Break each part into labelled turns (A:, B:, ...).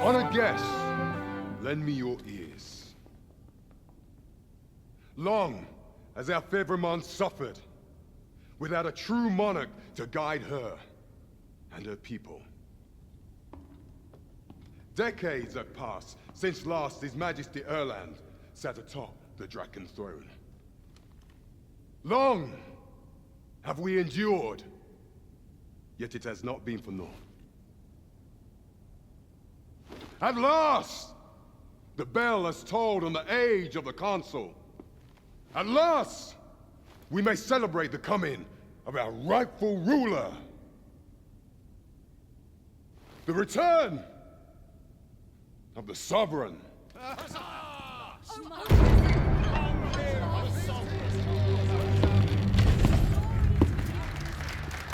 A: Honored guests, lend me your ears. Long has our Fevrimon suffered, without a true monarch to guide her and her people. Decades have passed since last His Majesty Erland sat atop the Draken throne. Long have we endured, yet it has not been for naught. At last, the bell has tolled on the age of the Council. At last, we may celebrate the coming of our rightful ruler. The return of the Sovereign.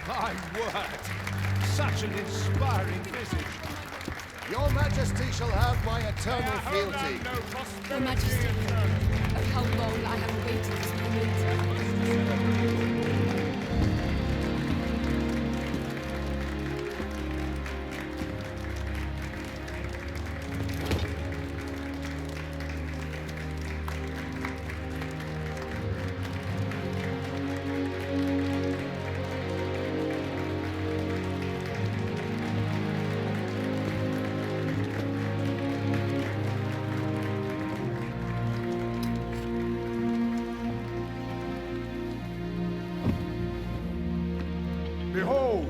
B: My word! Such an inspiring visage.
C: Your Majesty shall have my eternal fealty.
D: Your Majesty, oh how long I have awaited this moment.
A: Behold,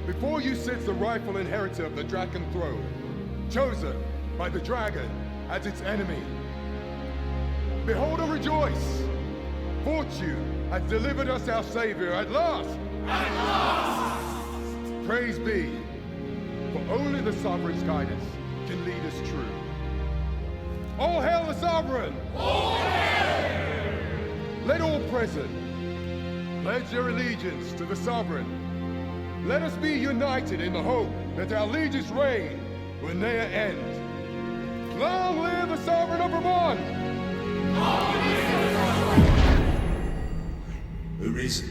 A: before you sits the rightful inheritor of the Draken throne, chosen by the dragon as its enemy. Behold and rejoice! Fortune has delivered us our savior at last! At last! Praise be, for only the Sovereign's guidance can lead us true. All hail the Sovereign! All hail! Let all present pledge their allegiance to the Sovereign. Let us be united in the hope that our liege's reign will ne'er end. Long live the Sovereign of Vermont!
E: Arisen,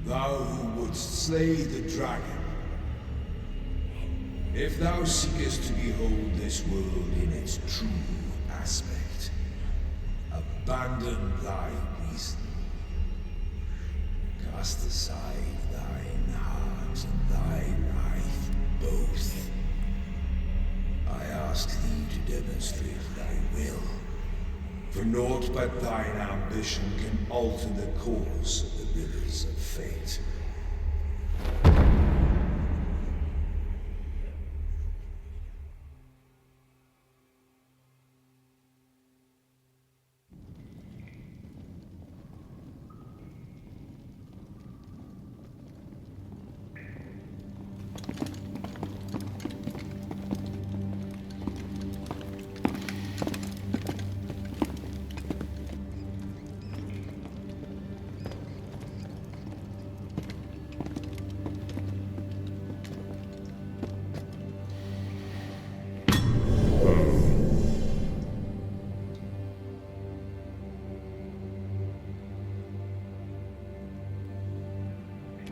E: thou who wouldst slay the dragon, if thou seekest to behold this world in its true aspect, abandon thy reason. Cast aside thine heart and thy life both. I ask thee to demonstrate thy will, for naught but thine ambition can alter the course of the rivers of fate.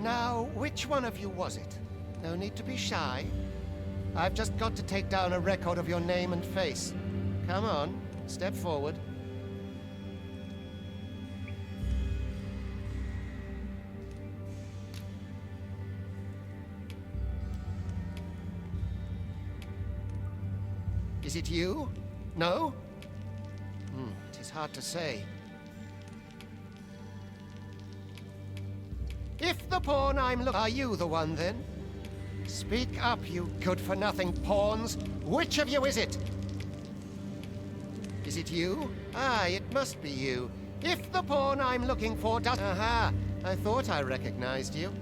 C: Now, which one of you was it? No need to be shy. I've just got to take down a record of your name and face. Come on, step forward. Is it you? No? It is hard to say. If the pawn I'm looking... Are you the one, then? Speak up, you good-for-nothing pawns. Which of you is it? Is it you? Ah, it must be you. If the pawn I'm looking for does... Aha! I thought I recognized you.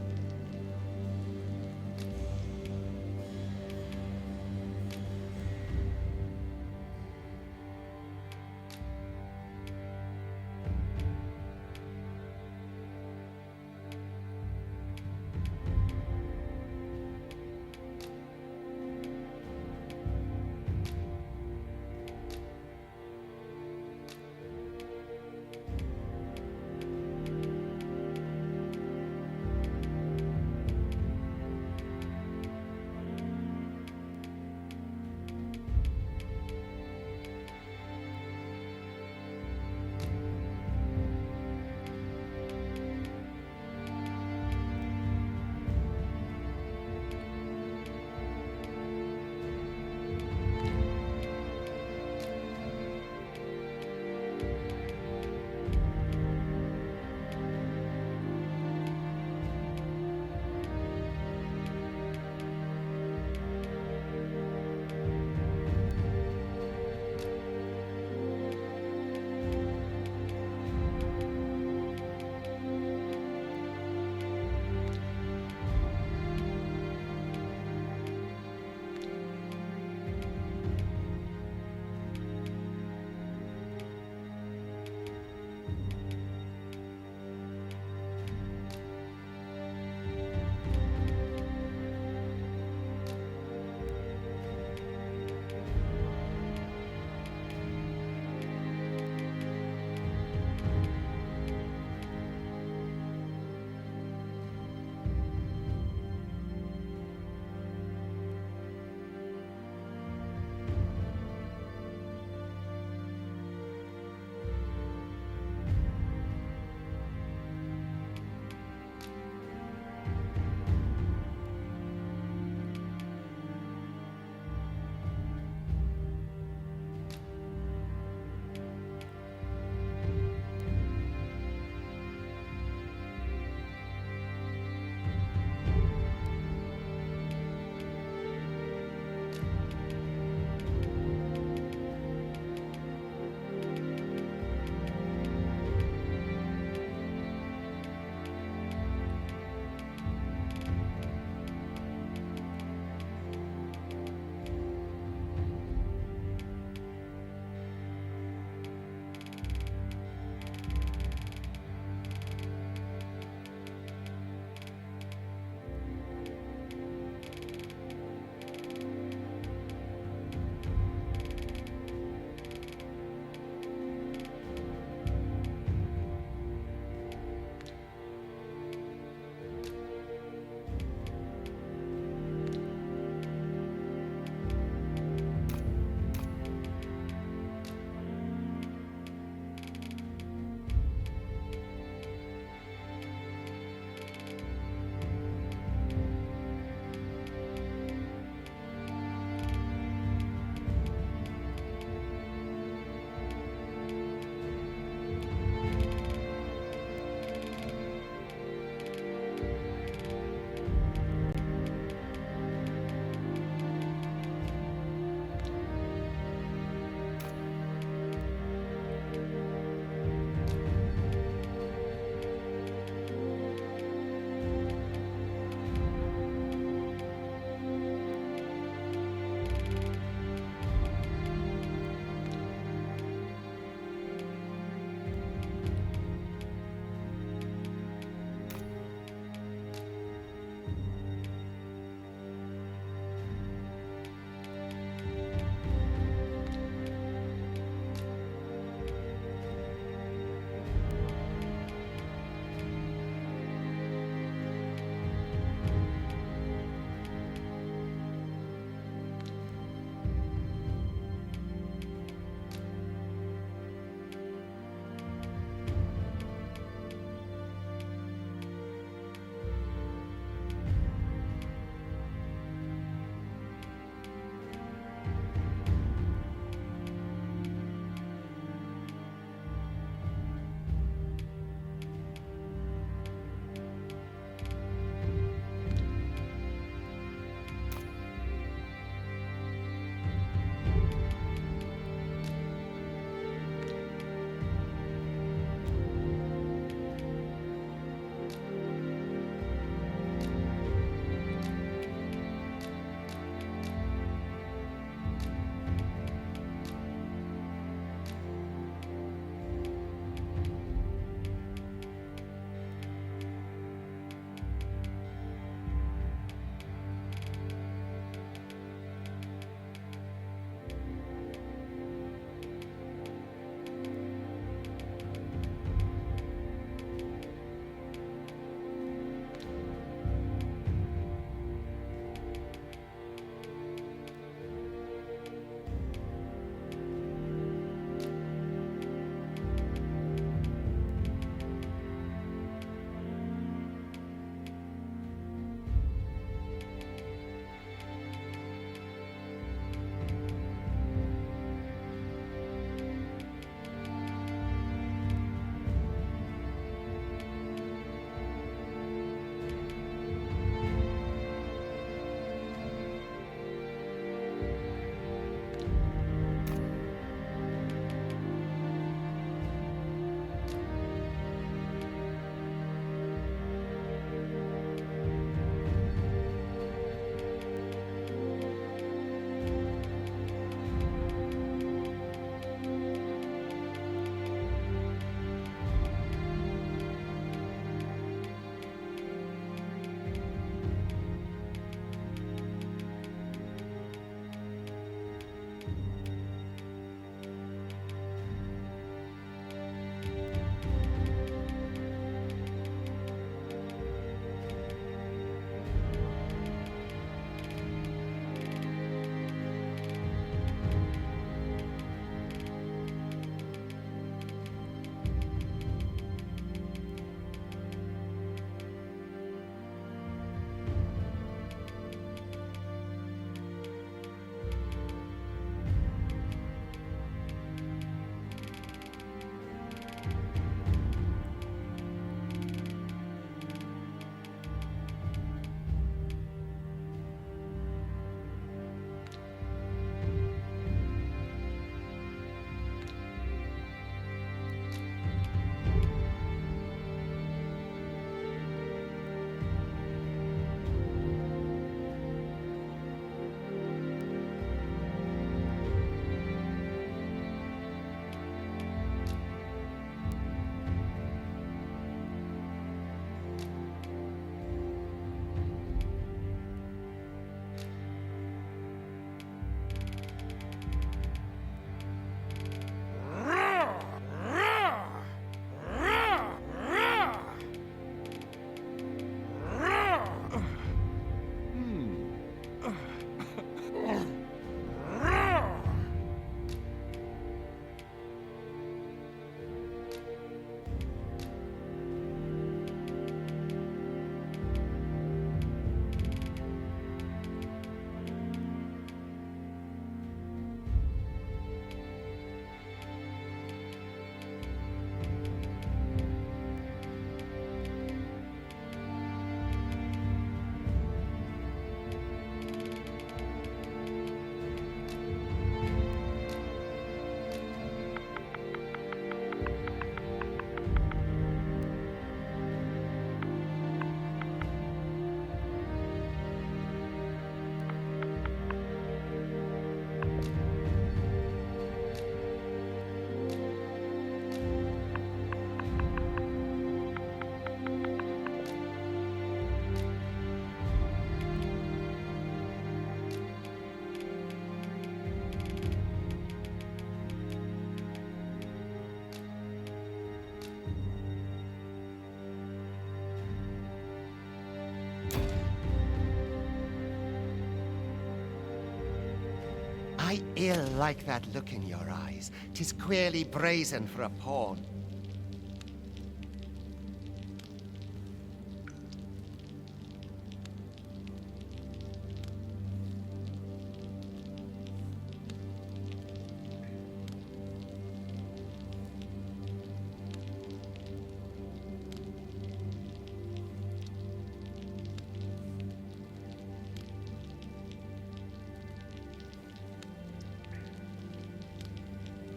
C: I ill like that look in your eyes. 'Tis queerly brazen for a pawn.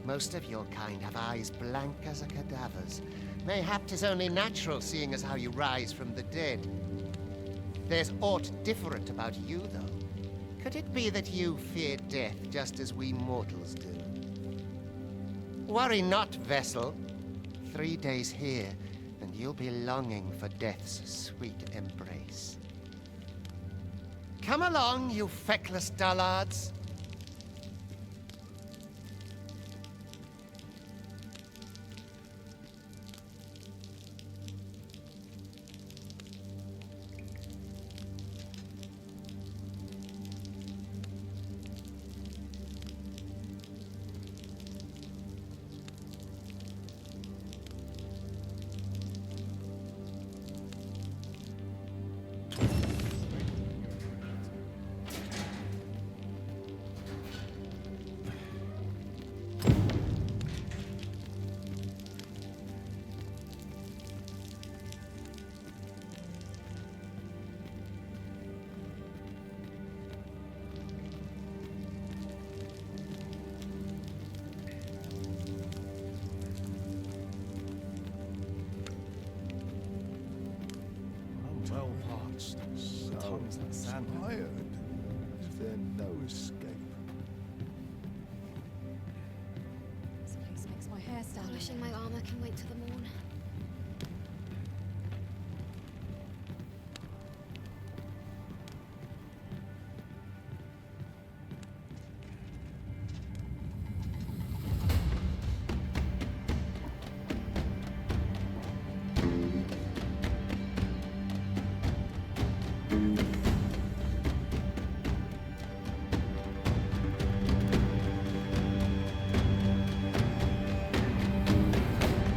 C: Most of your kind have eyes blank as a cadaver's. Mayhap 'tis only natural, seeing as how you rise from the dead. There's aught different about you, though. Could it be that you fear death just as we mortals do? Worry not, vessel. 3 days here, and you'll be longing for death's sweet embrace. Come along, you feckless dullards.
B: Well parched, tongues like sand.
F: Tired? Is there no escape?
D: This place makes my hair stand on
G: Wishing
D: end.
G: my armor can wait till the morn.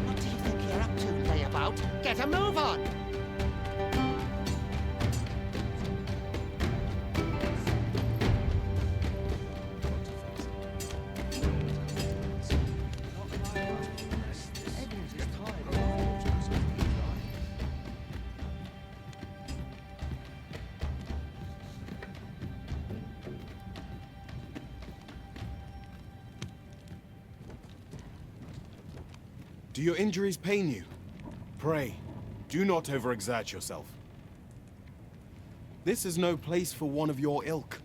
C: What do you think you're up to, layabout? Get a move on!
H: Do your injuries pain you? Pray, do not overexert yourself. This is no place for one of your ilk.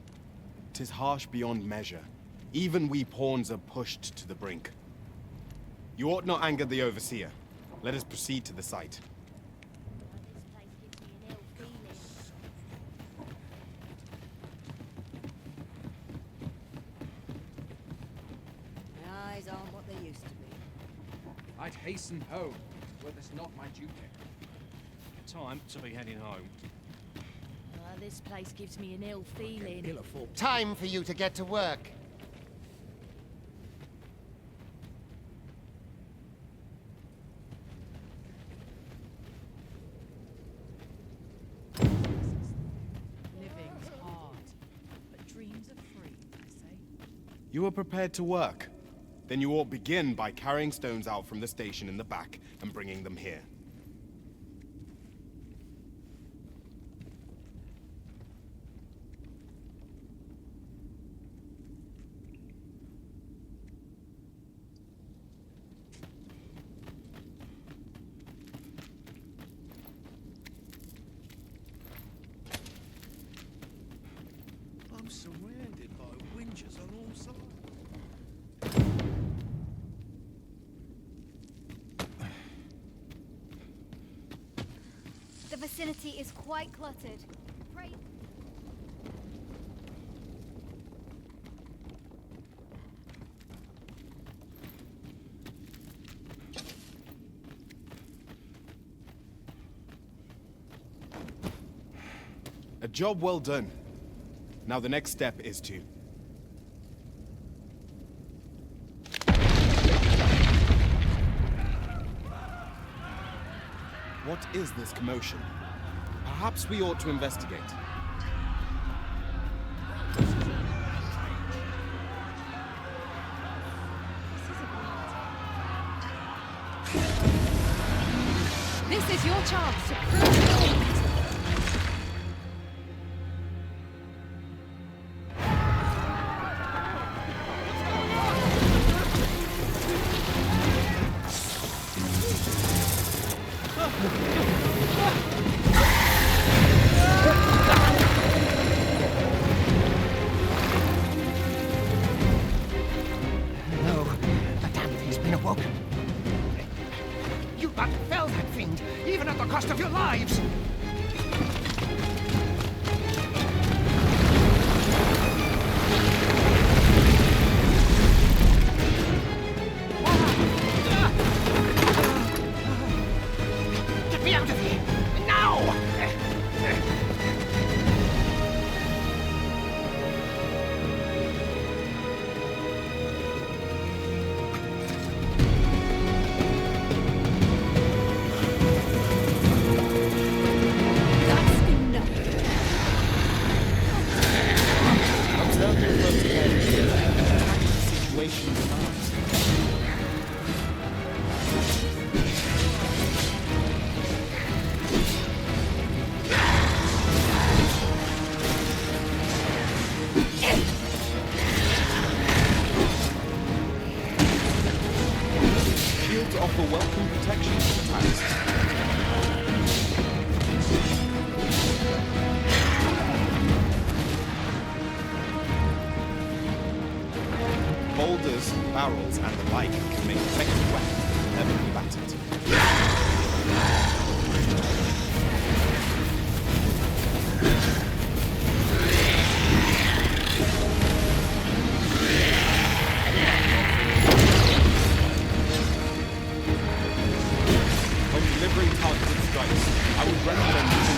H: 'Tis harsh beyond measure. Even we pawns are pushed to the brink. You ought not anger the overseer. Let us proceed to the site.
I: My eyes aren't what they used to be.
B: I'd hasten home, were this not my duty.
J: Time to be heading home.
I: This place gives me an ill feeling.
C: Time for you to get to work.
I: Living's hard, but dreams are free, I say.
H: You are prepared to work. Then you ought begin by carrying stones out from the station in the back and bringing them here.
B: I'm surrounded by winches on all sides.
G: The vicinity is quite cluttered. Pray.
H: A job well done. Now the next step is to... What is this commotion? Perhaps we ought to investigate.
D: This is your chance to prove your point.
C: No, the damn thing's been awoken. You but fell that fiend, even at the cost of your lives! Get me out of here! Now!
D: That's enough.
H: Observe your first hand. Situation demands. Shields offer welcome protection from attacks. Boulders, barrels, and the like can make effective weapons, never combatant. When delivering targeted strikes, I would recommend using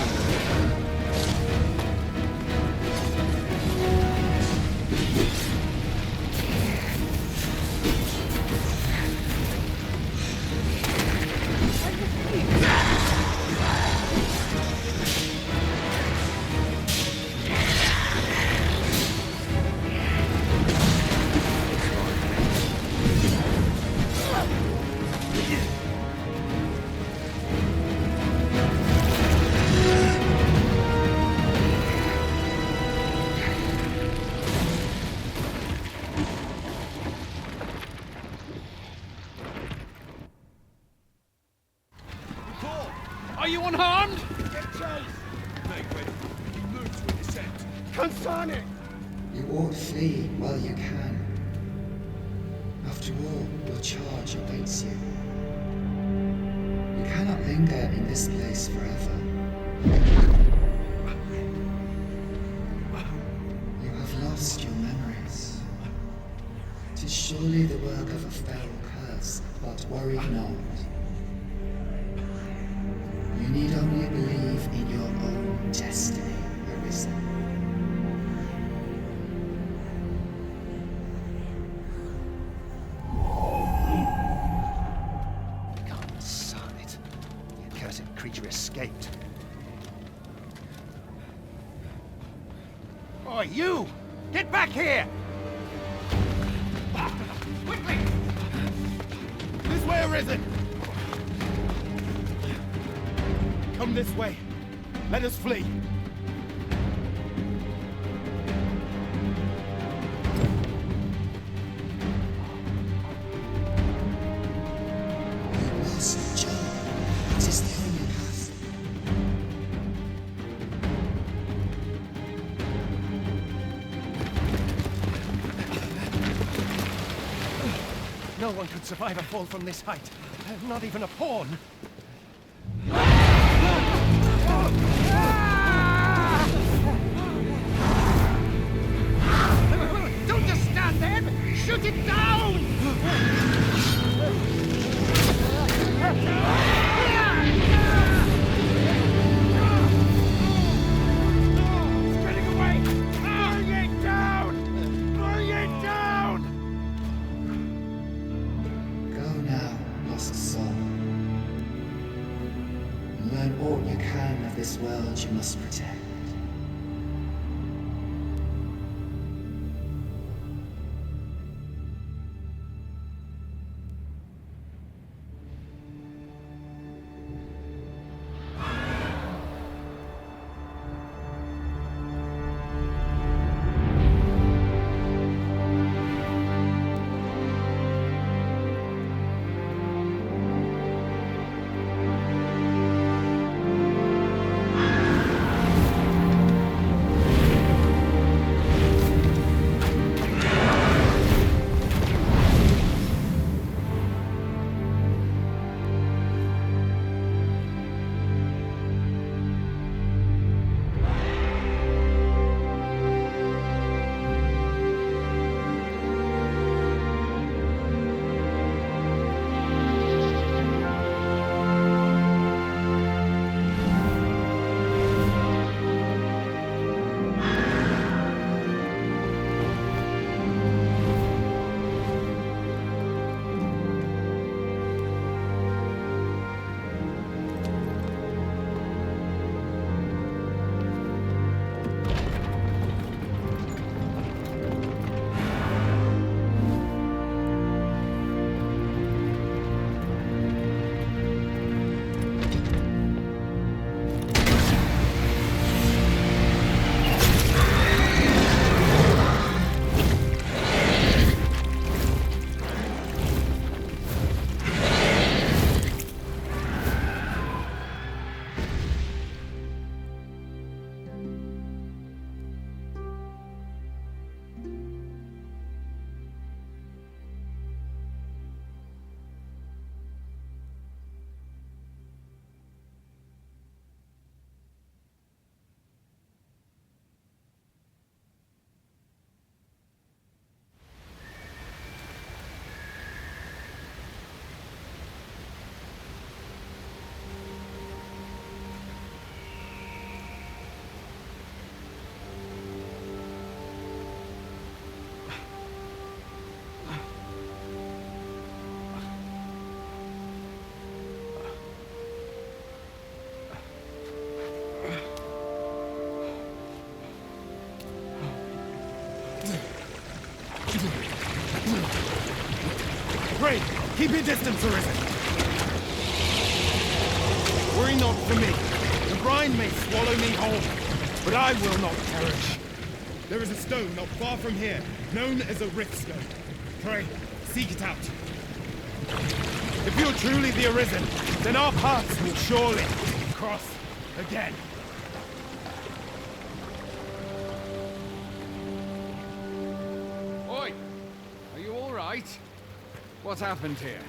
B: Are you unharmed?
A: Get chase!
B: Make ready. You move to intercept.
A: Consane!
E: You ought flee while you can. After all, your charge awaits you. You cannot linger in this place forever. You have lost your memories. 'Tis surely the work of a feral curse, but worry not. You need only believe in your own destiny, Arisen.
C: Son it. The accursed creature escaped. Oh, you! Get back here! Quickly!
H: This way, Arisen! Come this way. Let us flee.
E: You lost Joe. It is the only path.
C: No one could survive a fall from this height. Not even a pawn. Don't just stand there! Shoot it down! It's getting away! Bring it down! Bring it down!
E: Go now, lost soul.
K: world you must protect.
H: Pray, keep your distance, Arisen. Worry not for me. The brine may swallow me whole, but I will not perish. There is a stone not far from here, known as a Rift Stone. Pray, seek it out. If you're truly the Arisen, then our paths will surely cross again.
B: Oi! Are you all right? What happened here?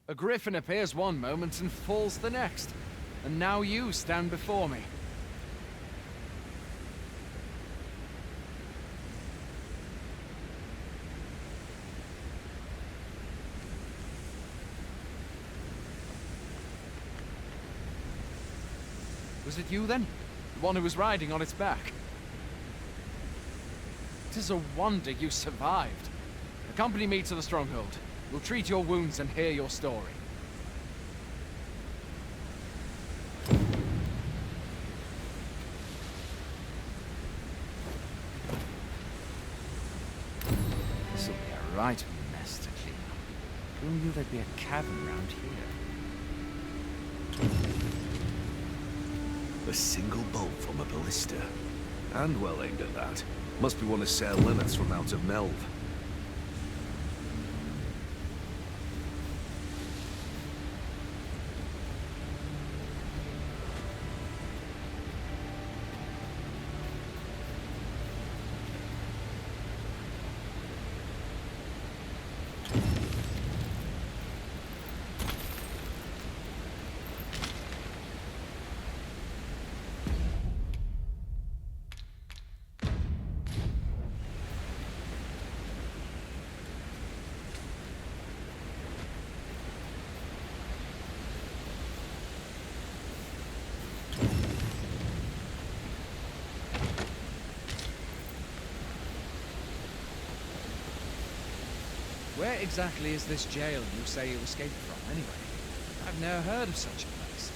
B: A griffin appears one moment and falls the next. And now you stand before me. Was it you then? The one who was riding on its back? It is a wonder you survived. Accompany me to the stronghold. We'll treat your wounds and hear your story. This'll be a right mess to clean up. Who knew there'd be a cavern round here?
L: A single bolt from a ballista. And well aimed at that. Must be one of Sir Lilith's from out of Melv.
B: Where exactly is this jail you say you escaped from, anyway? I've never heard of such a place.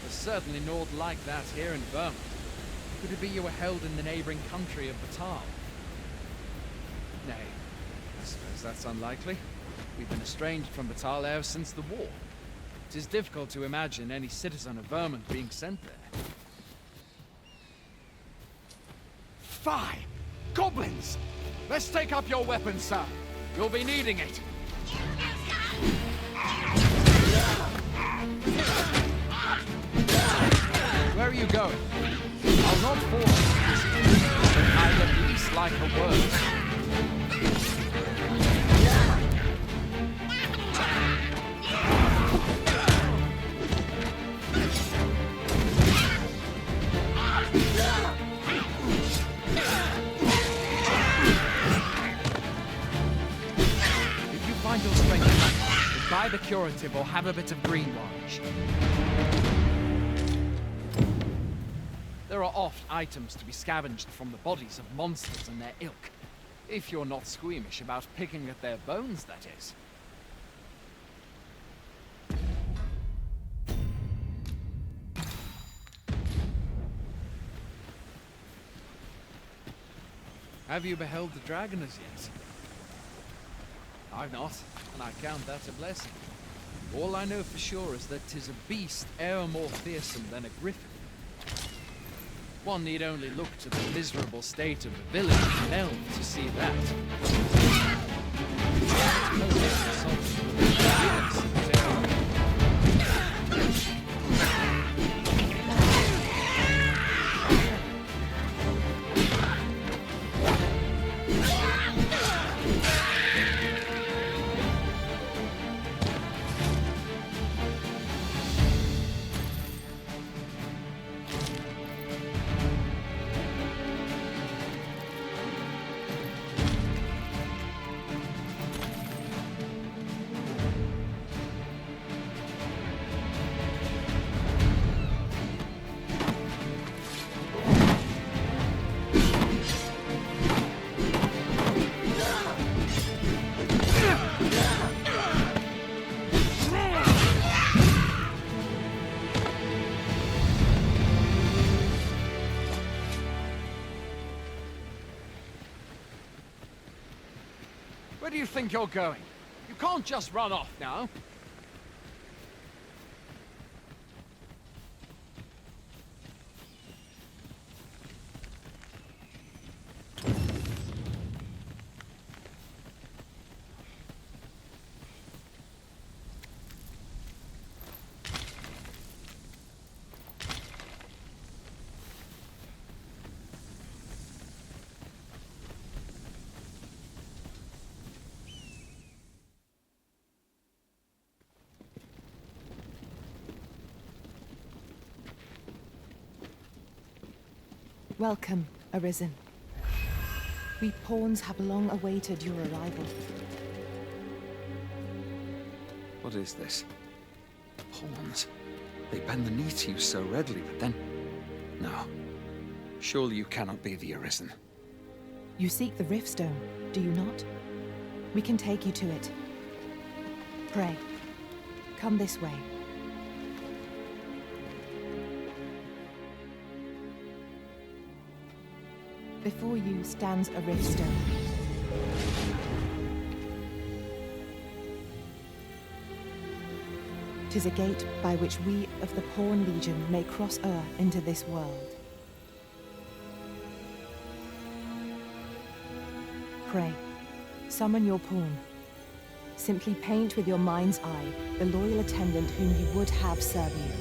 B: There's certainly naught like that here in Vermont. Could it be you were held in the neighboring country of Batal? Nay, I suppose that's unlikely. We've been estranged from Batal ever since the war. It is difficult to imagine any citizen of Vermont being sent there. Fie! Goblins! Let's take up your weapons, sir. You'll be needing it. Where are you going? I'll not force you, but I'd at least like a word. Find your strength enough, buy the curative or have a bit of green orange. There are oft items to be scavenged from the bodies of monsters and their ilk. If you're not squeamish about picking at their bones, that is. Have you beheld the dragon as yet? I've not, and I count that a blessing. All I know for sure is that 'tis a beast e'er more fearsome than a griffin. One need only look to the miserable state of the village of Nell to see that. Where do you think you're going? You can't just run off now.
K: Welcome, Arisen. We pawns have long awaited your arrival.
M: What is this? Pawns? They bend the knee to you so readily, but then... No. Surely you cannot be the Arisen.
K: You seek the Riftstone, do you not? We can take you to it. Pray, come this way. Before you stands a Riftstone. Tis a gate by which we of the Pawn Legion may cross o'er into this world. Pray, summon your pawn. Simply paint with your mind's eye the loyal attendant whom you would have serve you.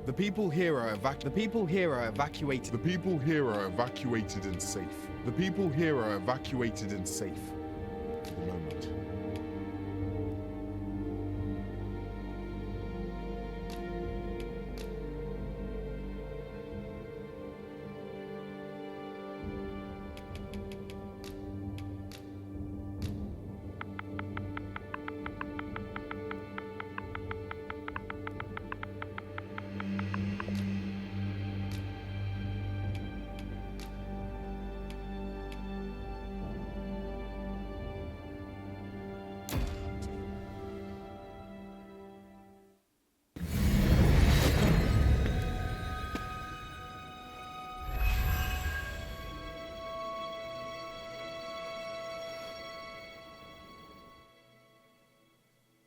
H: The people here are evacuated. The people here are evacuated.
F: The people here are evacuated and safe. The people here are evacuated and safe. For the moment.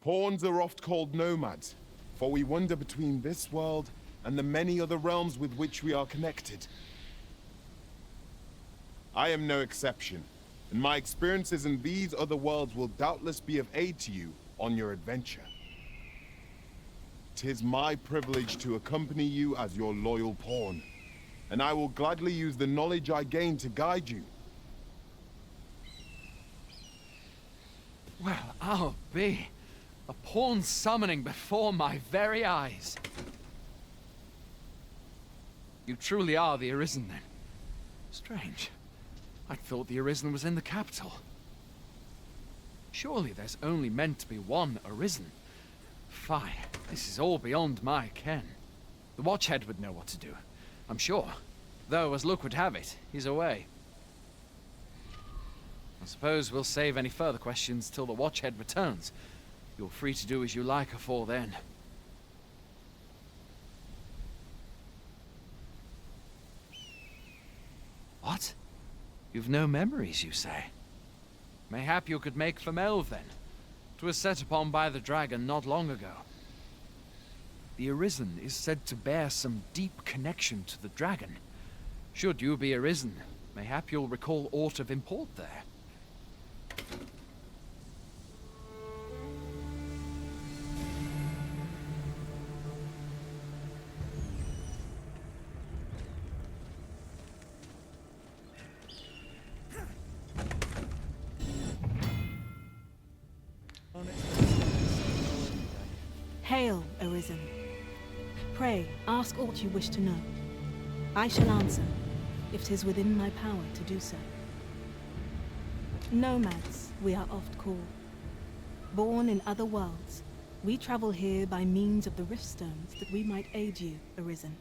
H: Pawns are oft called nomads, for we wander between this world and the many other realms with which we are connected. I am no exception, and my experiences in these other worlds will doubtless be of aid to you on your adventure. 'Tis my privilege to accompany you as your loyal pawn, and I will gladly use the knowledge I gain to guide you.
B: Well, I'll be. A pawn summoning before my very eyes. You truly are the Arisen, then? Strange. I thought the Arisen was in the capital. Surely there's only meant to be one Arisen. Fie, this is all beyond my ken. The Watchhead would know what to do, I'm sure. Though, as luck would have it, he's away. I suppose we'll save any further questions till the Watchhead returns. You're free to do as you like afore then. What? You've no memories, you say? Mayhap you could make for Melve, then. 'Twas set upon by the dragon not long ago. The Arisen is said to bear some deep connection to the dragon. Should you be Arisen, mayhap you'll recall aught of import there.
K: Hail, Arisen. Pray, ask aught you wish to know. I shall answer, if 'tis within my power to do so. Nomads, we are oft called. Born in other worlds, we travel here by means of the riftstones that we might aid you, Arisen.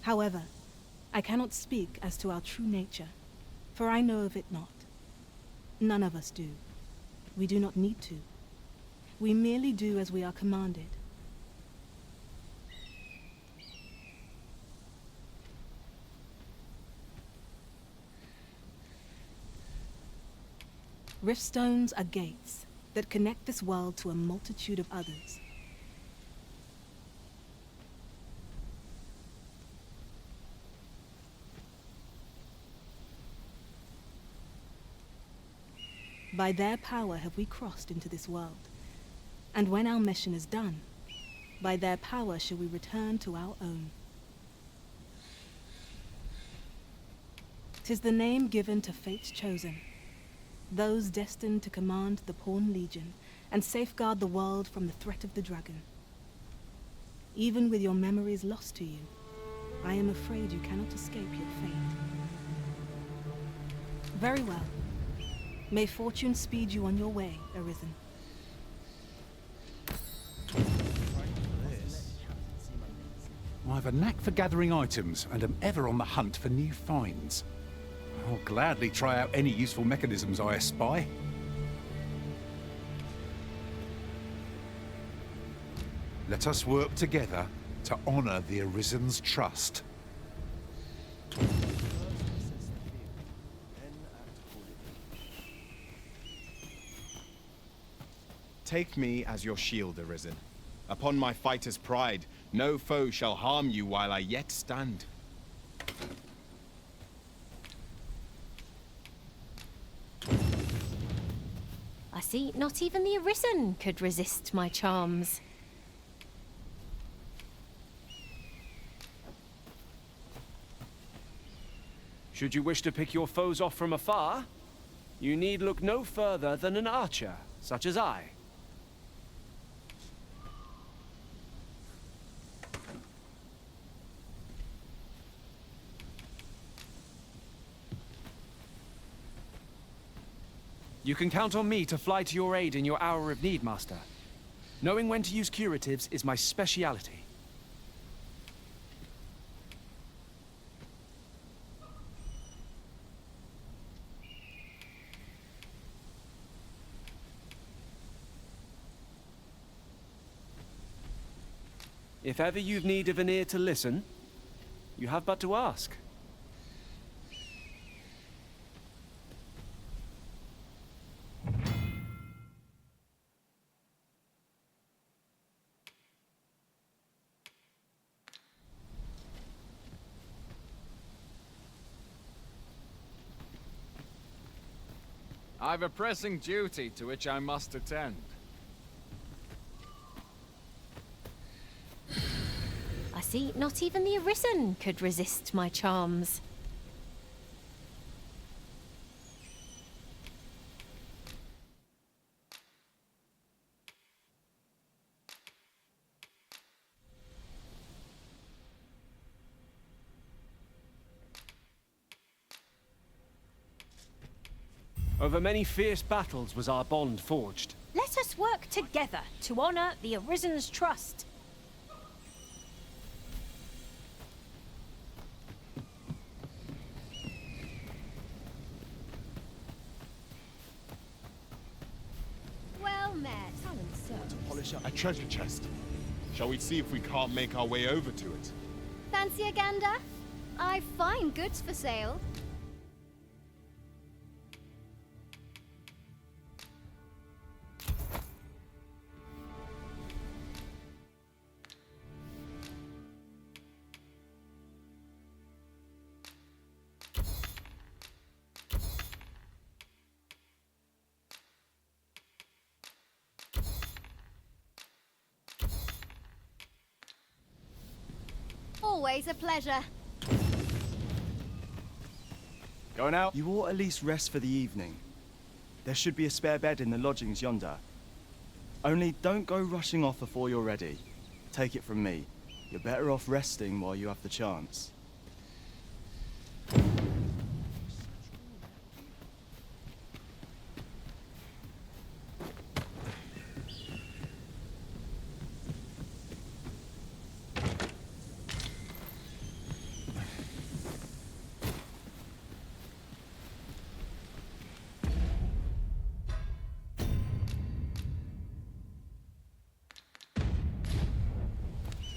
K: However, I cannot speak as to our true nature, for I know of it not. None of us do. We do not need to. We merely do as we are commanded. Riftstones are gates that connect this world to a multitude of others. By their power have we crossed into this world. And when our mission is done, by their power shall we return to our own. 'Tis the name given to fate's chosen, those destined to command the Pawn Legion and safeguard the world from the threat of the dragon. Even with your memories lost to you, I am afraid you cannot escape your fate. Very well. May fortune speed you on your way, Arisen.
N: I've a knack for gathering items and am ever on the hunt for new finds. I'll gladly try out any useful mechanisms I espy. Let us work together to honor the Arisen's trust.
H: Take me as your shield, Arisen. Upon my fighter's pride, no foe shall harm you while I yet stand.
O: see, not even the Arisen could resist my charms.
J: Should you wish to pick your foes off from afar, you need look no further than an archer, such as I. You can count on me to fly to your aid in your hour of need, Master. Knowing when to use curatives is my speciality. If ever you've need of an ear to listen, you have but to ask.
B: I've a pressing duty to which I must attend.
O: I see, not even the Arisen could resist my charms.
J: Over many fierce battles was our bond forged.
I: Let us work together to honor the Arisen's trust.
G: Well met.
H: Polish up a treasure chest. Shall we see if we can't make our way over to it?
G: Fancy a gander? I've fine goods for sale. Always a pleasure.
J: Going out?
P: You ought at least rest for the evening. There should be a spare bed in the lodgings yonder. Only don't go rushing off before you're ready. Take it from me. You're better off resting while you have the chance.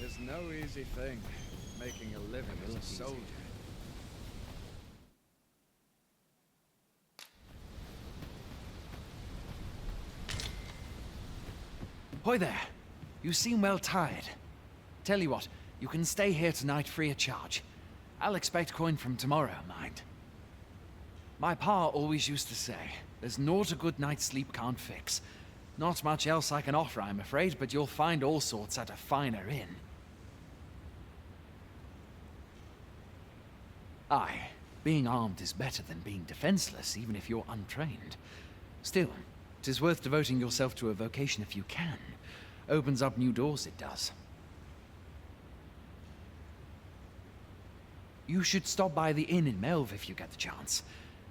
B: It's no easy thing, making a living as a soldier.
Q: Hoy there. You seem well tired. Tell you what, you can stay here tonight free of charge. I'll expect coin from tomorrow, mind. My pa always used to say, there's naught a good night's sleep can't fix. Not much else I can offer, I'm afraid, but you'll find all sorts at a finer inn. Aye, being armed is better than being defenseless, even if you're untrained. Still, 'tis worth devoting yourself to a vocation if you can. Opens up new doors, it does. You should stop by the inn in Melve if you get the chance.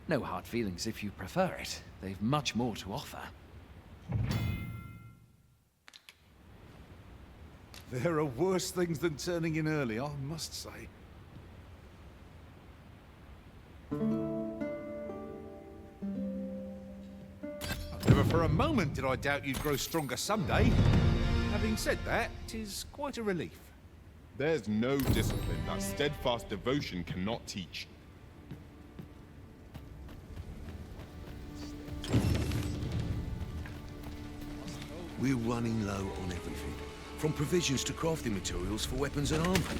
Q: No hard feelings if you prefer it. They've much more to offer.
N: There are worse things than turning in early, I must say. Never for a moment did I doubt you'd grow stronger someday. Having said that, 'tis quite a relief.
F: There's no discipline that steadfast devotion cannot teach.
L: We're running low on everything, from provisions to crafting materials for weapons and armor.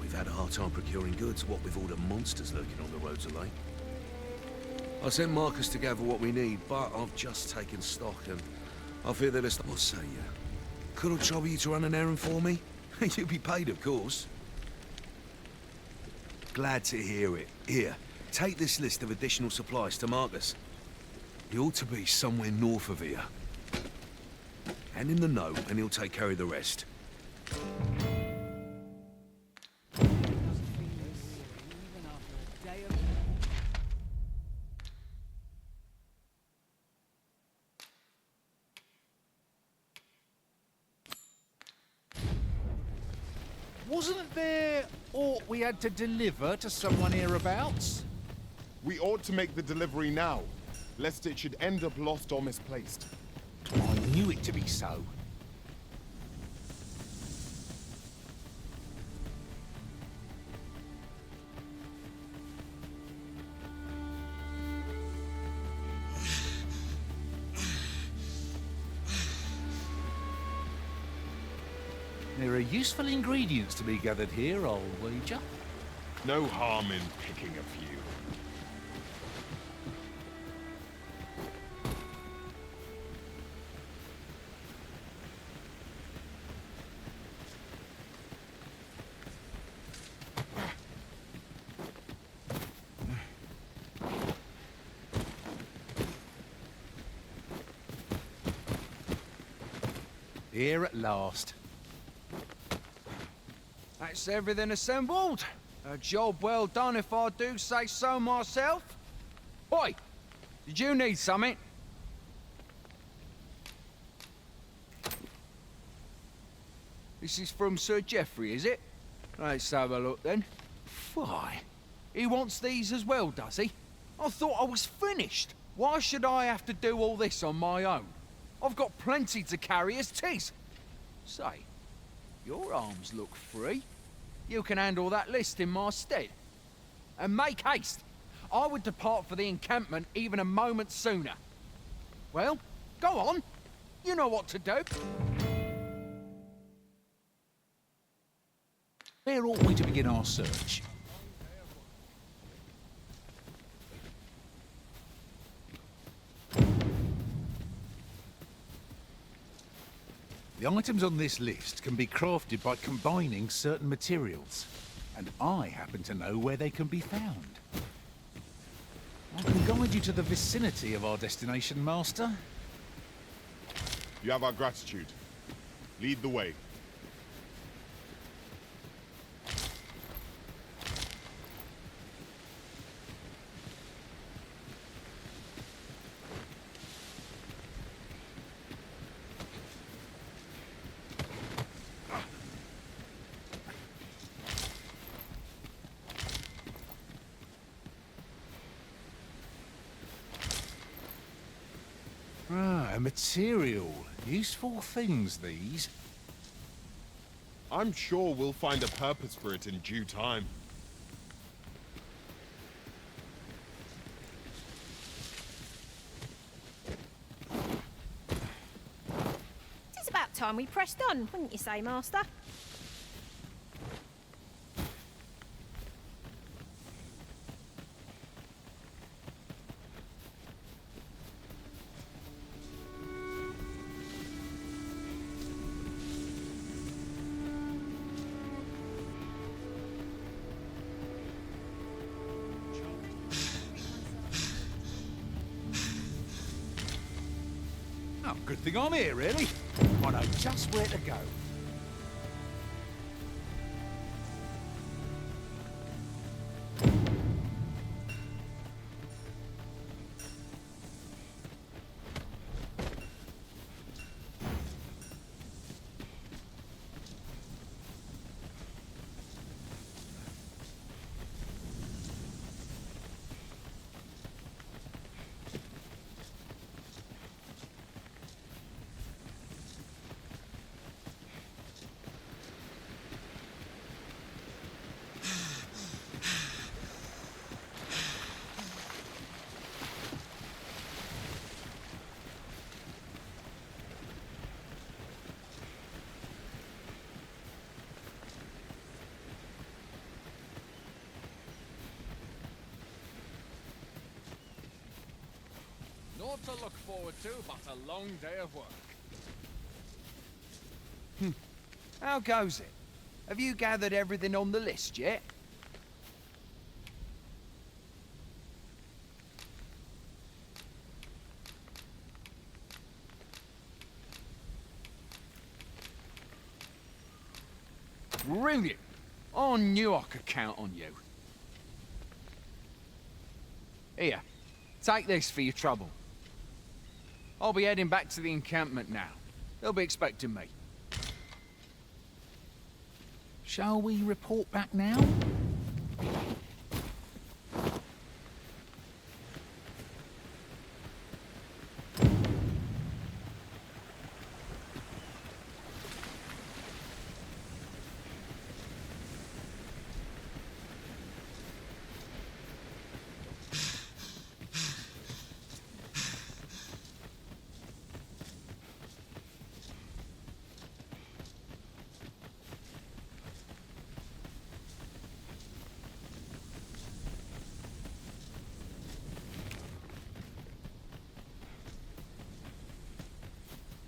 L: We've had a hard time procuring goods, what with all the monsters lurking on the roads of late. I sent Marcus to gather what we need, but I've just taken stock and I fear that it's... What say you? Could I trouble you to run an errand for me? You'll be paid, of course. Glad to hear it. Here, take this list of additional supplies to Marcus. He ought to be somewhere north of here. Hand him the note and he'll take care of the rest.
N: Wasn't there aught we had to deliver to someone hereabouts?
F: We ought to make the delivery now, lest it should end up lost or misplaced.
N: I knew it to be so. There are useful ingredients to be gathered here, I'll wager.
F: No harm in picking a few.
N: Here at last.
B: That's everything assembled. A job well done if I do say so myself. Oi! Did you need something? This is from Sir Geoffrey, is it? Let's have a look then. Why? He wants these as well, does he? I thought I was finished. Why should I have to do all this on my own? I've got plenty to carry as tis. Say, your arms look free. You can handle that list in my stead. And make haste. I would depart for the encampment even a moment sooner. Well, go on. You know what to do.
N: Where ought we to begin our search? The items on this list can be crafted by combining certain materials, and I happen to know where they can be found. I can guide you to the vicinity of our destination, Master.
F: You have our gratitude. Lead the way.
N: A material. Useful things, these.
F: I'm sure we'll find a purpose for it in due time.
O: It's about time we pressed on, wouldn't you say, Master?
N: Oh, good thing I'm here, really. I know just where to go.
B: Naught to look forward to but a long day of work.
Q: How goes it? Have you gathered everything on the list yet? Brilliant! I knew I could count on you. Here, take this for your trouble. I'll be heading back to the encampment now. They'll be expecting me.
N: Shall we report back now?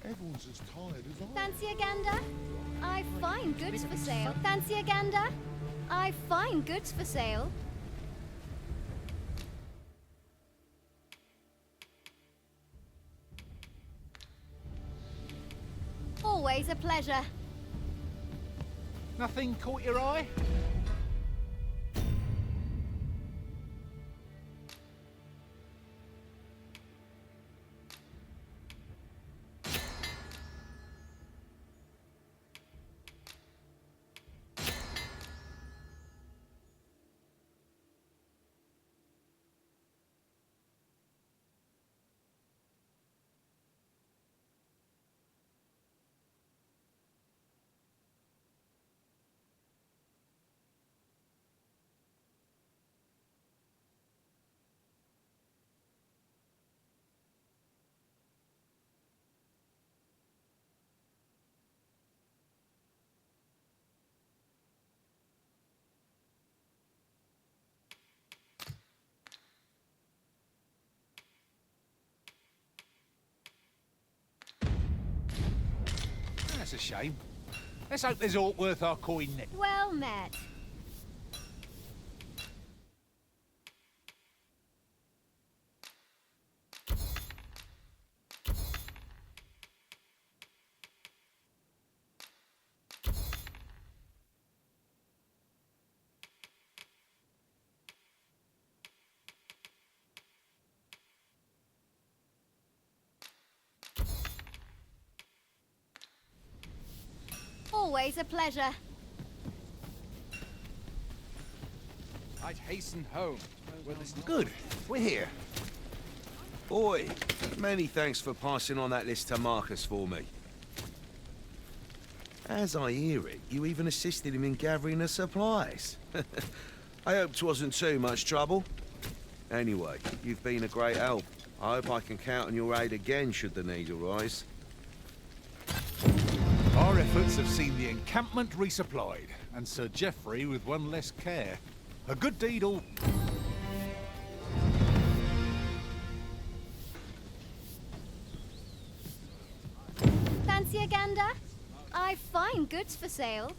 F: Everyone's as tired as I am.
G: Fancy a gander? I find goods for sale. Fancy a gander? I find goods for sale. Always a pleasure.
N: Nothing caught your eye? That's a shame. Let's hope there's aught worth our coin next.
G: Well met. Always a pleasure.
B: I'd hasten home.
L: Good. We're here. Boy, many thanks for passing on that list to Marcus for me. As I hear it, you even assisted him in gathering the supplies. I hope 'twasn't too much trouble. Anyway, you've been a great help. I hope I can count on your aid again should the need arise.
N: Our efforts have seen the encampment resupplied, and Sir Geoffrey with one less care. A good deed all...
G: Fancy a gander? I find goods for sale.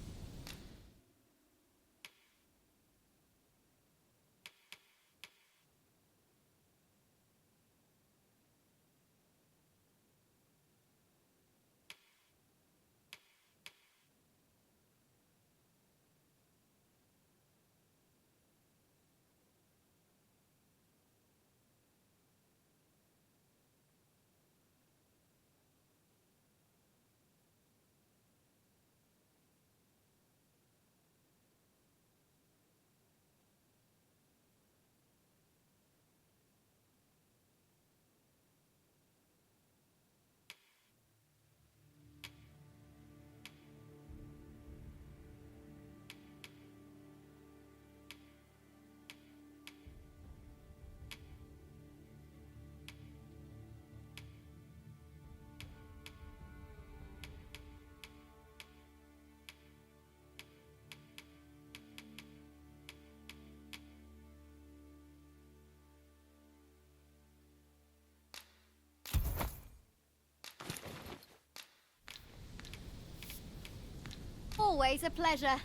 G: always a pleasure.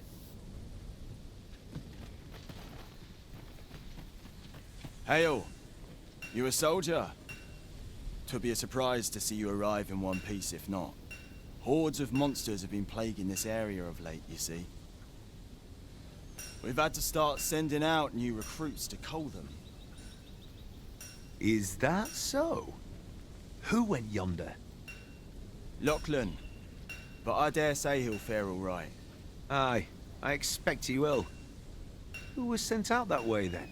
P: Hail! You a soldier? Twould be a surprise to see you arrive in one piece if not. Hordes of monsters have been plaguing this area of late, you see. We've had to start sending out new recruits to cull them.
R: Is that so? Who went yonder?
P: Lachlan. But I dare say he'll fare all right.
R: Aye, I expect he will. Who was sent out that way then?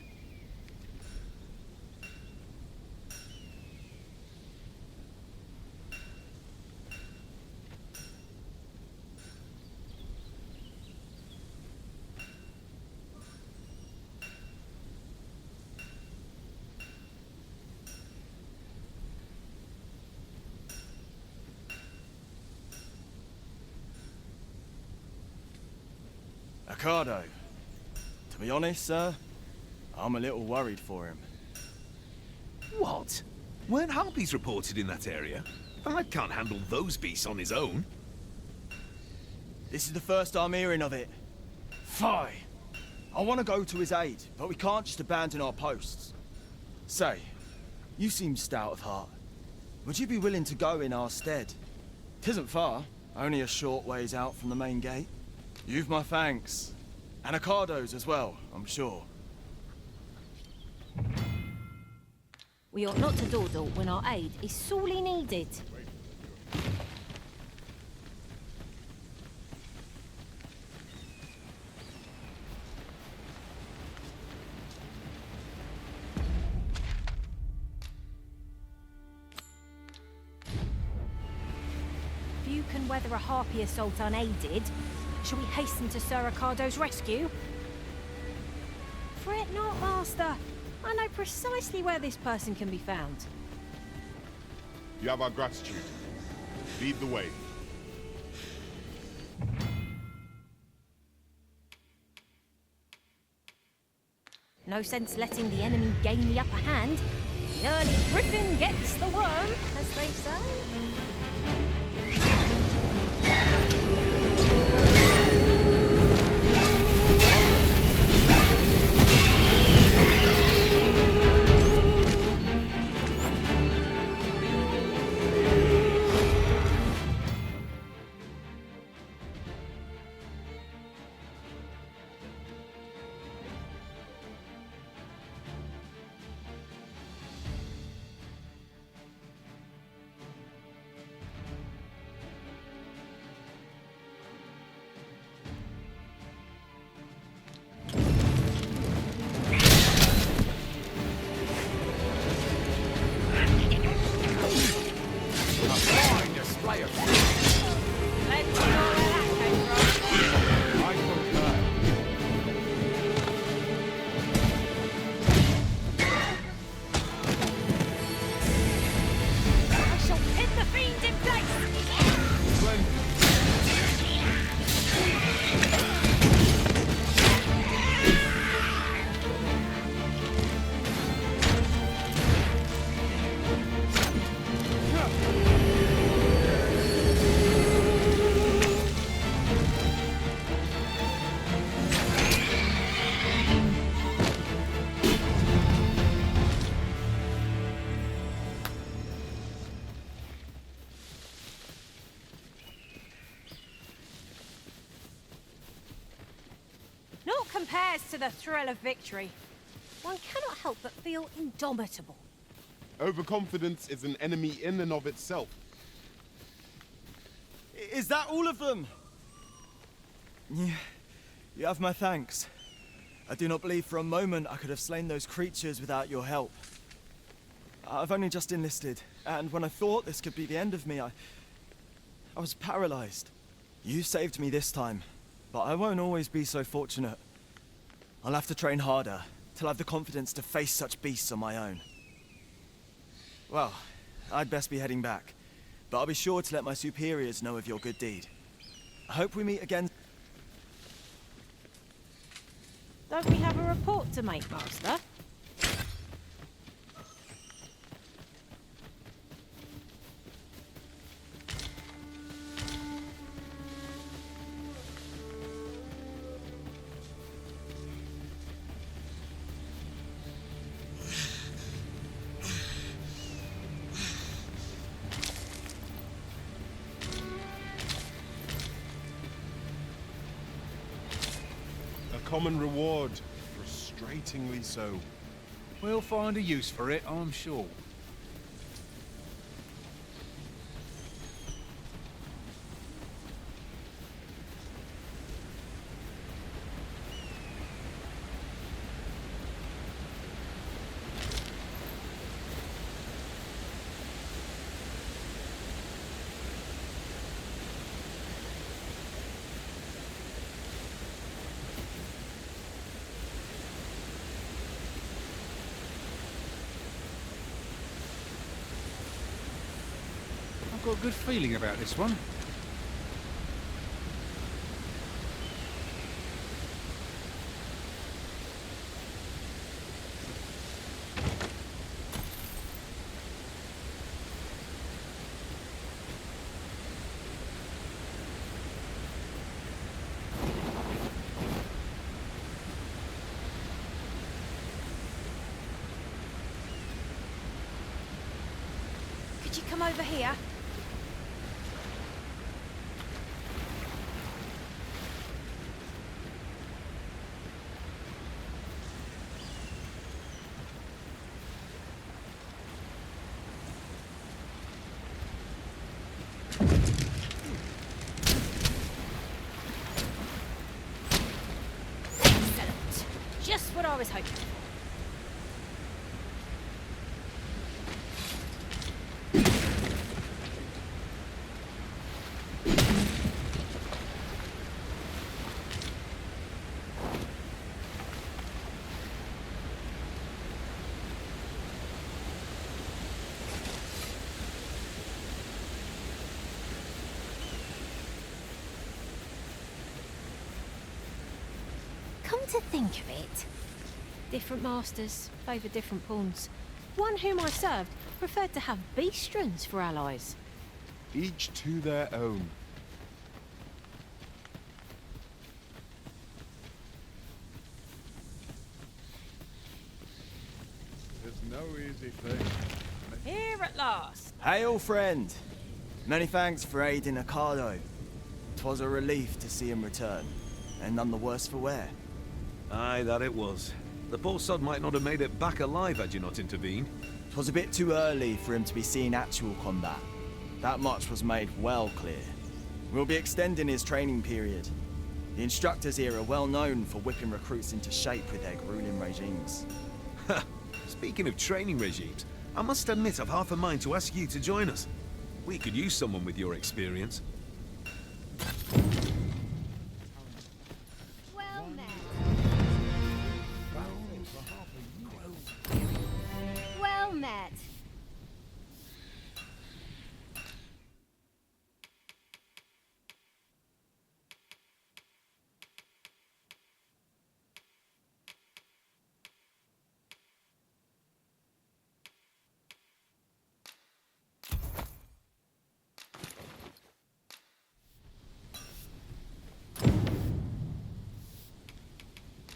P: Ricardo. To be honest, sir, I'm a little worried for him.
S: What? Weren't harpies reported in that area? Thad can't handle those beasts on his own.
P: This is the first I'm hearing of it. Fie! I want to go to his aid, but we can't just abandon our posts. Say, you seem stout of heart. Would you be willing to go in our stead? 'Tisn't far, only a short ways out from the main gate. You've my thanks. And Ricardo's as well, I'm sure.
O: We ought not to dawdle when our aid is sorely needed. Few can weather a harpy assault unaided. Shall we hasten to Sir Ricardo's rescue? Fret not, Master. I know precisely where this person can be found.
F: You have our gratitude. Lead the way.
O: No sense letting the enemy gain the upper hand. The early griffin gets the worm, as they say. Compares to the thrill of victory. One cannot help but feel indomitable.
F: Overconfidence is an enemy in and of itself.
P: Is that all of them? You have my thanks. I do not believe for a moment I could have slain those creatures without your help. I've only just enlisted, and when I thought this could be the end of me, I was paralyzed. You saved me this time, but I won't always be so fortunate. I'll have to train harder, till I've the confidence to face such beasts on my own. Well, I'd best be heading back, but I'll be sure to let my superiors know of your good deed. I hope we meet again.
O: Don't we have a report to make, Master?
F: common reward. Frustratingly so.
N: We'll find a use for it, I'm sure. I've got a good feeling about this one.
O: Could you come over here? Excellent. Just what I was hoping for. Come to think of it, different masters favour different pawns. One whom I served preferred to have beastrons for allies.
F: Each to their own.
A: It's no easy thing.
O: Here at last.
P: Hail, friend! Many thanks for aiding Ocado. 'Twas a relief to see him return, and none the worse for wear.
S: Aye, that it was. The poor sod might not have made it back alive had you not intervened.
P: 'Twas a bit too early for him to be seeing actual combat. That much was made well clear. We'll be extending his training period. The instructors here are well known for whipping recruits into shape with their grueling regimes.
S: Speaking of training regimes, I must admit I've half a mind to ask you to join us. We could use someone with your experience.
G: Well met. Well met.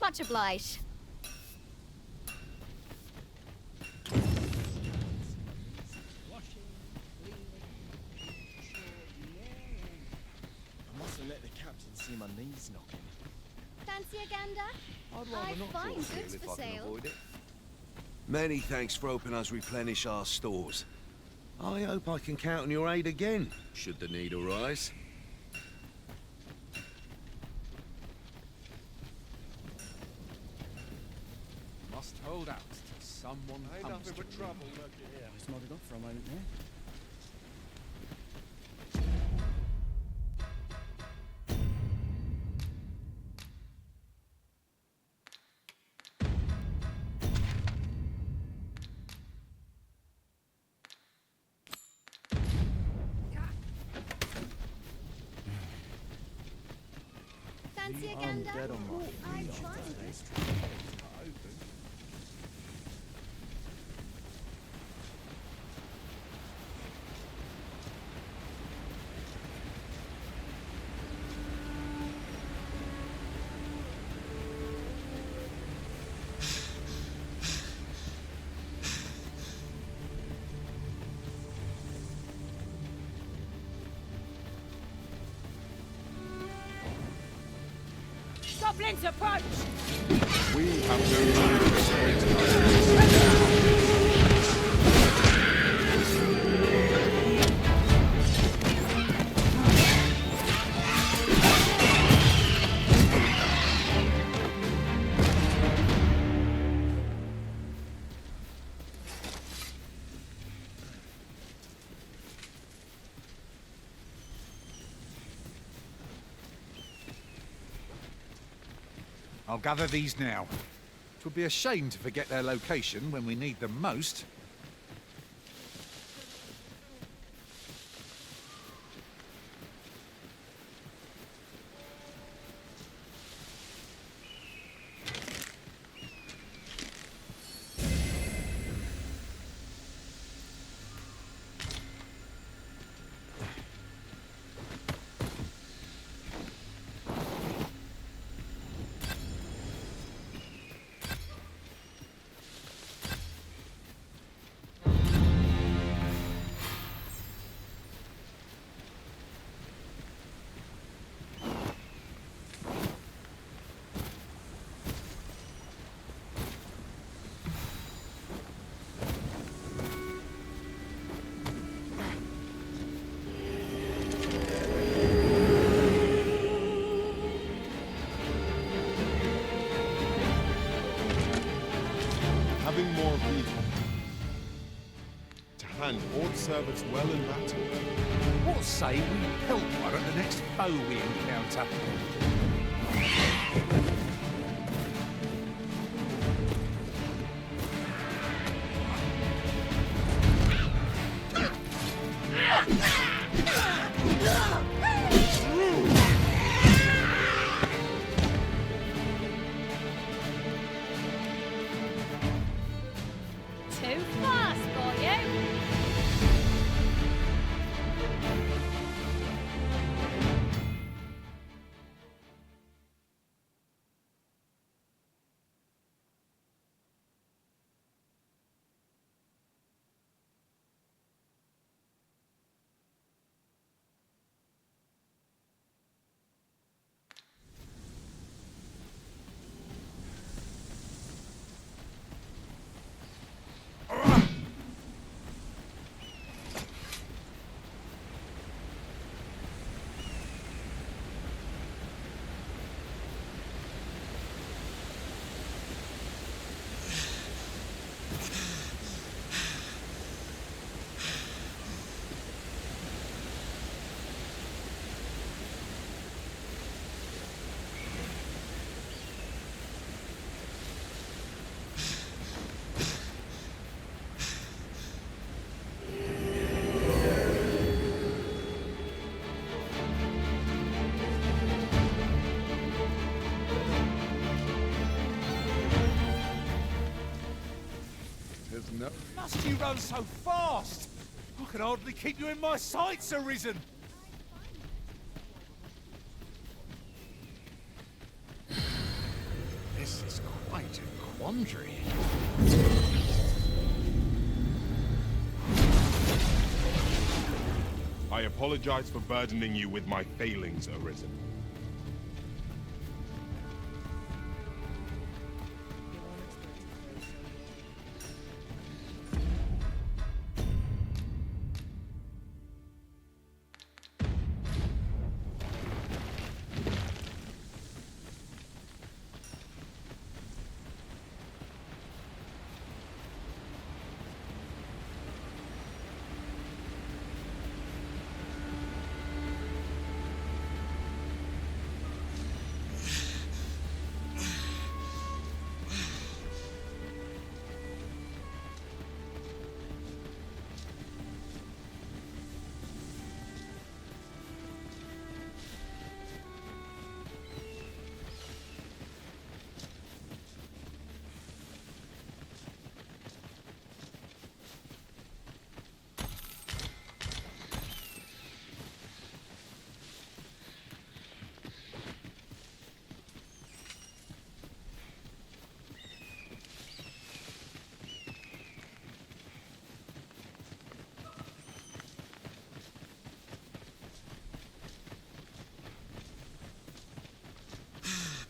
G: Much obliged.
P: I mustn't let the captain see my knees knocking.
G: Fancy a gander?
L: I'd rather
G: I
L: not
G: find
L: talk to
G: goods
L: him if
G: for
L: I can
G: sale.
L: avoid it. Many thanks for helping us replenish our stores. I hope I can count on your aid again, should the need arise.
B: Must hold out till someone comes to me.
P: Just nodded off for a moment there.
G: Fancy a
P: I'm
G: gander?
P: dead on my
G: I
P: feet.
G: find goods.
O: Stop
I: goblins approach!
F: We have no longer restraint.
N: I'll gather these now. It would be a shame to forget their location when we need them most.
F: Having more people to hand Horde serve us well in battle.
N: What say we help one at the next foe we encounter?
O: Too fast for you!
N: No. Must you run so fast? I can hardly keep you in my sights, Arisen.
Q: This is quite a quandary.
F: I apologize for burdening you with my failings, Arisen.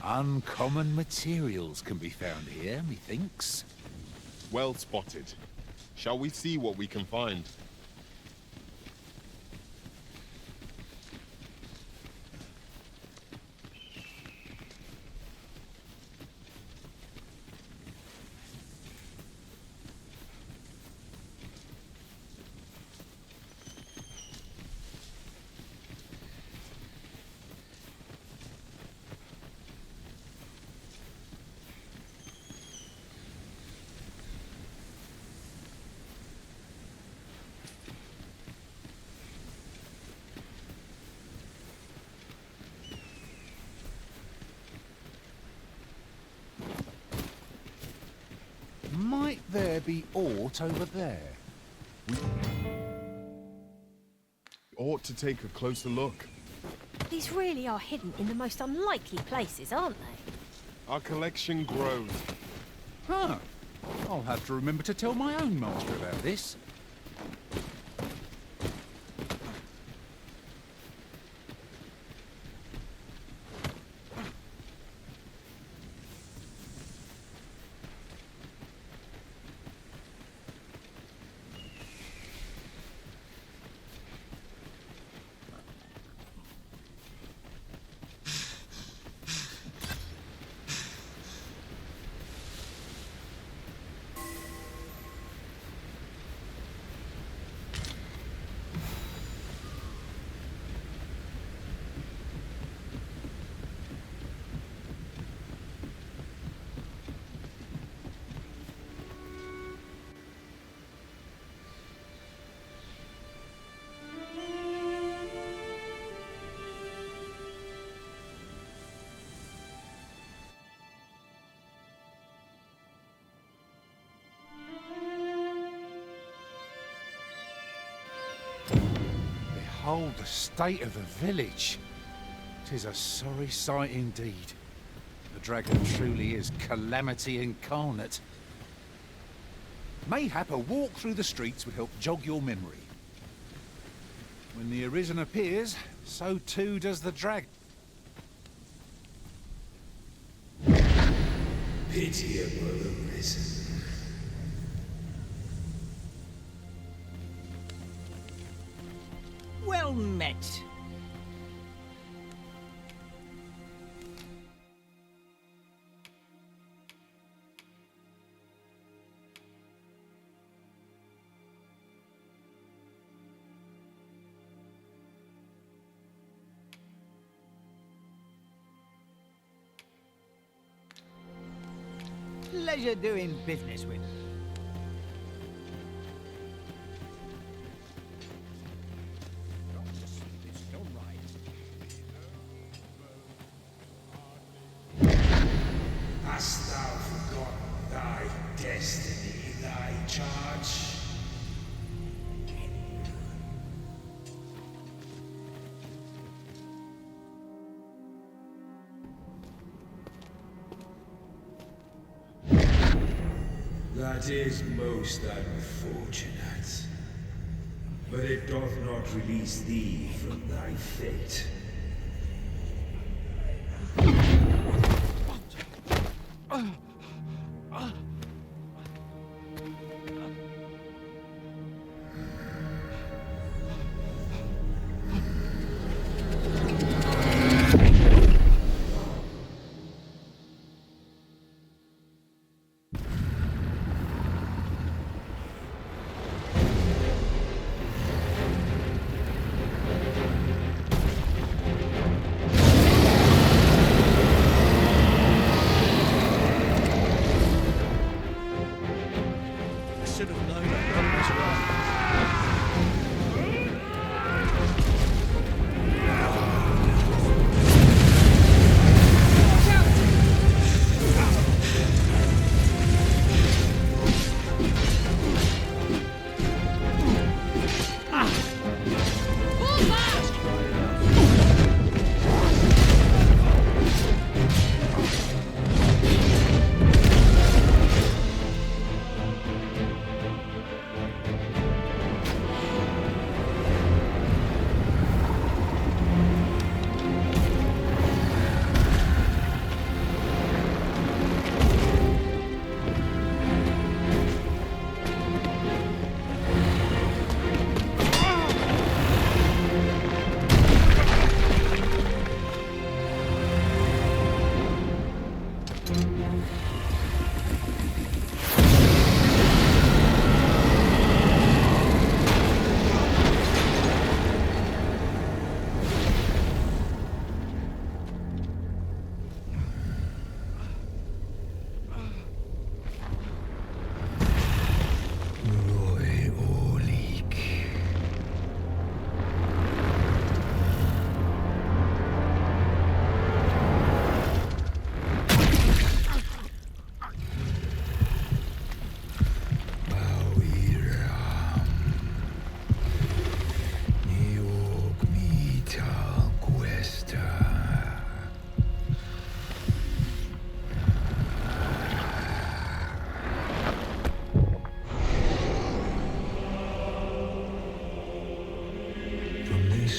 N: Uncommon materials can be found here, methinks.
F: Well spotted. Shall we see what we can find?
N: Might there be aught over there?
F: We ought to take a closer look.
O: These really are hidden in the most unlikely places, aren't they?
F: Our collection grows.
N: Huh. I'll have to remember to tell my own master about this. Behold the state of the village. 'Tis a sorry sight indeed. The dragon truly is calamity incarnate. Mayhap a walk through the streets would help jog your memory. When the Arisen appears, so too does the dragon.
E: Pitiable Arisen.
T: Well met. Pleasure doing business with.
E: Hast thou forgotten thy destiny, thy charge? That is most unfortunate. But it doth not release thee from thy fate.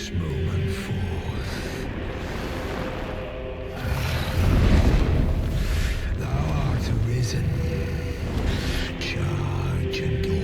E: this moment forth. Thou art arisen. Charge and all.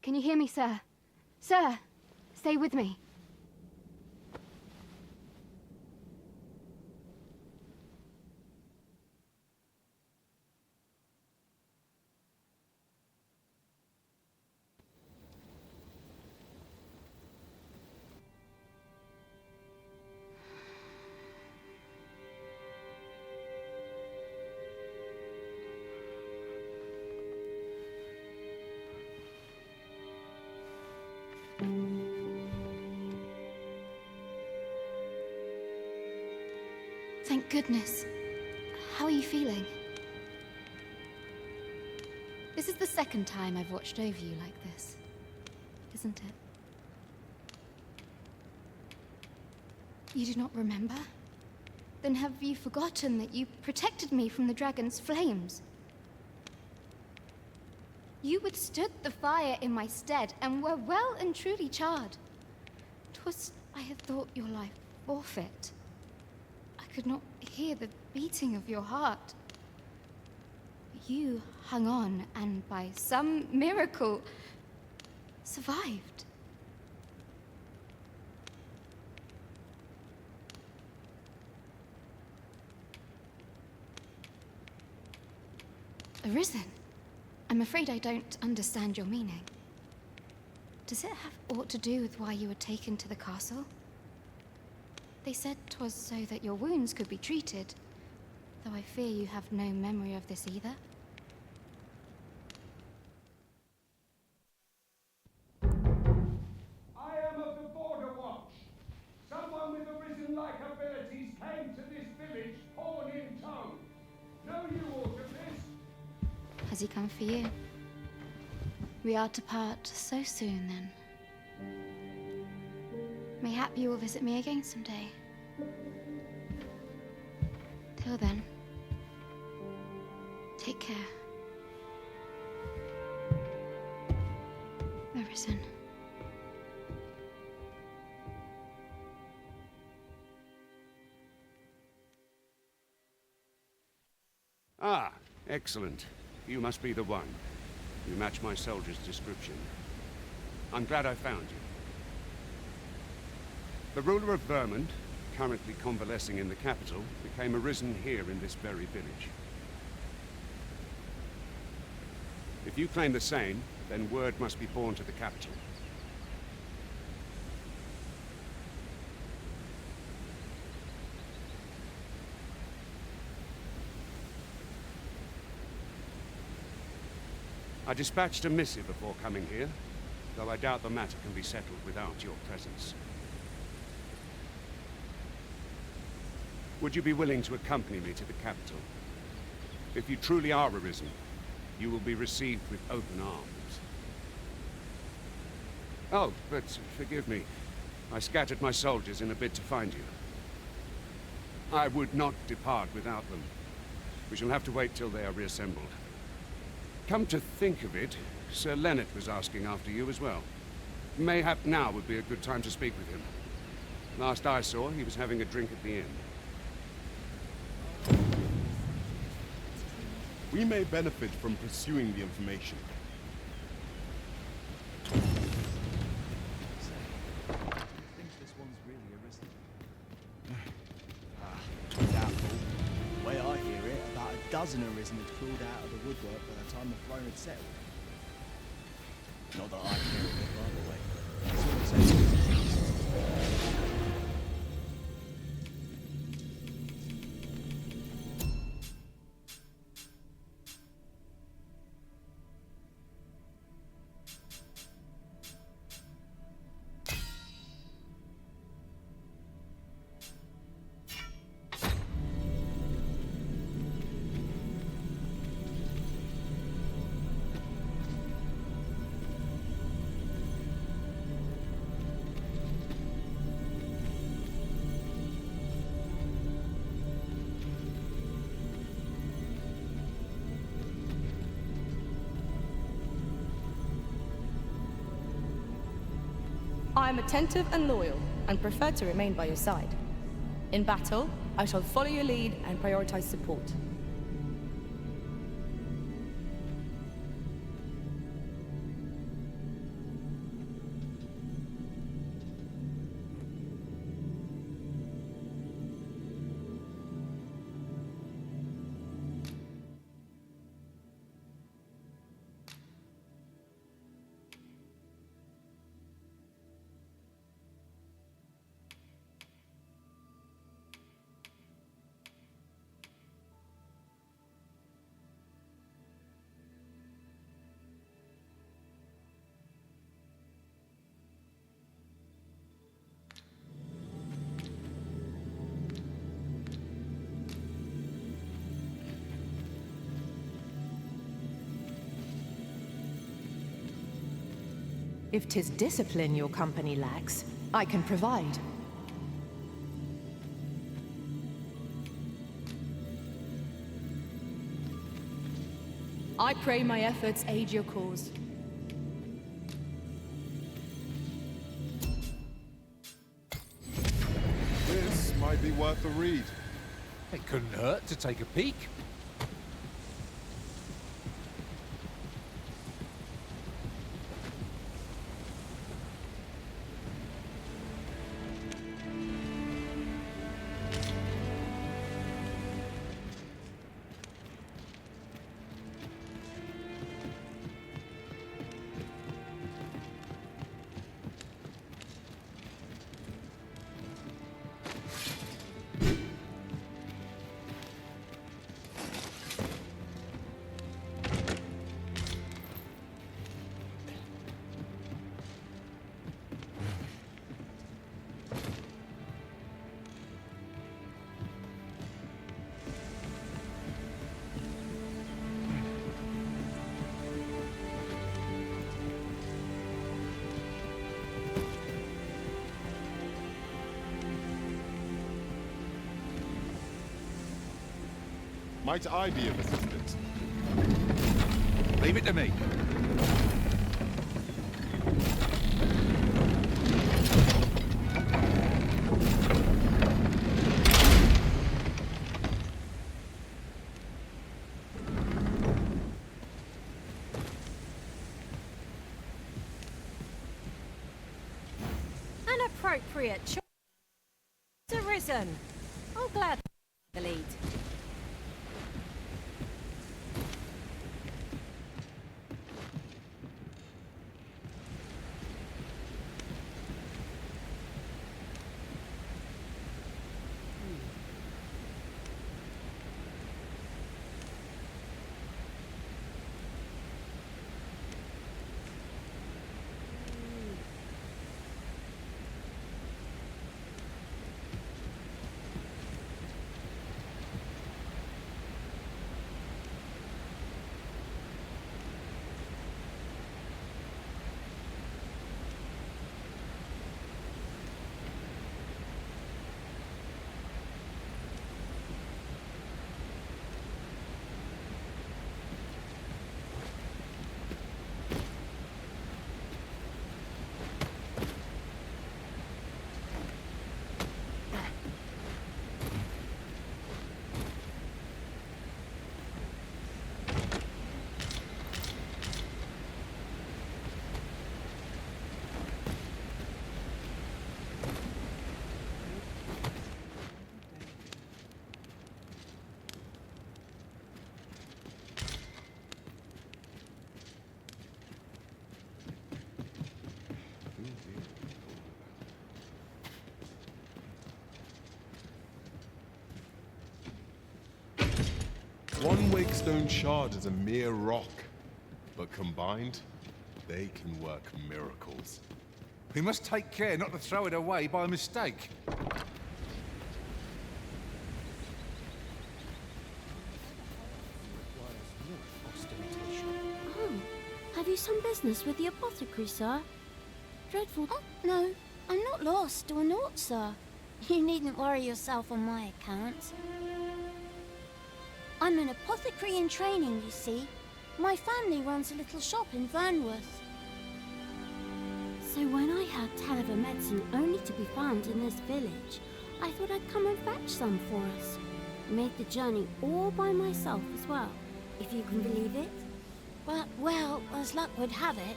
G: Can you hear me, sir? Sir, stay with me. Thank goodness. How are you feeling? This is the second time I've watched over you like this, isn't it? You do not remember? Then have you forgotten that you protected me from the dragon's flames? You withstood the fire in my stead and were well and truly charred. 'Twas, I had thought, your life forfeit. I could not hear the beating of your heart. You hung on and by some miracle survived. Arisen? I'm afraid I don't understand your meaning. Does it have aught to do with why you were taken to the castle? They said 'twas so that your wounds could be treated, though I fear you have no memory of this either.
U: I am of the Border Watch. Someone with Arisen-like abilities came to this village, horn in tow. Know you aught of this?
G: Has he come for you? We are to part so soon, then. Mayhap you will visit me again someday. Till then, take care. Arisen.
V: Ah, excellent. You must be the one. You match my soldier's description. I'm glad I found you. The ruler of Vermont, currently convalescing in the capital, became arisen here in this very village. If you claim the same, then word must be borne to the capital. I dispatched a missive before coming here, though I doubt the matter can be settled without your presence. Would you be willing to accompany me to the capital? If you truly are arisen, you will be received with open arms. Oh, but forgive me. I scattered my soldiers in a bid to find you. I would not depart without them. We shall have to wait till they are reassembled. Come to think of it, Sir Leonard was asking after you as well. Mayhap now would be a good time to speak with him. Last I saw, he was having a drink at the inn.
F: We may benefit from pursuing the information.
P: Doubtful. The way I hear it, about a dozen Arisen had crawled out of the woodwork by the time the throne had settled. Not that I care a bit, by the way. That's all it says.
C: I am attentive and loyal, and prefer to remain by your side. In battle, I shall follow your lead and prioritize support.
D: If 'tis discipline your company lacks, I can provide.
C: I pray my efforts aid your cause.
F: This might be worth a read.
N: It couldn't hurt to take a peek.
F: Might I be of assistance?
N: Leave it to me.
O: An appropriate choice arisen. I'm glad the lead.
F: One Wakestone shard is a mere rock, but combined, they can work miracles.
N: We must take care not to throw it away by mistake.
W: Oh, have you some business with the apothecary, sir? Dreadful. Oh, no, I'm not lost or naught, sir. You needn't worry yourself on my account. I'm an apothecary in training, you see. My family runs a little shop in Vernworth. So when I heard tell of a medicine only to be found in this village, I thought I'd come and fetch some for us. Made the journey all by myself as well, if you can believe it. But, well, as luck would have it,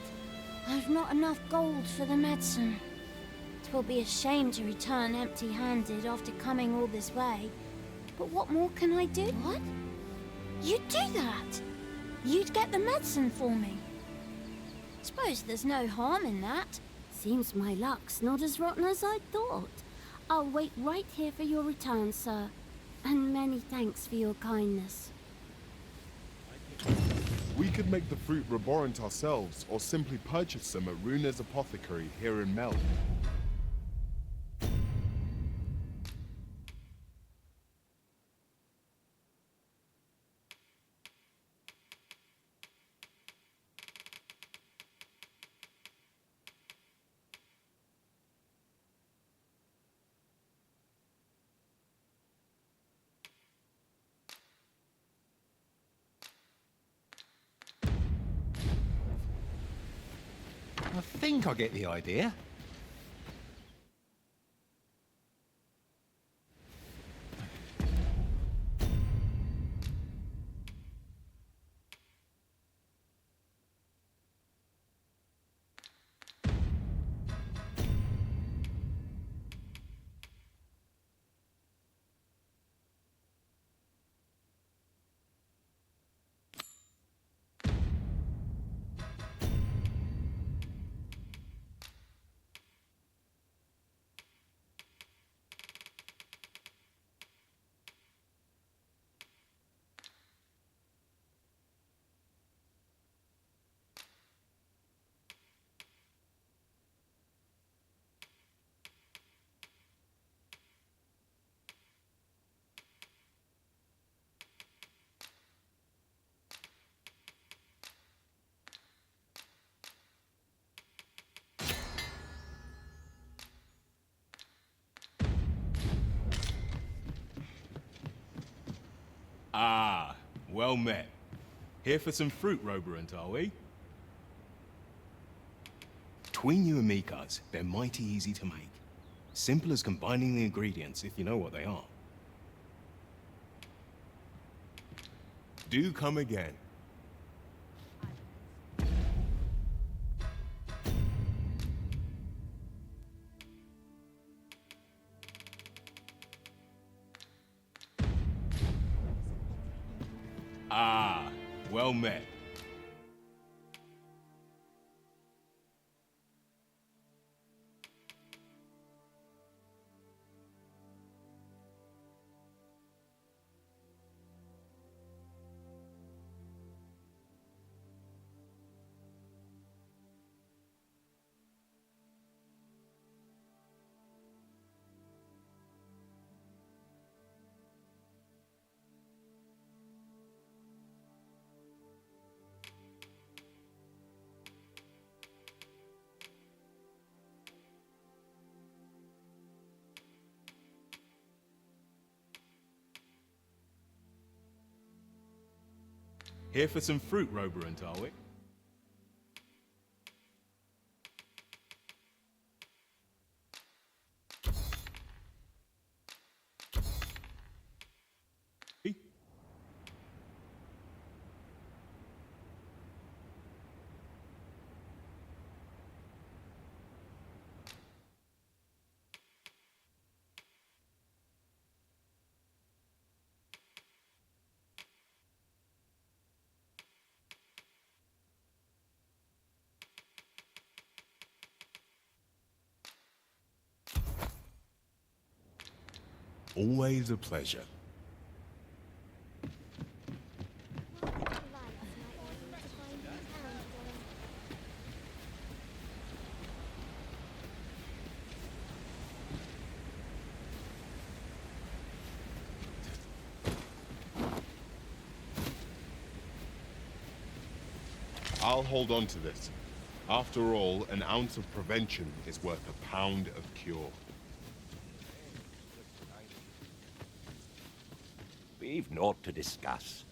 W: I've not enough gold for the medicine. 'Twill be a shame to return empty-handed after coming all this way. But what more can I do? What? You'd do that? You'd get the medicine for me? Suppose there's no harm in that. Seems my luck's not as rotten as I thought. I'll wait right here for your return, sir. And many thanks for your kindness.
F: We could make the fruit reborant ourselves, or simply purchase them at Runa's apothecary here in Mel.
N: I think I get the idea.
H: Ah, well met. Here for some fruit roborant, are we? Between you and me, cuz, they're mighty easy to make. Simple as combining the ingredients if you know what they are. Do come again. Ah, well met. Here for some fruit roborant, are we? Always a pleasure.
F: I'll hold on to this. After all, an ounce of prevention is worth a pound of cure.
K: We've naught to discuss.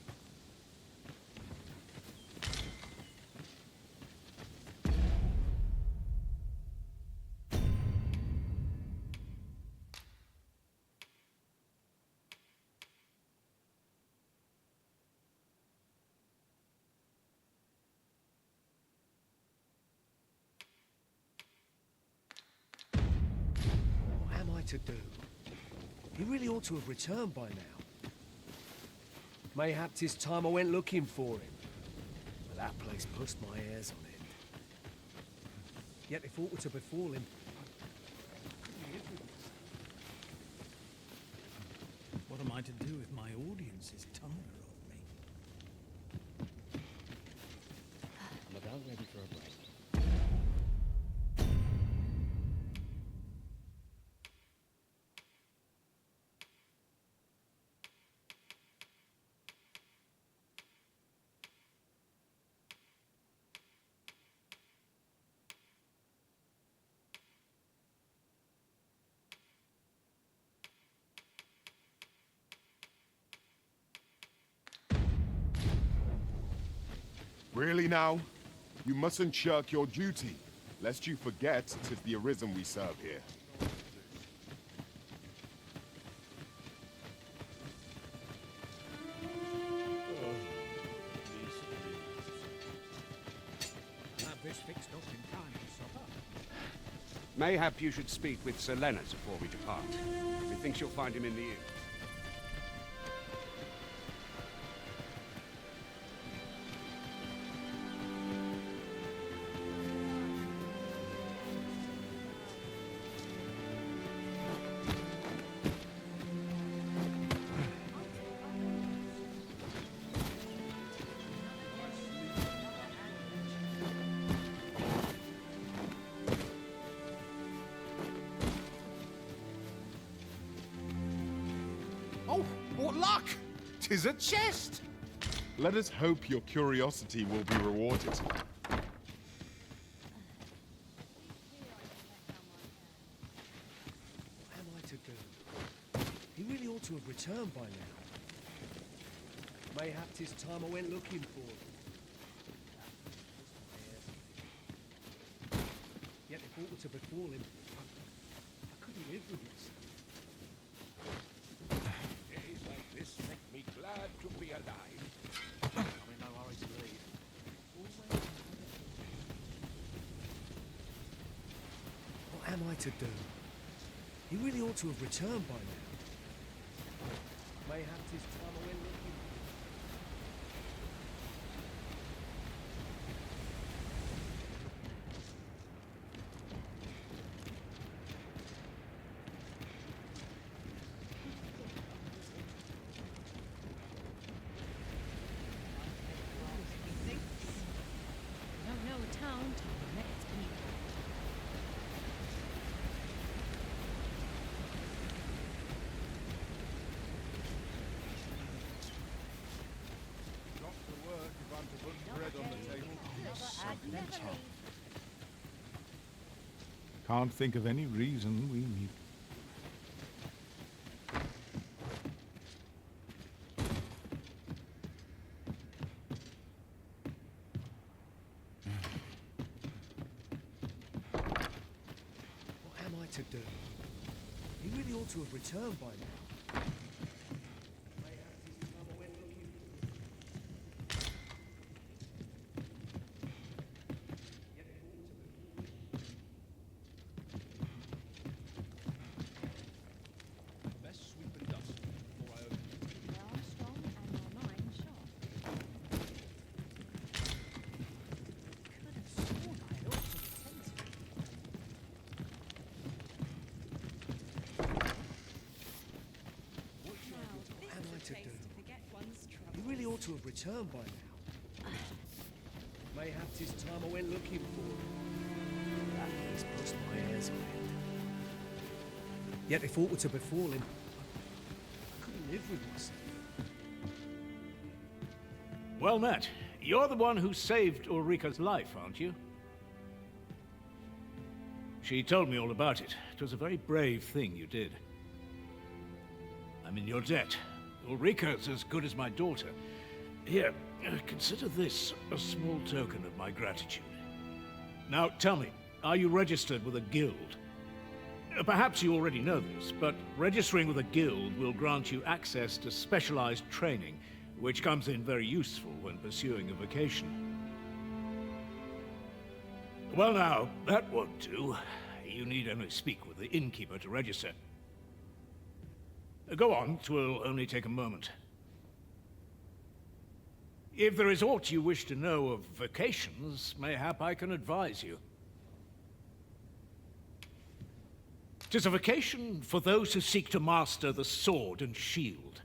J: to do? He really ought to have returned by now. Mayhap 'tis time I went looking for him. But that place puts my hairs on end. Yet if aught were to befall him,
T: What am I to do if my audience is tired of me?
H: I'm about ready for a break.
F: Really now? You mustn't shirk your duty, lest you forget 'tis the Arisen we serve here.
T: Have this fixed up in time for supper.
V: Mayhap you should speak with Sir Leonard before we depart. Methinks you'll find him in the inn.
N: Oh, what luck! 'Tis a chest!
F: Let us hope your curiosity will be rewarded.
J: what am I to do? He really ought to have returned by now. Mayhap 'tis time I went looking for him. Yet if aught were to befall him, I couldn't live with myself.
K: Days like this make me glad to be alive.
N: I'm in no hurry to leave.
J: What am I to do? He really ought to have returned by now. Mayhap 'tis time I went looking.
I: No, a town told me met its people.
A: Drop the work if I'm to put bread on the table.
N: Can't think of any reason we need.
J: What am I to do? He really ought to have returned by now.
B: Best sweep and dust before I open it.
I: Your arm strong and your mind sharp. Could have sworn I had ought to attend to
J: What am I to do? He really ought to have returned by now. Mayhap 'tis time I went looking for him. That place puts my hairs on end. Yet if aught were to befall him, I couldn't live with myself.
M: Well met. You're the one who saved Ulrika's life, aren't you? She told me all about it. It was a very brave thing you did. I'm in your debt. Ulrika's as good as my daughter. Here, consider this a small token of my gratitude. Now, tell me, are you registered with a guild? Perhaps you already know this, but registering with a guild will grant you access to specialized training, which comes in very useful when pursuing a vocation. Well now, that won't do. You need only speak with the innkeeper to register. Go on, 'twill only take a moment. If there is aught you wish to know of vocations, mayhap I can advise you. 'Tis a vocation for those who seek to master the sword and shield.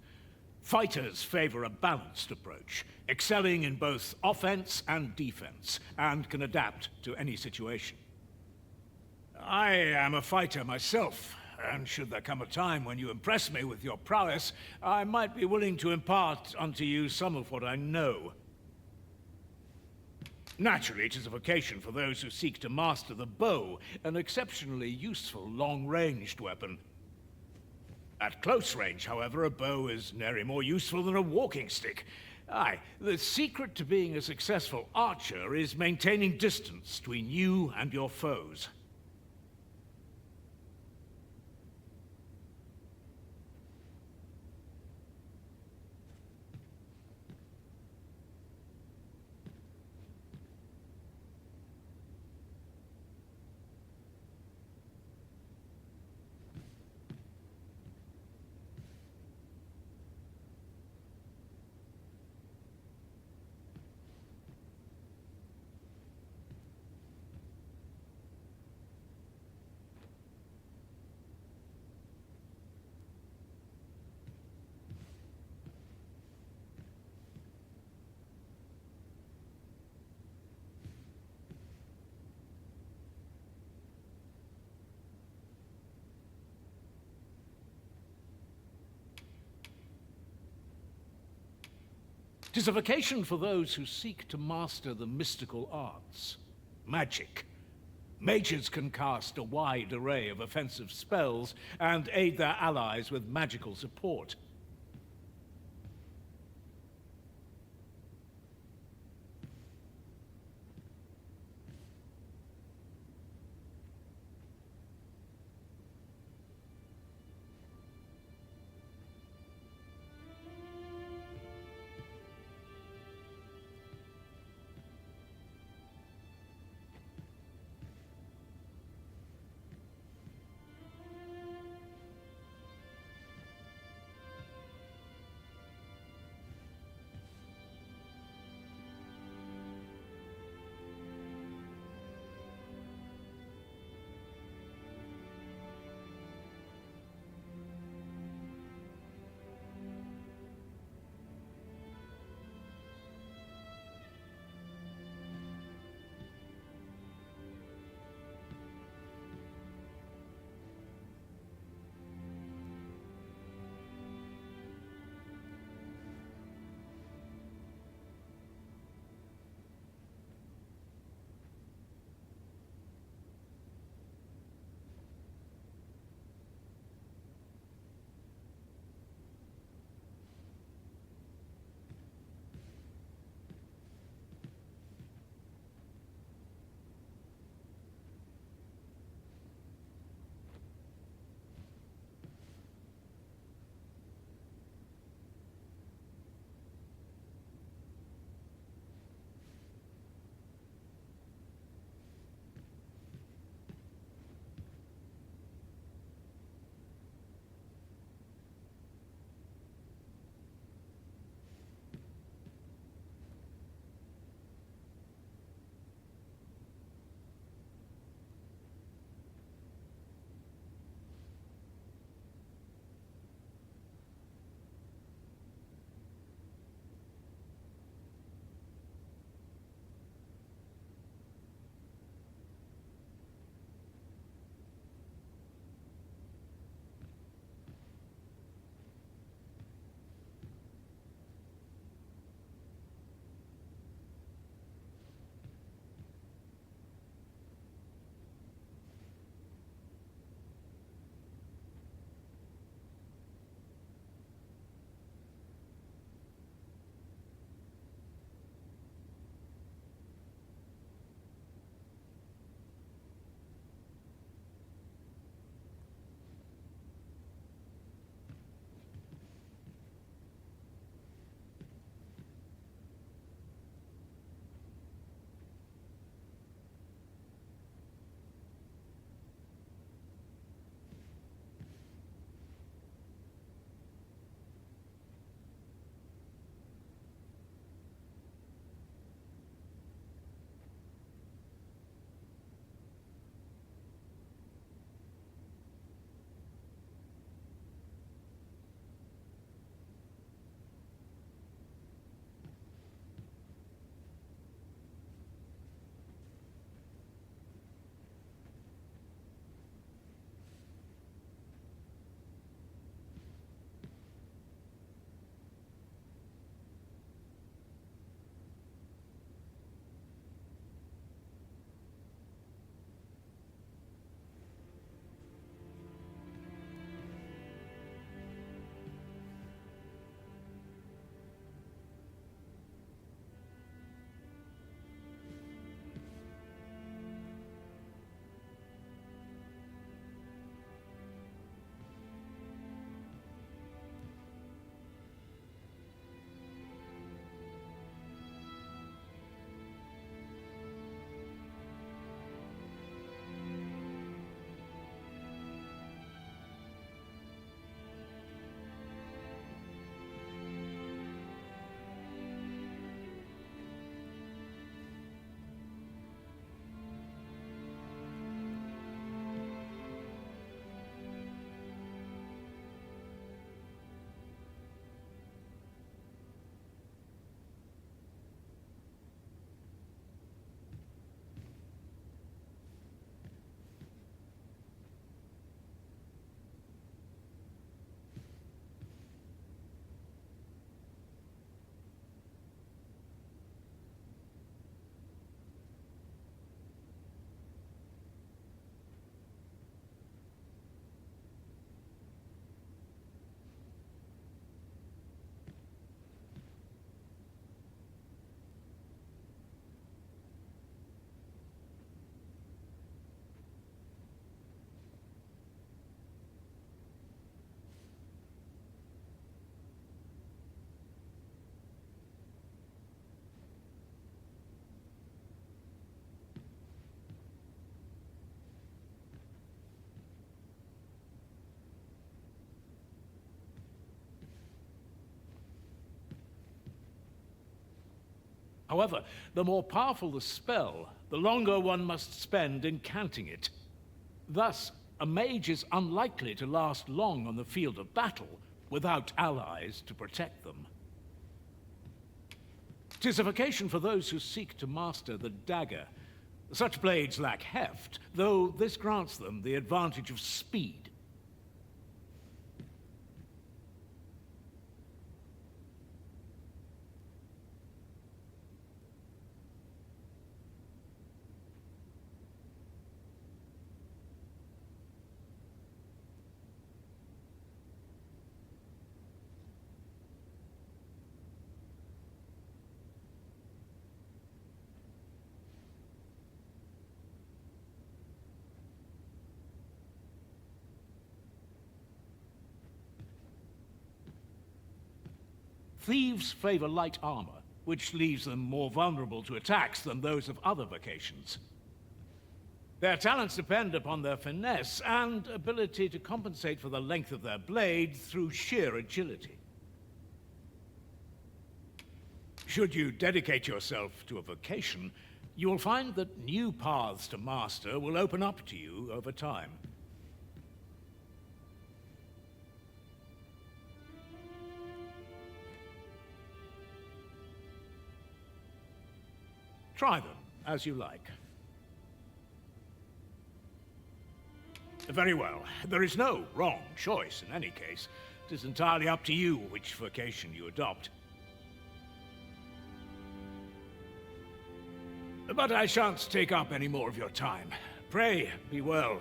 M: Fighters favor a balanced approach, excelling in both offense and defense, and can adapt to any situation. I am a fighter myself, and should there come a time when you impress me with your prowess, I might be willing to impart unto you some of what I know. Naturally, it is a vocation for those who seek to master the bow, an exceptionally useful long-ranged weapon. At close range, however, a bow is nary more useful than a walking stick. Aye, the secret to being a successful archer is maintaining distance between you and your foes. It is a vocation for those who seek to master the mystical arts. Magic. Mages can cast a wide array of offensive spells and aid their allies with magical support. However, the more powerful the spell, the longer one must spend incanting it. Thus, a mage is unlikely to last long on the field of battle without allies to protect them. 'Tis a vocation for those who seek to master the dagger. Such blades lack heft, though this grants them the advantage of speed. Thieves favor light armor, which leaves them more vulnerable to attacks than those of other vocations. Their talents depend upon their finesse and ability to compensate for the length of their blade through sheer agility. Should you dedicate yourself to a vocation, you will find that new paths to master will open up to you over time. Try them, as you like. Very well. There is no wrong choice in any case. It is entirely up to you which vocation you adopt. But I shan't take up any more of your time. Pray, be well.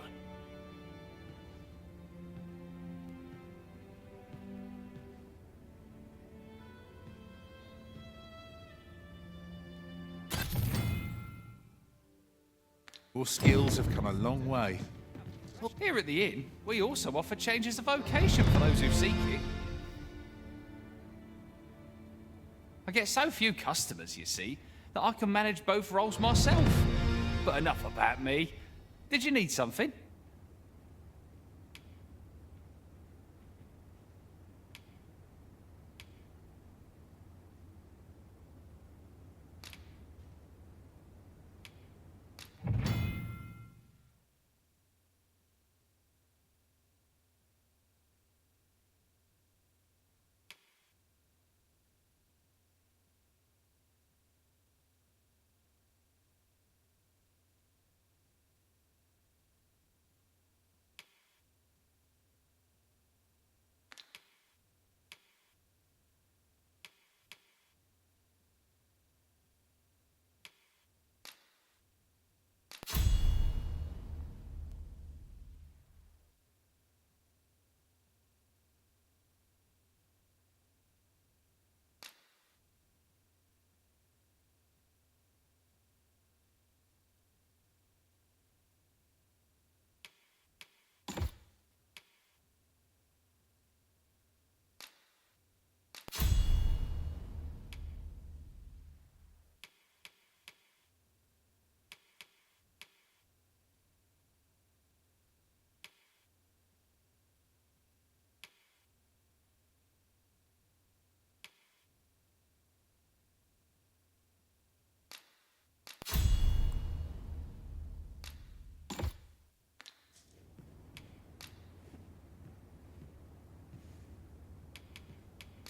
N: Your skills have come a long way.
Q: Well, here at the inn, we also offer changes of vocation for those who seek it. I get so few customers, you see, that I can manage both roles myself. But enough about me. Did you need something?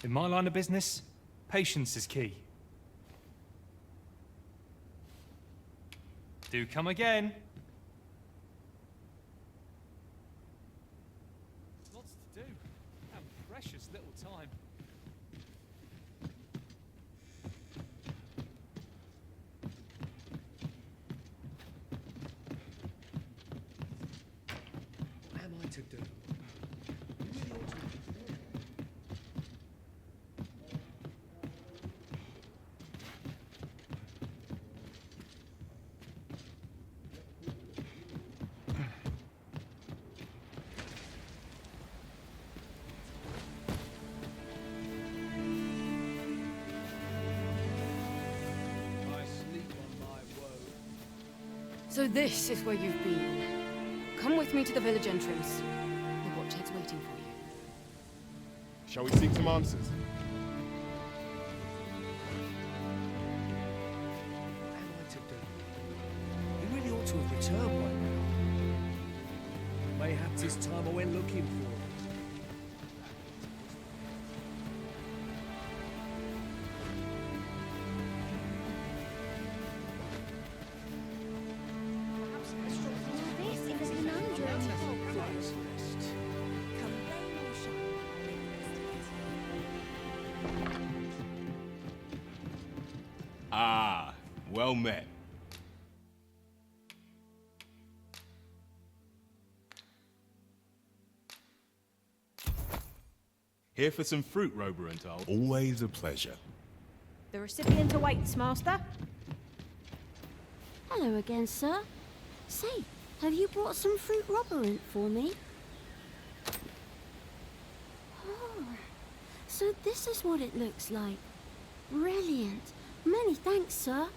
L: In my line of business, patience is key. Do come again.
B: Lots to do, and precious little time.
J: What am I to do? You really ought to.
C: So this is where you've been. Come with me to the village entrance. The watchhead's waiting for you.
F: Shall we seek some answers?
J: 'tis time I went looking for him.
W: This is a conundrum.
H: Ah, well met. Here for some fruit, Roberental.
F: Always a pleasure.
O: The recipient awaits, Master.
W: Hello again, sir. Say, have you brought some fruit roberant for me? Oh, so this is what it looks like. Brilliant. Many thanks, sir.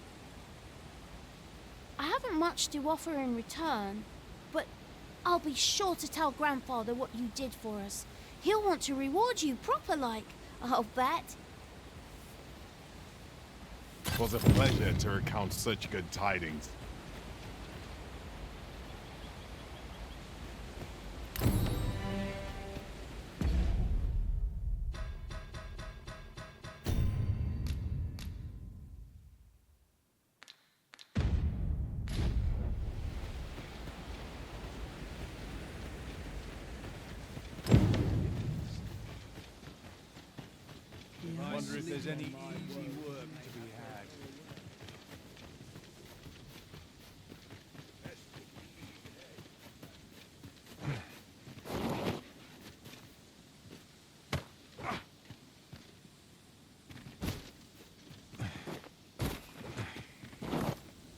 W: I haven't much to offer in return, but I'll be sure to tell Grandfather what you did for us. He'll want to reward you proper like, I'll bet.
F: 'Twas a pleasure to recount such good tidings.
N: I wonder if there's any easy work to be had.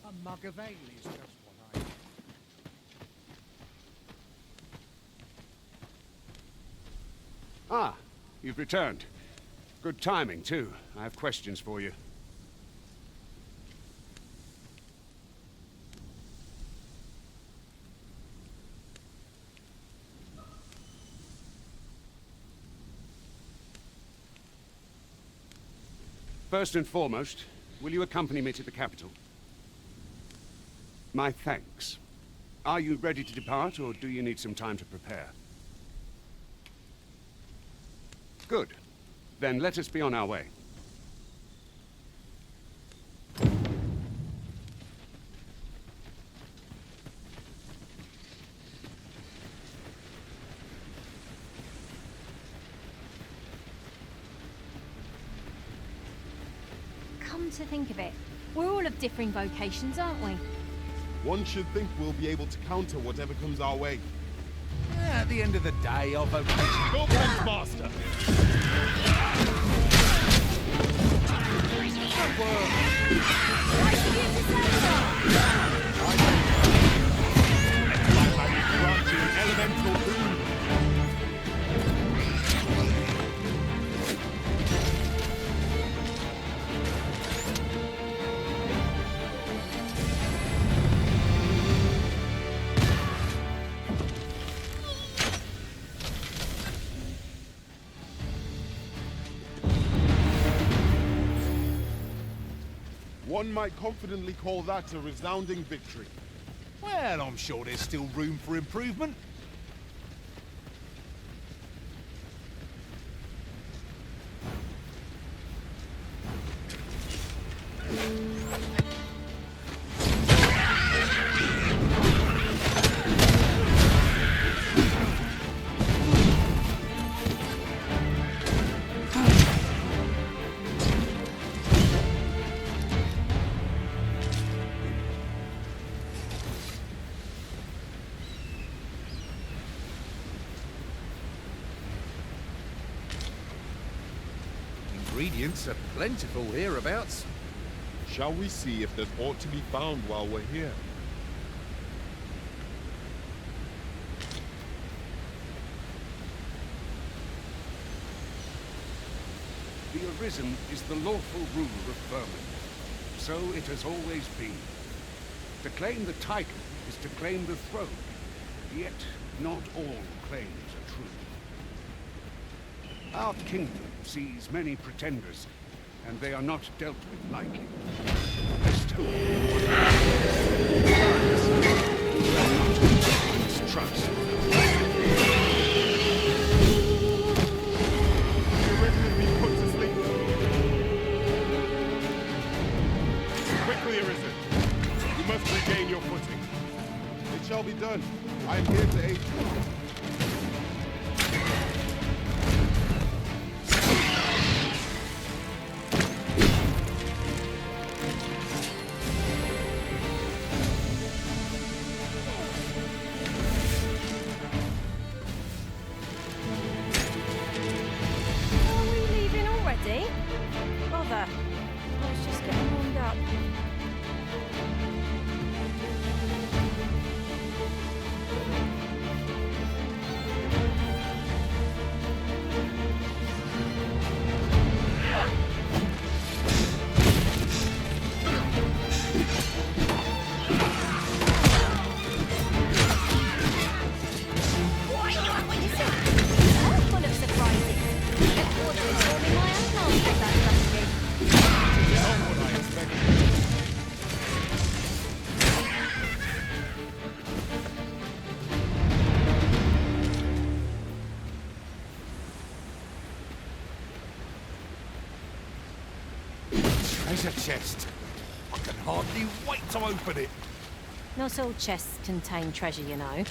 K: A mug of ale is just what I need.
V: Ah, you've returned. Good timing, too. I have questions for you. First and foremost, will you accompany me to the capital? My thanks. Are you ready to depart, or do you need some time to prepare? Good. Then let us be on our way.
O: Come to think of it, we're all of differing vocations, aren't we?
F: One should think we'll be able to counter whatever comes our way.
N: At the end of the day, our vocation...
F: Go, Prince Master! Elemental boon. One might confidently call that a resounding victory.
N: Well, I'm sure there's still room for improvement.
K: Ingredients are plentiful hereabouts.
F: Shall we see if there's aught to be found while we're here?
V: The Arisen is the lawful ruler of Vermin. So it has always been. To claim the title is to claim the throne. Yet, not all claims are true. Our kingdom sees many pretenders, and they are not dealt with lightly. Still, mistrust.
F: shall be done. I am here to aid you.
O: Are we leaving already? Bother. Let's just get warmed up. Full of surprises. Look forward to informing my own master of that strategy.
F: Not what I expected.
N: Treasure chest. I can hardly wait to open it.
O: Not all chests contain treasure, you know.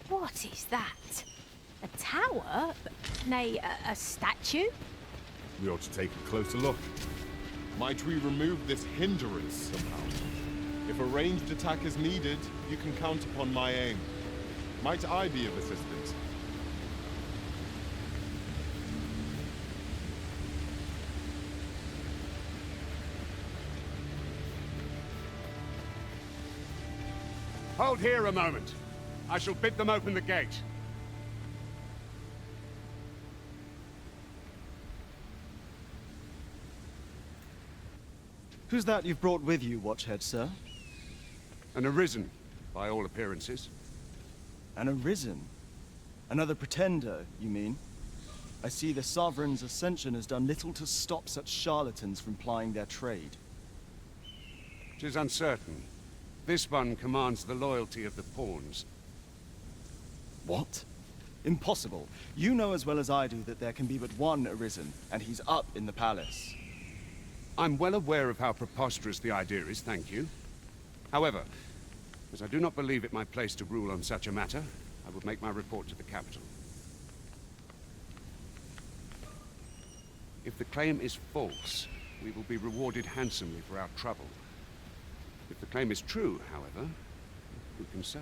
O: What is that? A tower? Nay, a statue?
F: We ought to take a closer look. Might we remove this hindrance somehow? If a ranged attack is needed, you can count upon my aim. Might I be of assistance?
V: Hold here a moment. I shall bid them open the gate.
P: Who's that you've brought with you, Watchhead, sir?
V: An arisen, by all appearances.
P: An arisen? Another pretender, you mean? I see the Sovereign's ascension has done little to stop such charlatans from plying their trade.
V: 'Tis uncertain. This one commands the loyalty of the pawns.
P: What? Impossible. You know as well as I do that there can be but one arisen, and he's up in the palace.
V: I'm well aware of how preposterous the idea is, thank you. However, as I do not believe it my place to rule on such a matter, I will make my report to the capital. If the claim is false, we will be rewarded handsomely for our trouble. If the claim is true, however, who can say?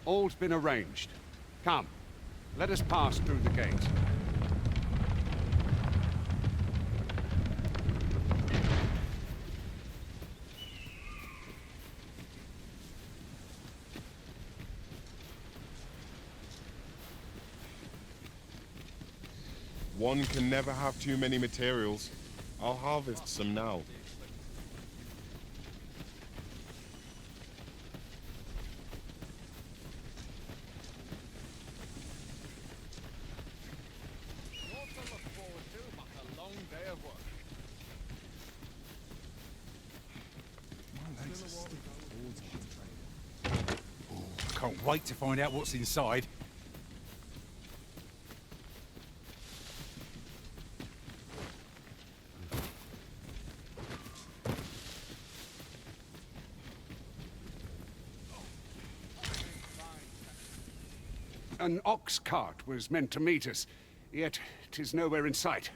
V: All's been arranged. Come, let us pass through the gate.
F: One can never have too many materials. I'll harvest some now.
N: Can't wait to find out what's inside.
V: An ox cart was meant to meet us, yet 'tis nowhere in sight.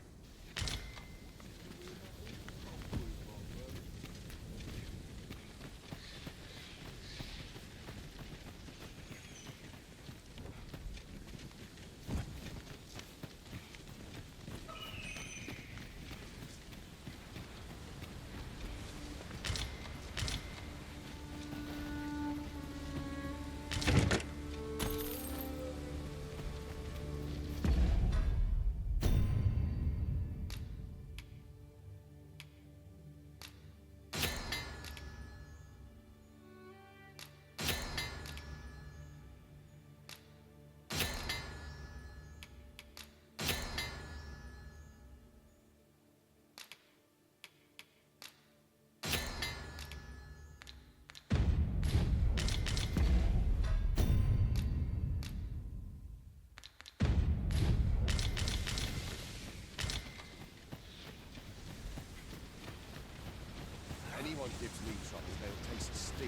V: anyone gives me trouble, they'll taste steel.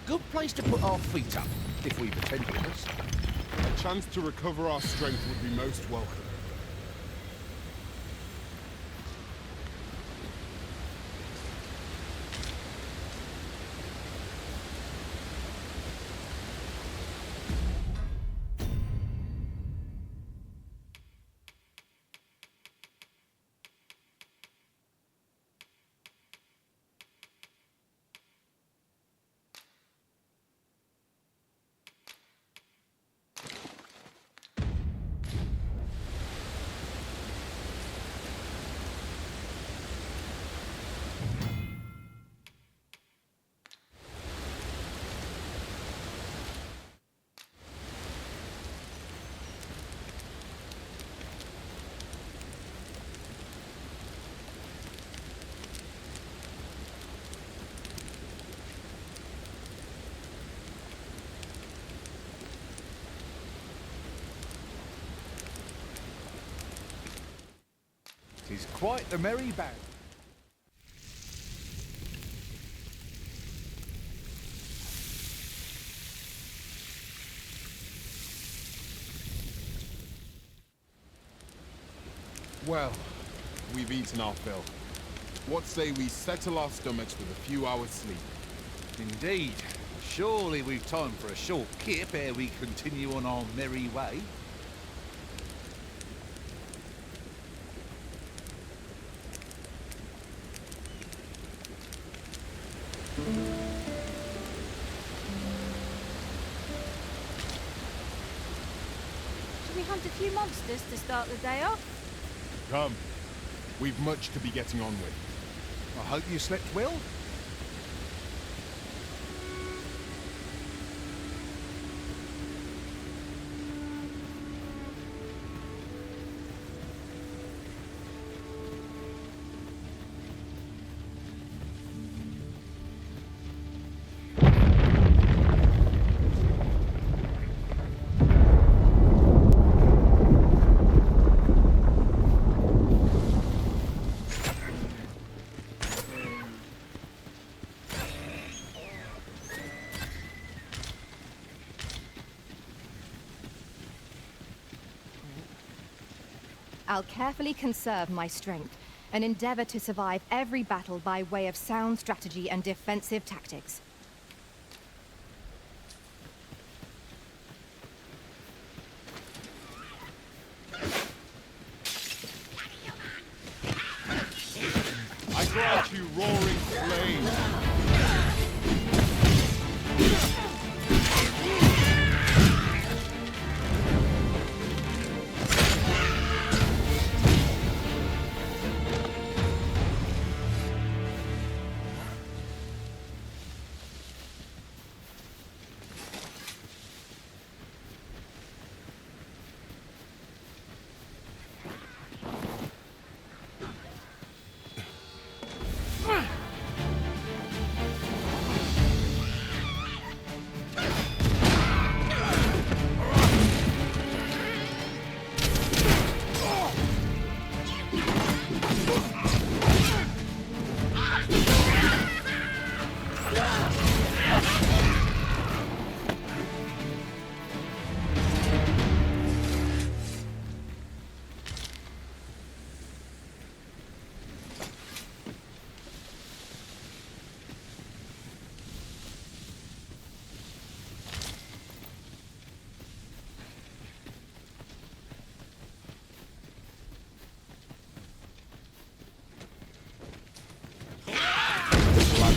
N: Good place to put our feet up, if we've attended us.
F: A chance to recover our strength would be most welcome.
N: Tis quite the merry band.
F: Well, we've eaten our fill. What say we settle our stomachs with a few hours sleep?
N: Indeed. Surely we've time for a short kip ere we continue on our merry way.
O: Should we hunt a few monsters to start the day off?
F: Come. We've much to be getting on with.
N: I hope you slept well.
D: I'll carefully conserve my strength and endeavor to survive every battle by way of sound strategy and defensive tactics.
F: I grant you roaring flame.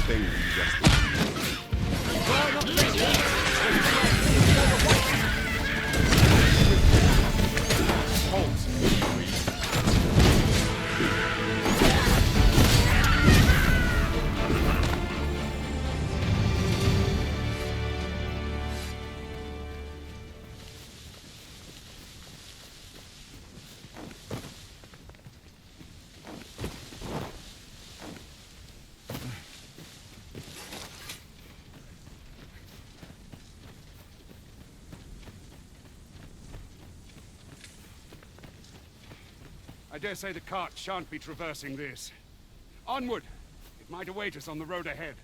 F: Thing
V: I dare say the cart shan't be traversing this. Onward! If might await us on the road ahead.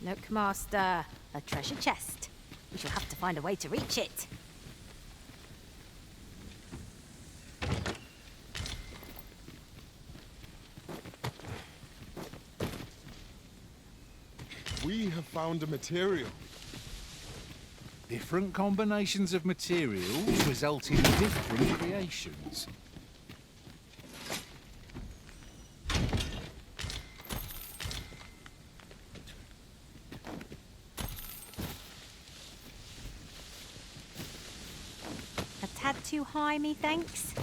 O: Look, Master. A treasure chest. We shall have to find a way to reach it.
F: We have found a material.
N: Different combinations of materials result in different creations.
O: A tad too high, methinks.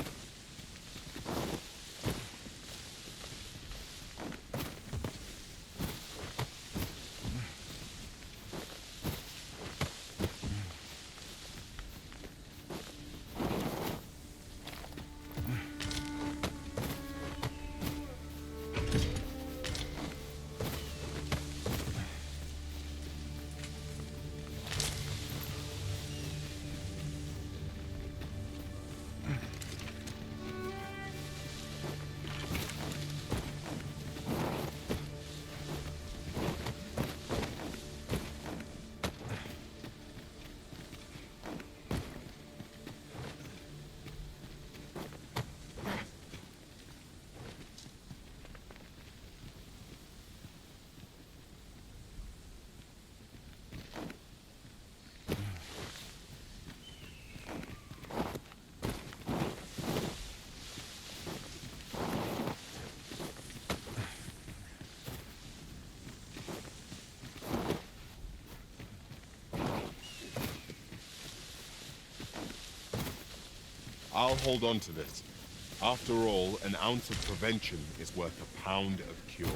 F: I'll hold on to this. After all, an ounce of prevention is worth a pound of cure.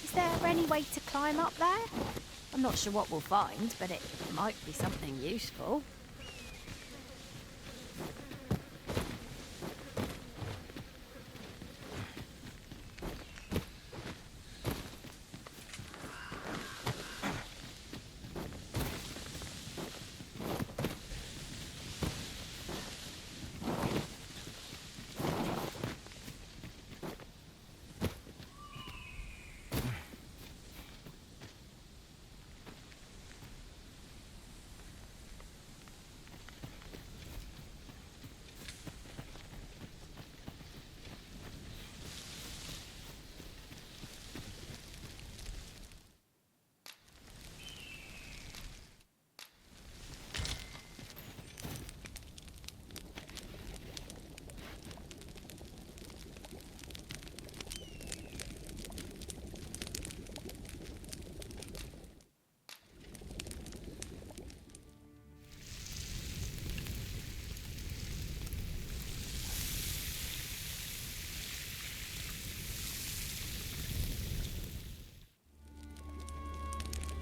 O: Is there any way to climb up there? I'm not sure what we'll find, but it might be something useful.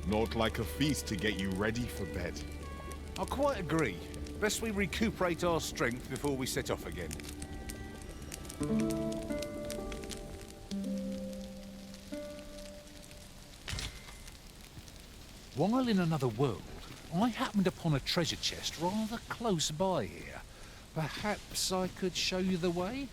F: Naught like a feast to get you ready for bed.
N: I quite agree. Best we recuperate our strength before we set off again. While in another world, I happened upon a treasure chest rather close by here. Perhaps I could show you the way?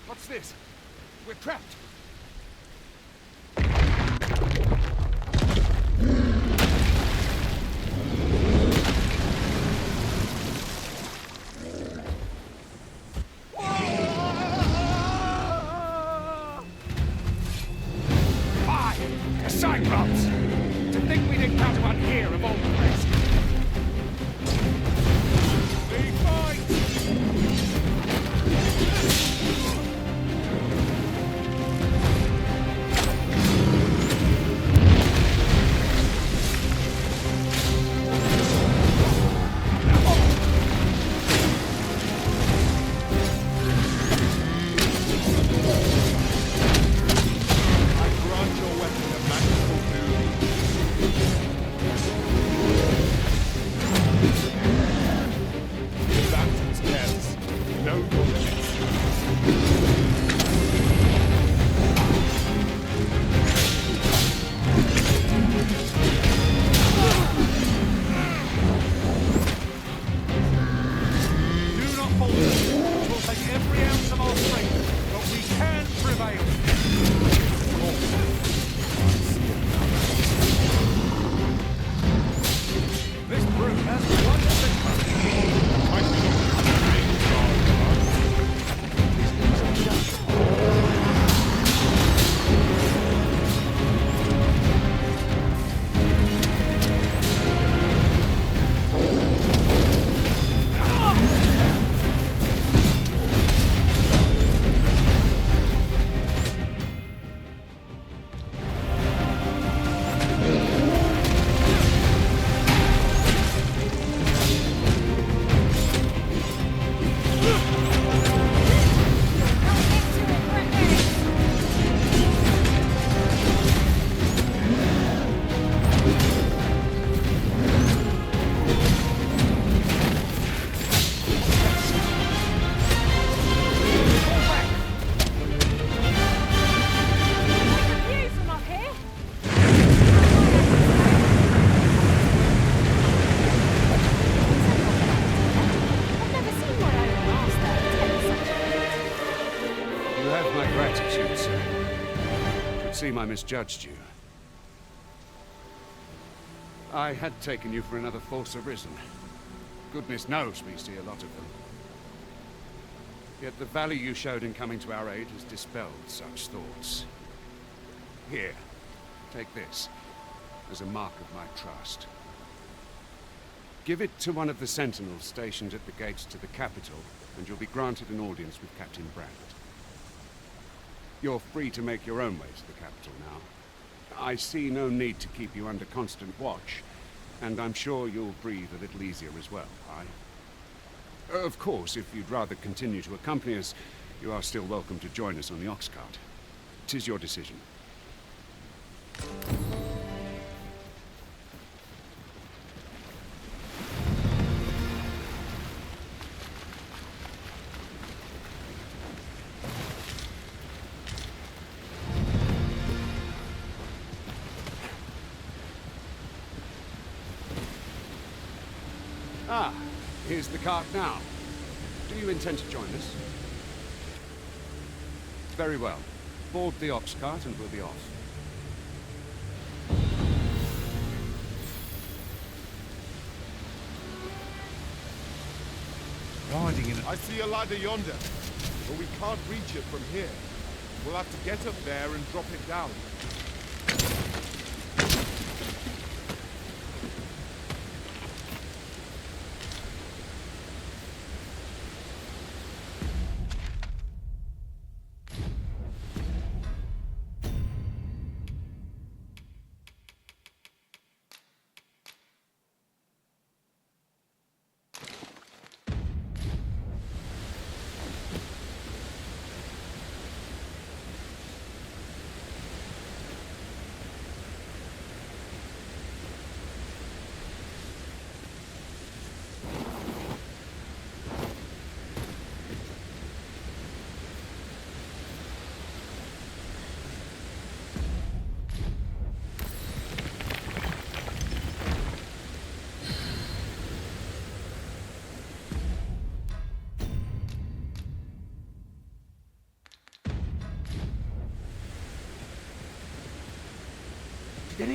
V: What's this? We're trapped.
U: A Cyclops! To think we'd encounter one here of all places! We fight!
V: I misjudged you. I had taken you for another Force Arisen. Goodness knows we see a lot of them. Yet the value you showed in coming to our aid has dispelled such thoughts. Here, take this, as a mark of my trust. Give it to one of the sentinels stationed at the gates to the capital, and you'll be granted an audience with Captain Brandt. You're free to make your own way to the capital now. I see no need to keep you under constant watch, and I'm sure you'll breathe a little easier as well, aye? Of course, if you'd rather continue to accompany us, you are still welcome to join us on the ox cart. 'Tis your decision. Ah, here's the cart now. Do you intend to join us? Very well. Board the ox cart and we'll be off.
N: Riding in
F: I see a ladder yonder, but we can't reach it from here. We'll have to get up there and drop it down.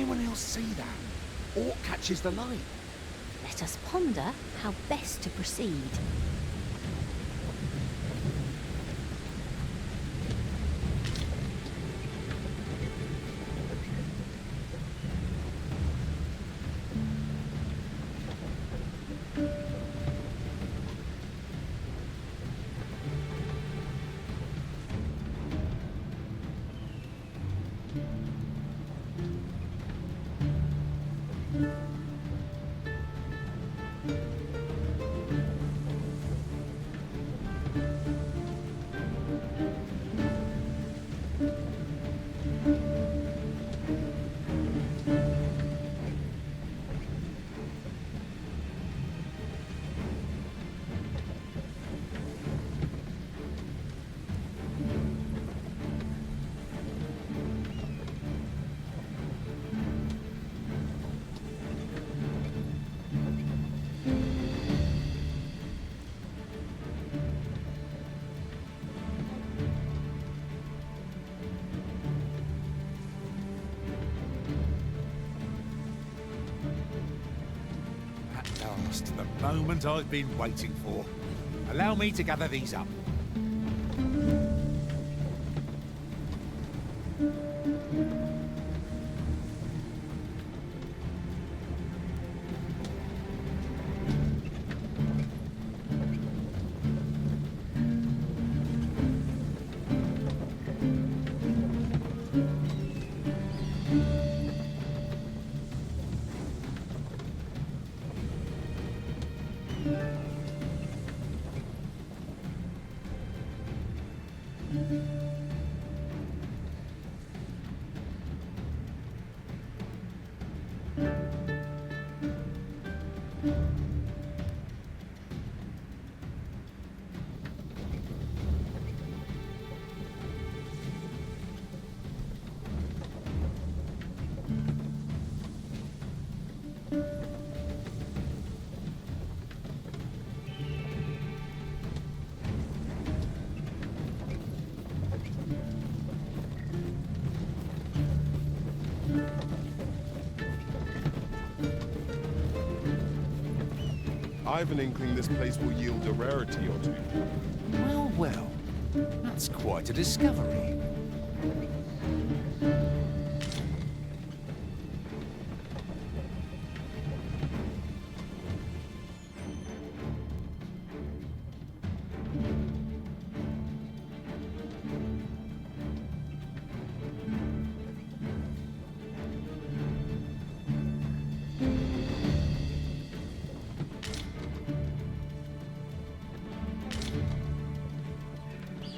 N: anyone else see that? Or catches the light?
W: Let us ponder how best to proceed.
N: The moment I've been waiting for. Allow me to gather these up.
F: I have an inkling this place will yield a rarity or two.
N: Well, well. That's quite a discovery.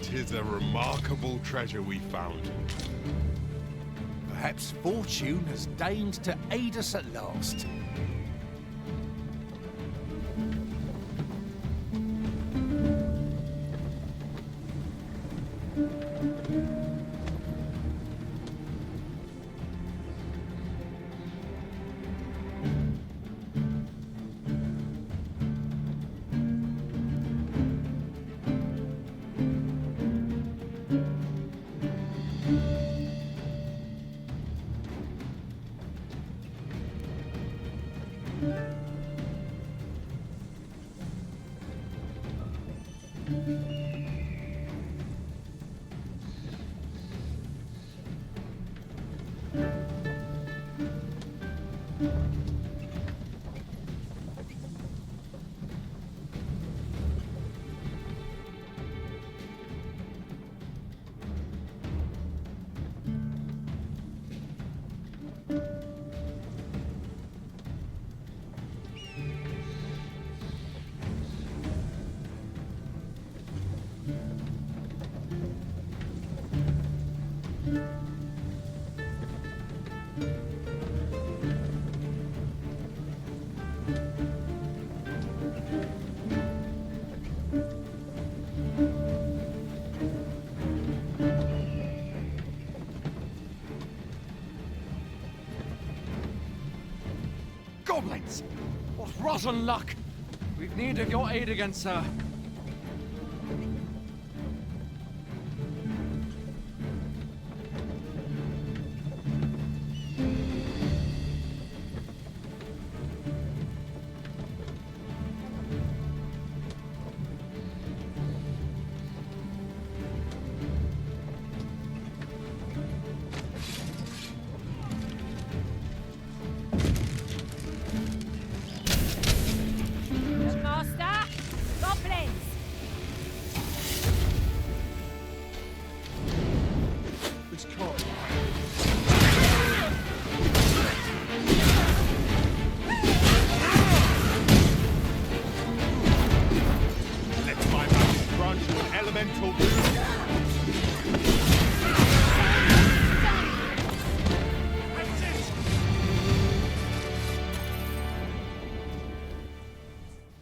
F: Tis a remarkable treasure we found.
N: Perhaps fortune has deigned to aid us at last.
Q: Goblins! What rotten luck! We've need of your aid again, sir.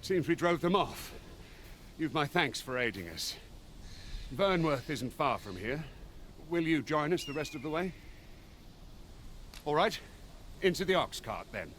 V: Seems we drove them off. You've my thanks for aiding us. Vernworth isn't far from here. Will you join us the rest of the way? All right. Into the ox cart, then.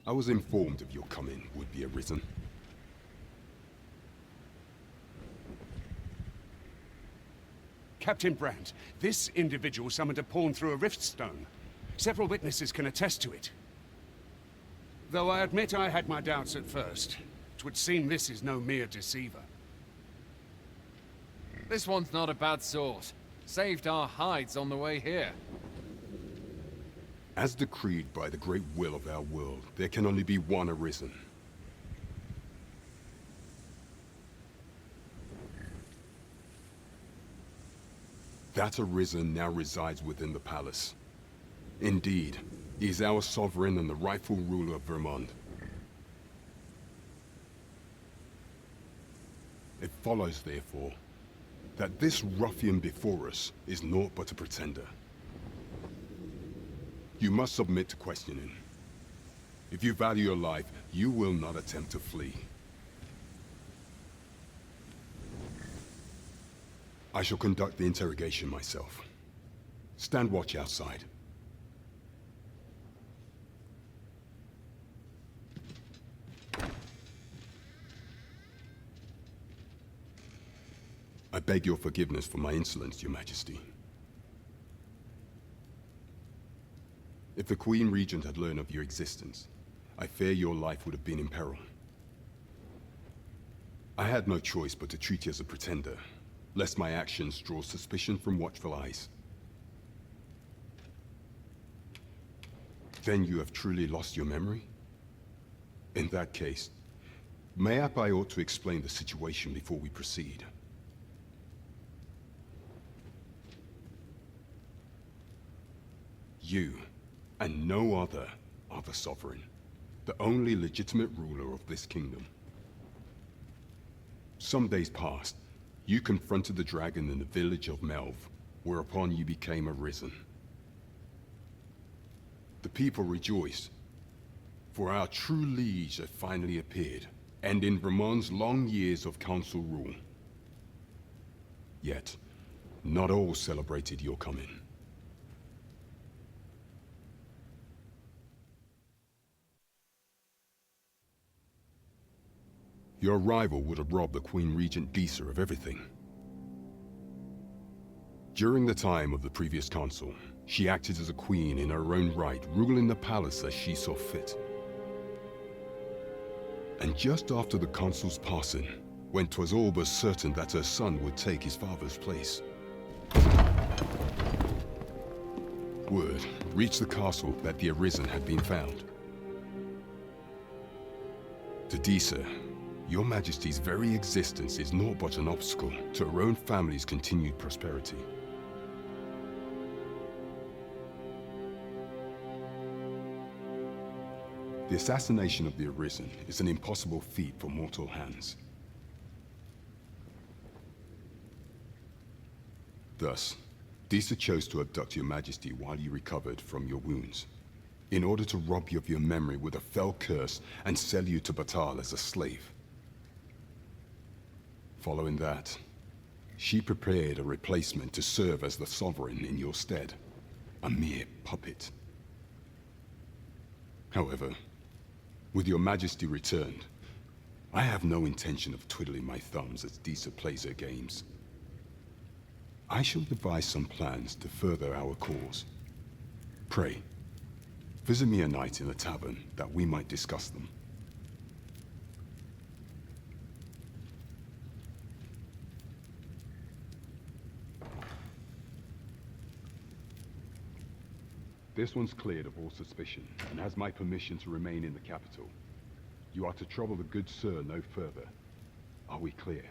A: I was informed of your coming would be arisen.
V: Captain Brandt, this individual summoned a pawn through a rift stone. Several witnesses can attest to it. Though I admit I had my doubts at first. It would seem this is no mere deceiver.
B: This one's not a bad sort. Saved our hides on the way here.
A: As decreed by the great will of our world, there can only be one arisen. That arisen now resides within the palace. Indeed, he is our sovereign and the rightful ruler of Vermont. It follows, therefore, that this ruffian before us is naught but a pretender. You must submit to questioning. If you value your life, you will not attempt to flee. I shall conduct the interrogation myself. Stand watch outside. I beg your forgiveness for my insolence, Your Majesty. If the Queen Regent had learned of your existence, I fear your life would have been in peril. I had no choice but to treat you as a pretender, lest my actions draw suspicion from watchful eyes. Then you have truly lost your memory? In that case, mayhap I ought to explain the situation before we proceed. You, and no other, are the sovereign, the only legitimate ruler of this kingdom. Some days past, you confronted the dragon in the village of Melv, whereupon you became arisen. The people rejoiced, for our true liege had finally appeared, and in Vermont's long years of council rule. Yet, not all celebrated your coming. Your arrival would have robbed the Queen Regent Disa of everything. During the time of the previous council, she acted as a queen in her own right, ruling the palace as she saw fit. And just after the consul's passing, when 'twas all but certain that her son would take his father's place, word reached the castle that the Arisen had been found. To Disa, Your Majesty's very existence is naught but an obstacle to her own family's continued prosperity. The assassination of the Arisen is an impossible feat for mortal hands. Thus, Disa chose to abduct your majesty while you recovered from your wounds, in order to rob you of your memory with a fell curse and sell you to Batal as a slave. Following that, she prepared a replacement to serve as the sovereign in your stead, a mere puppet. However, with your majesty returned, I have no intention of twiddling my thumbs as Disa plays her games. I shall devise some plans to further our cause. Pray, visit me a night in the tavern that we might discuss them. This one's cleared of all suspicion and has my permission to remain in the capital. You are to trouble the good sir no further. Are we clear?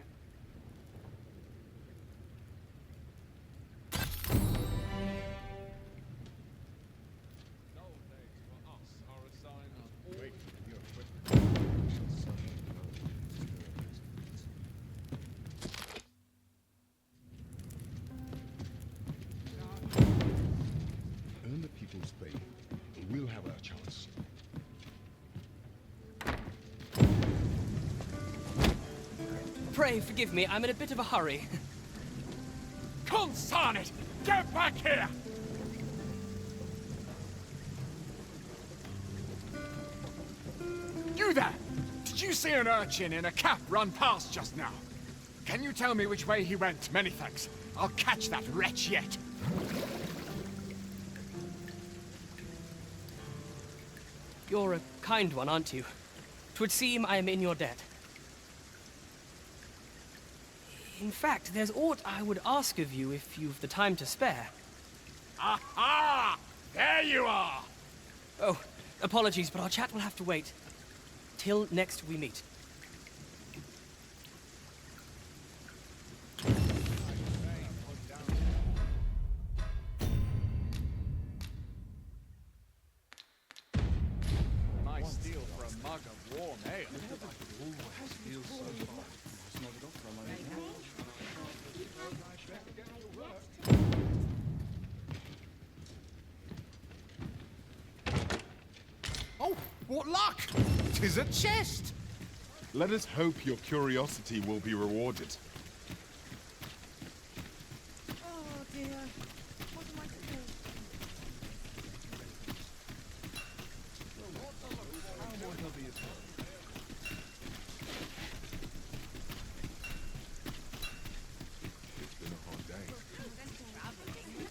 A: Earn the people's faith, and we'll have our chance.
J: Pray forgive me, I'm in a bit of a hurry.
K: Consign it! Get back here!
E: You there! Did you see an urchin in a cap run past just now? Can you tell me which way he went? Many thanks. I'll catch that wretch yet.
J: You're a kind one, aren't you? 'Twould seem I am in your debt. In fact, there's aught I would ask of you if you've the time to spare.
E: Aha! There you are!
J: Oh, apologies, but our chat will have to wait. Till next we meet.
B: Nice deal for a mug of warm ale. Feels so far.
E: Oh, what luck! 'Tis a chest!
F: Let us hope your curiosity will be rewarded.
I: Oh dear. What am I to do?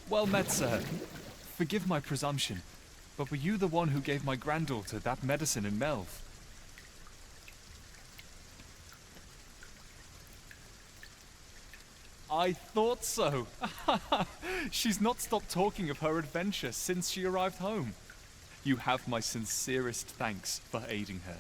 L: Well met, sir. Forgive my presumption, but were you the one who gave my granddaughter that medicine in Melve? I thought so. She's not stopped talking of her adventure since she arrived home. You have my sincerest thanks for aiding her.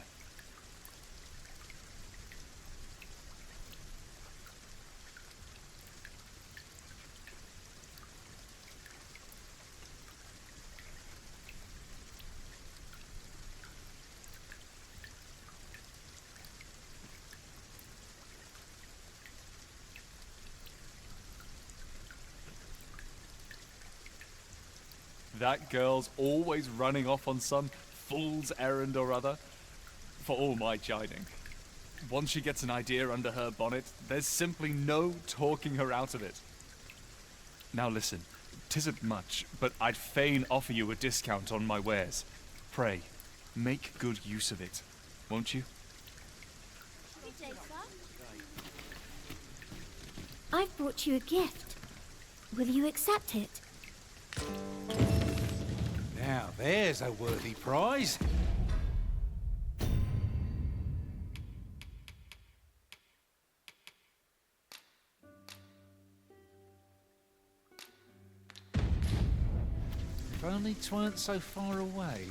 L: That girl's always running off on some fool's errand or other, for all my chiding. Once she gets an idea under her bonnet, there's simply no talking her out of it. Now listen, 'tisn't much, but I'd fain offer you a discount on my wares. Pray, make good use of it, won't you?
W: I've brought you a gift. Will you accept it?
N: Now, there's a worthy prize. If only 'tweren't so far away.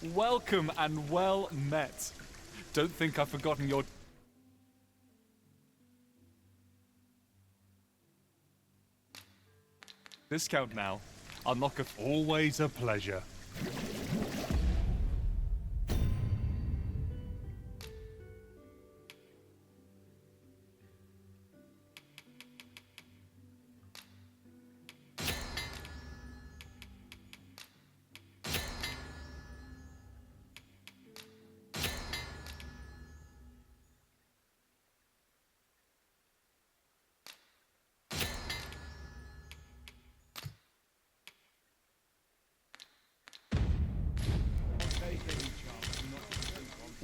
L: Welcome and well met. Don't think I've forgotten your... discount now. Unlocketh always a pleasure.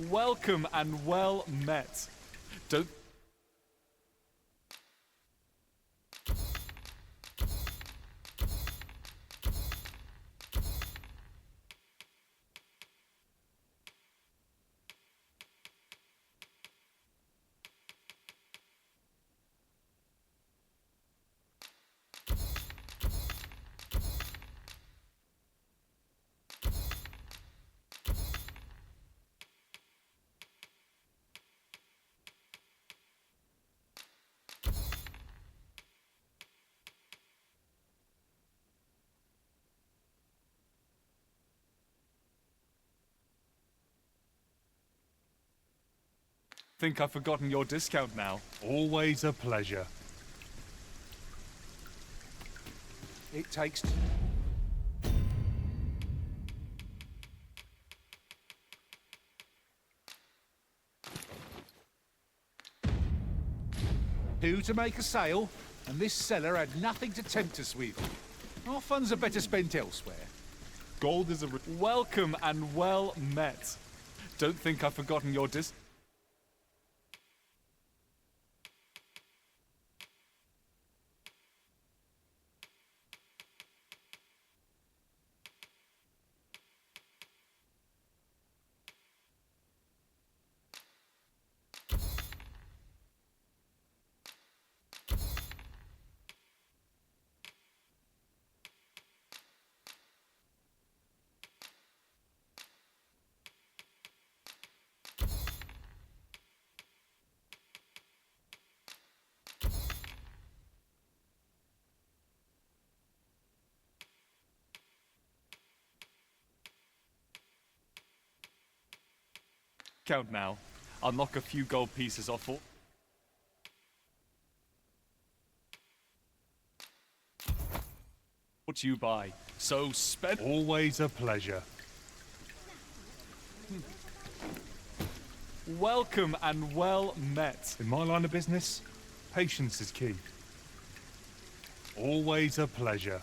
L: Welcome and well met. Don't... Think I've forgotten your discount now.
F: Always a pleasure.
N: It takes... two to make a sale, and this seller had nothing to tempt us with. Our funds are better spent elsewhere.
F: Gold is a...
L: Welcome and well met. Don't think I've forgotten your discount now. I'll knock a few gold pieces off for... What you buy. So spend...
F: Always a pleasure.
L: Welcome and well met.
F: In my line of business, patience is key. Always a pleasure.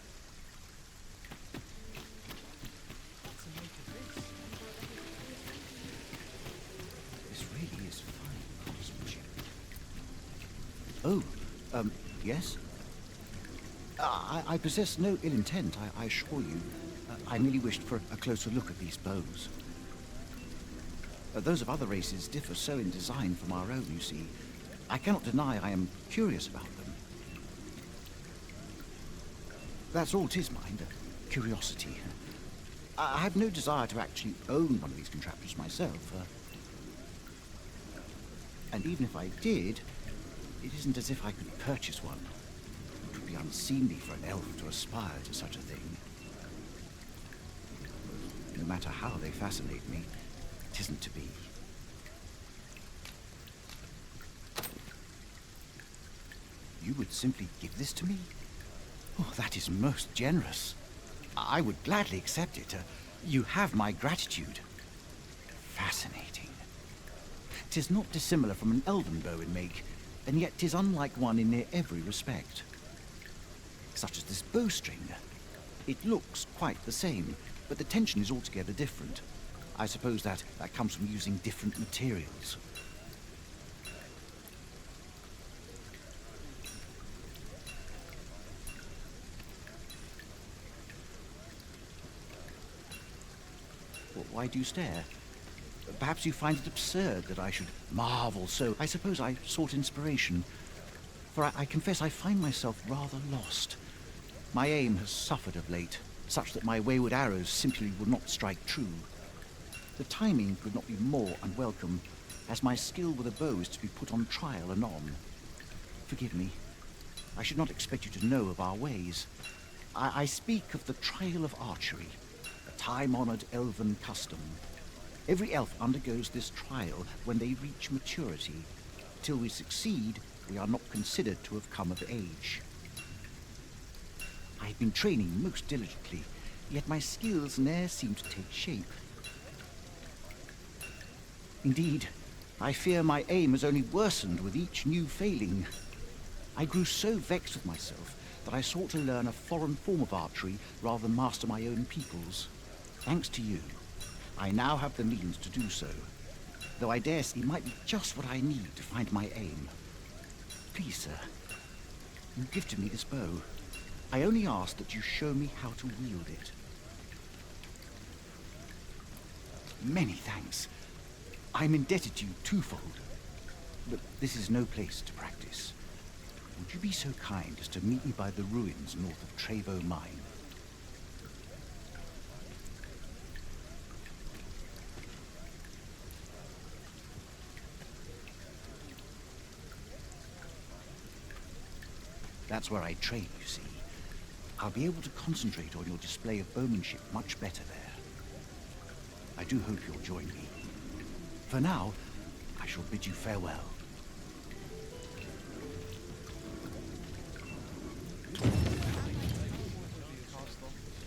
G: This really is fine craftsmanship. Oh, yes? I possess no ill intent, I assure you. I merely wished for a closer look at these bows. Those of other races differ so in design from our own, you see. I cannot deny I am curious about them. That's all 'tis, mind, curiosity. I have no desire to actually own one of these contraptions myself. And even if I did, it isn't as if I could purchase one. It would be unseemly for an elf to aspire to such a thing. No matter how they fascinate me, it isn't to be. You would simply give this to me? Oh, that is most generous. I would gladly accept it. You have my gratitude. Fascinating. 'Tis not dissimilar from an elven bow in make, and yet 'tis unlike one in near every respect. Such as this bowstring. It looks quite the same, but the tension is altogether different. I suppose that comes from using different materials. Well, why do you stare? Perhaps you find it absurd that I should marvel so. I suppose I sought inspiration, for I confess I find myself rather lost. My aim has suffered of late, such that my wayward arrows simply will not strike true. The timing could not be more unwelcome, as my skill with a bow is to be put on trial anon. Forgive me. I should not expect you to know of our ways. I speak of the trial of archery, a time-honored elven custom. Every elf undergoes this trial when they reach maturity. Till we succeed, we are not considered to have come of age. I have been training most diligently, yet my skills ne'er seem to take shape. Indeed, I fear my aim has only worsened with each new failing. I grew so vexed with myself that I sought to learn a foreign form of archery rather than master my own people's. Thanks to you, I now have the means to do so. though I dare say it might be just what I need to find my aim. Please, sir, you gifted me this bow. I only ask that you show me how to wield it. Many thanks. I'm indebted to you twofold. But this is no place to practice. Would you be so kind as to meet me by the ruins north of Trevo Mine? That's where I train, you see. I'll be able to concentrate on your display of bowmanship much better there. I do hope you'll join me. For now, I shall bid you farewell.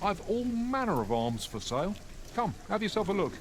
R: I've all manner of arms for sale. Come, have yourself a look.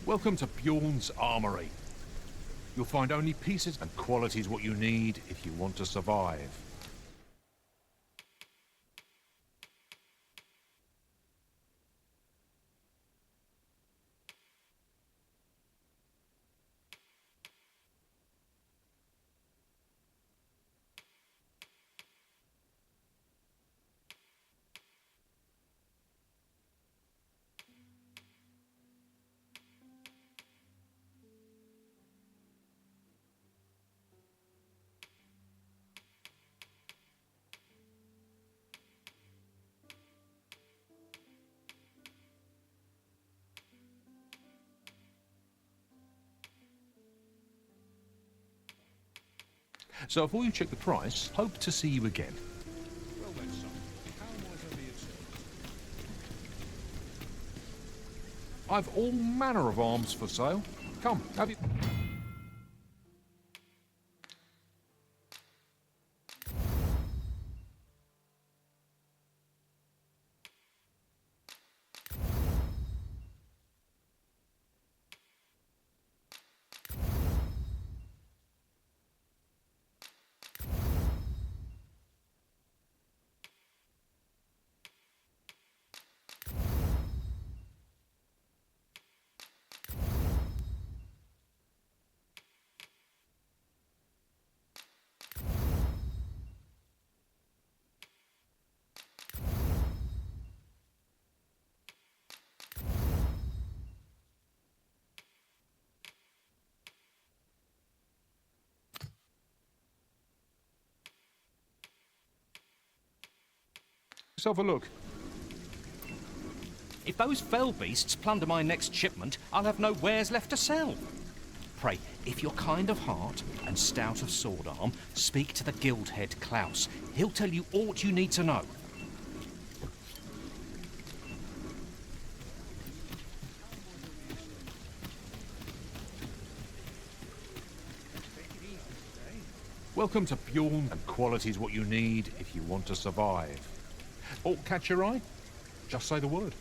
R: Welcome to Bjorn's Armory. You'll find only pieces and qualities what you need if you want to survive. So before you check the price, hope to see you again.
U: Well then, son, how might I be of service?
R: I've all manner of arms for sale. Come, have you... Let's have a look.
M: If those fell beasts plunder my next shipment, I'll have no wares left to sell. Pray, if you're kind of heart and stout of sword arm, speak to the guild head Klaus. He'll tell you aught you need to know.
R: Welcome to Bjorn, and quality's what you need if you want to survive. Aught catch your eye? Just say the word.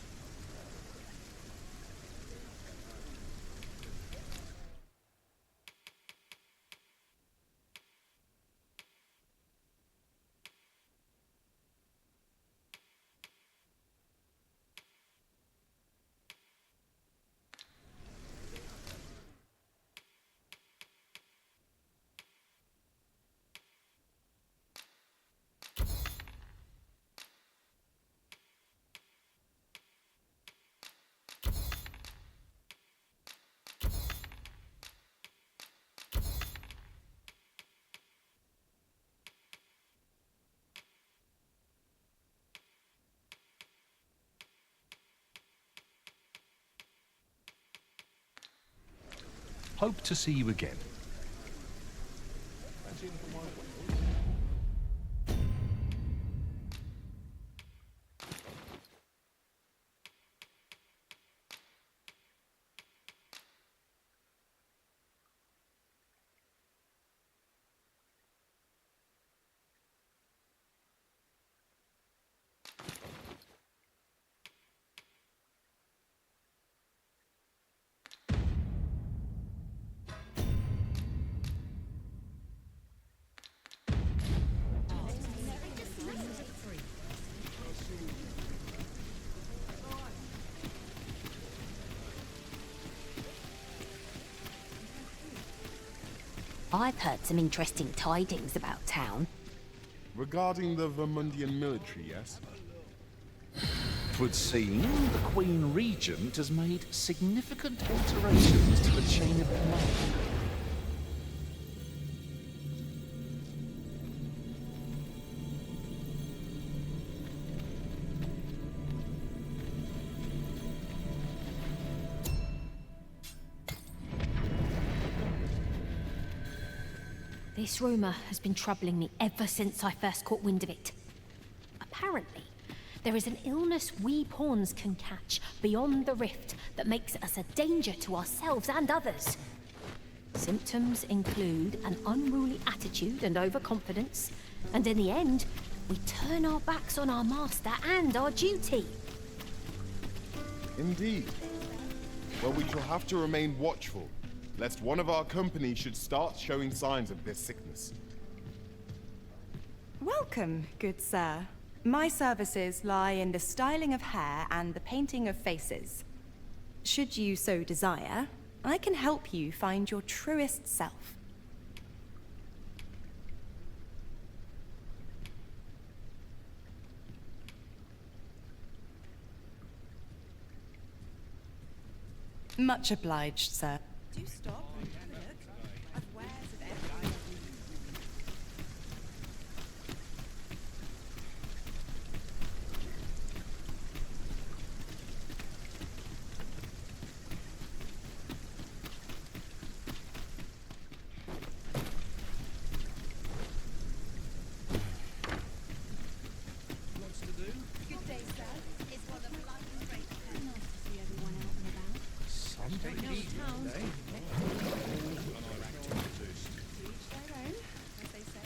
R: Hope to see you again.
I: I've heard some interesting tidings about town.
F: Regarding the Vermundian military, yes?
G: 'Twould seem the Queen Regent has made significant alterations to the chain of command.
O: This rumour has been troubling me ever since I first caught wind of it. Apparently, there is an illness we pawns can catch beyond the rift that makes us a danger to ourselves and others. Symptoms include an unruly attitude and overconfidence, and in the end, we turn our backs on our master and our duty.
F: Indeed. Well, we shall have to remain watchful, lest one of our company should start showing signs of this sickness.
S: Welcome, good sir. My services lie in the styling of hair and the painting of faces. Should you so desire, I can help you find your truest self. Much obliged, sir. Do stop and have a look. I've wares of every...
I: Good day, sir. It's one of life's great pleasures. Nice to see everyone out and about.
J: Sunday evening, eh?
S: To each their own, as they say.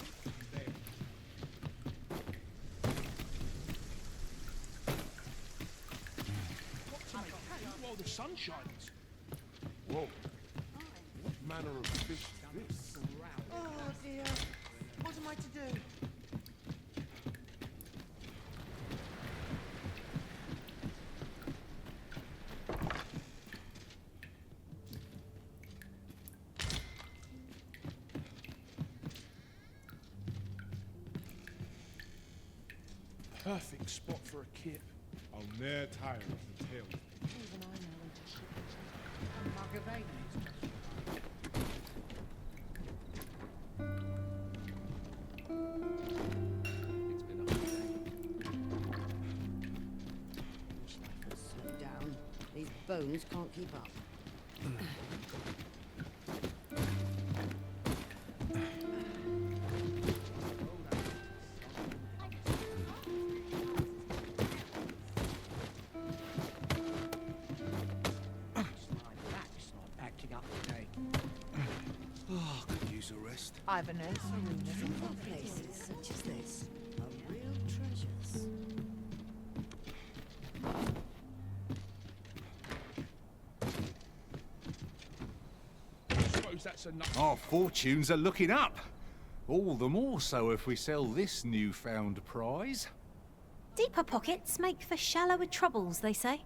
R: While the sun shines.
F: Whoa. What manner of fish is this?
T: Oh dear. What am I to do?
R: Perfect spot for a kip.
A: I'll ne'er tire of the tale.
T: Even I know when to ship it. And Margravine is just bones can't keep up.
J: Oh, could use a rest.
T: I've unearthed rumours of more places such as this are real treasures.
K: Suppose that's enough.
N: Our fortunes are looking up. All the more so if we sell this newfound prize.
O: Deeper pockets make for shallower troubles, they say.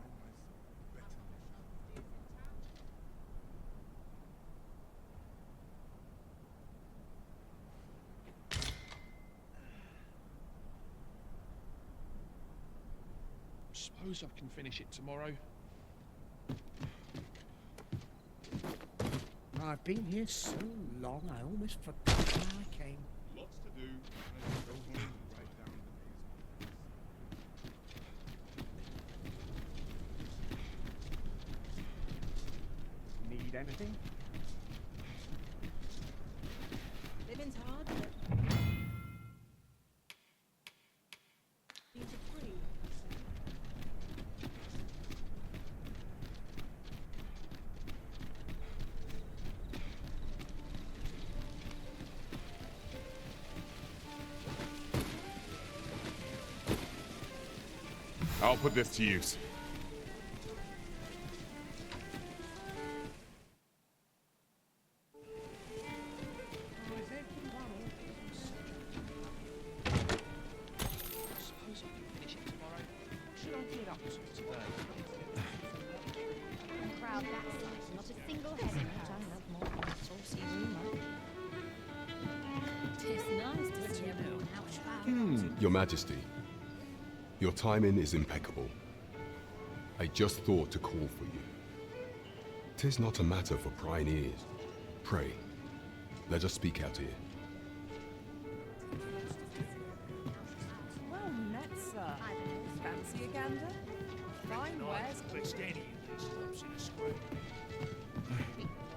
K: Suppose I can finish it tomorrow.
T: I've been here so long, I almost forgot why I came.
F: Lots to do.
E: Need anything?
T: Living's hard, but...
F: I'll put this to use.
B: Suppose I can finish it tomorrow. What should I get up to today?
D: Crowd that size, not a single head in which I have more than a saucy rumour. 'Tis nice to see everyone outfound.
A: Your Majesty, your timing is impeccable. I just thought to call for you. 'Tis not a matter for prying ears. Pray, let us speak out here.
S: Well met, sir. Fancy a gander? Fine wares.
K: Let's get in these clubs in a square.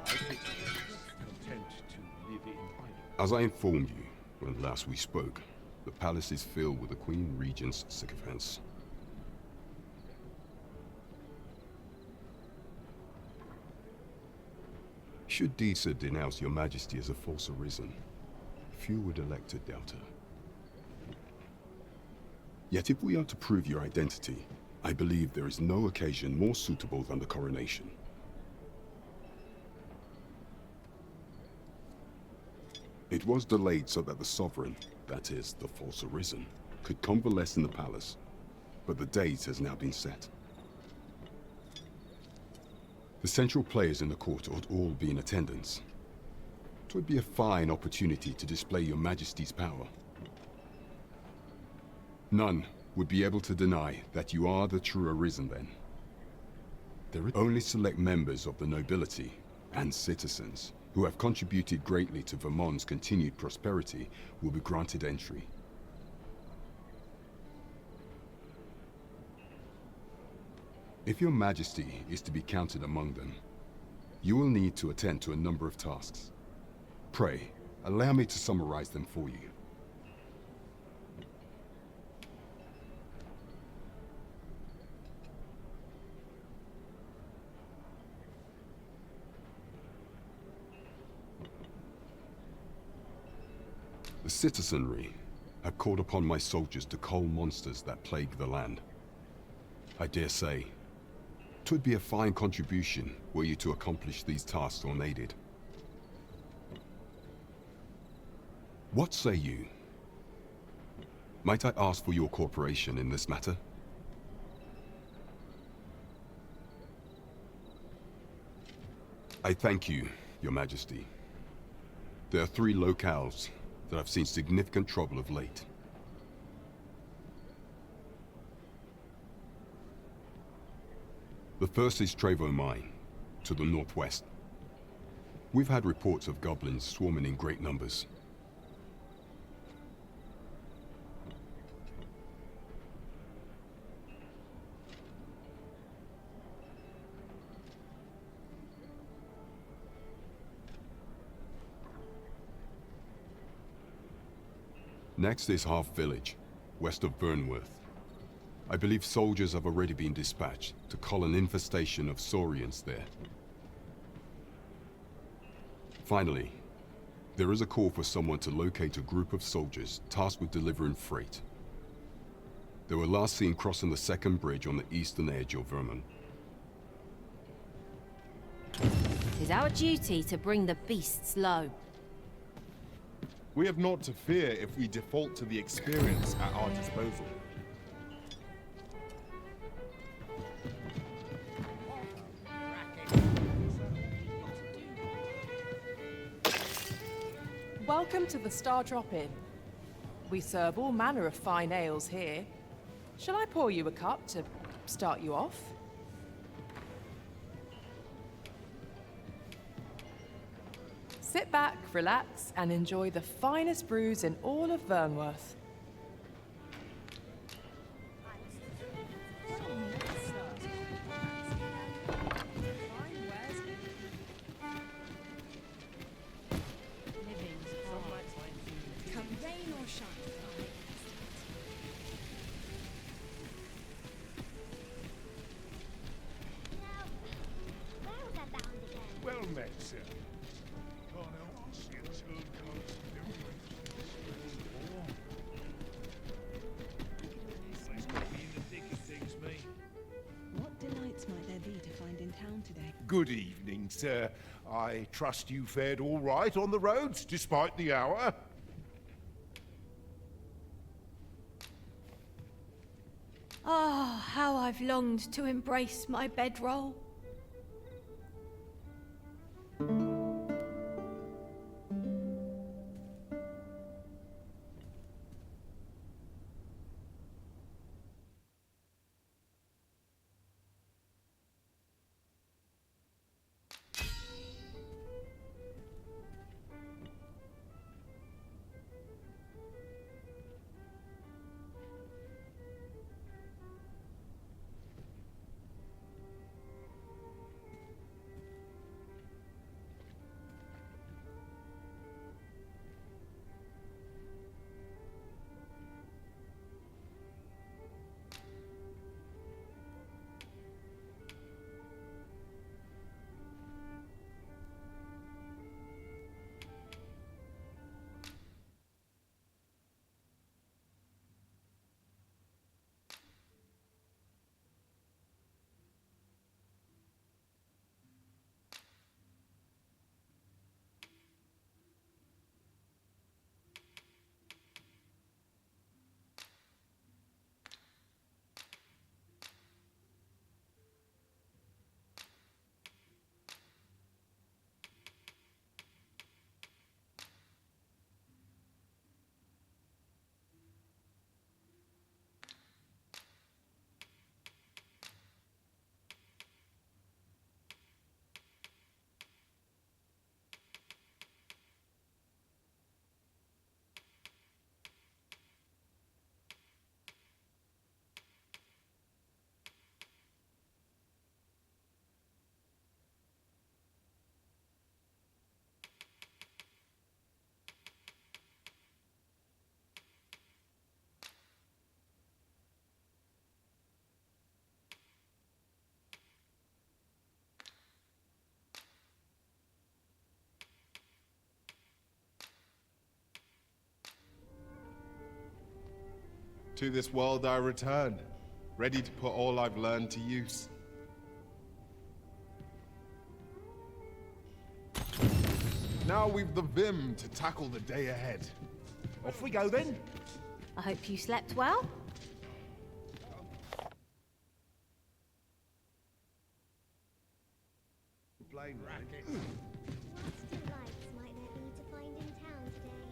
K: I think we're content to live in hiding.
A: As I informed you when last we spoke, the palace is filled with the Queen Regent's sycophants. Should Disa denounce your Majesty as a false arisen, few would elect to doubt her. Yet if we are to prove your identity, I believe there is no occasion more suitable than the coronation. It was delayed so that the sovereign, that is, the false arisen, could convalesce in the palace, but the date has now been set. The central players in the court ought all be in attendance. It would be a fine opportunity to display your Majesty's power. None would be able to deny that you are the true arisen then. There are only select members of the nobility and citizens who have contributed greatly to Vermont's continued prosperity will be granted entry. If your Majesty is to be counted among them, you will need to attend to a number of tasks. Pray, allow me to summarize them for you. The citizenry have called upon my soldiers to cull monsters that plague the land. I dare say, 'twould be a fine contribution were you to accomplish these tasks unaided. What say you? Might I ask for your cooperation in this matter? I thank you, Your Majesty. There are 3 locales that have seen significant trouble of late. The first is Trevo Mine, to the northwest. We've had reports of goblins swarming in great numbers. Next is Half Village, west of Burnworth. I believe soldiers have already been dispatched to cull an infestation of saurians there. Finally, there is a call for someone to locate a group of soldiers tasked with delivering freight. They were last seen crossing the second bridge on the eastern edge of Vermont.
C: It is our duty to bring the beasts low.
F: We have naught to fear if we default to the experience at our disposal.
H: Welcome to the Star Drop Inn. We serve all manner of fine ales here. Shall I pour you a cup to start you off? Sit back, relax, and enjoy the finest brews in all of Vernworth.
I: Come rain or shine.
K: Well met, sir. Can't help but see a turn comes Place got me in the thick of things, me.
P: What delights might there be to find in town today?
R: Good evening, sir. I trust you fared all right on the roads, despite the hour.
O: Ah, how I've longed to embrace my bedroll.
F: To this world I return, ready to put all I've learned to use. Now we've the vim to tackle the day ahead.
R: Off we go then.
C: I hope you slept well.
K: Plain racket.
I: What delights might there be to find in town today?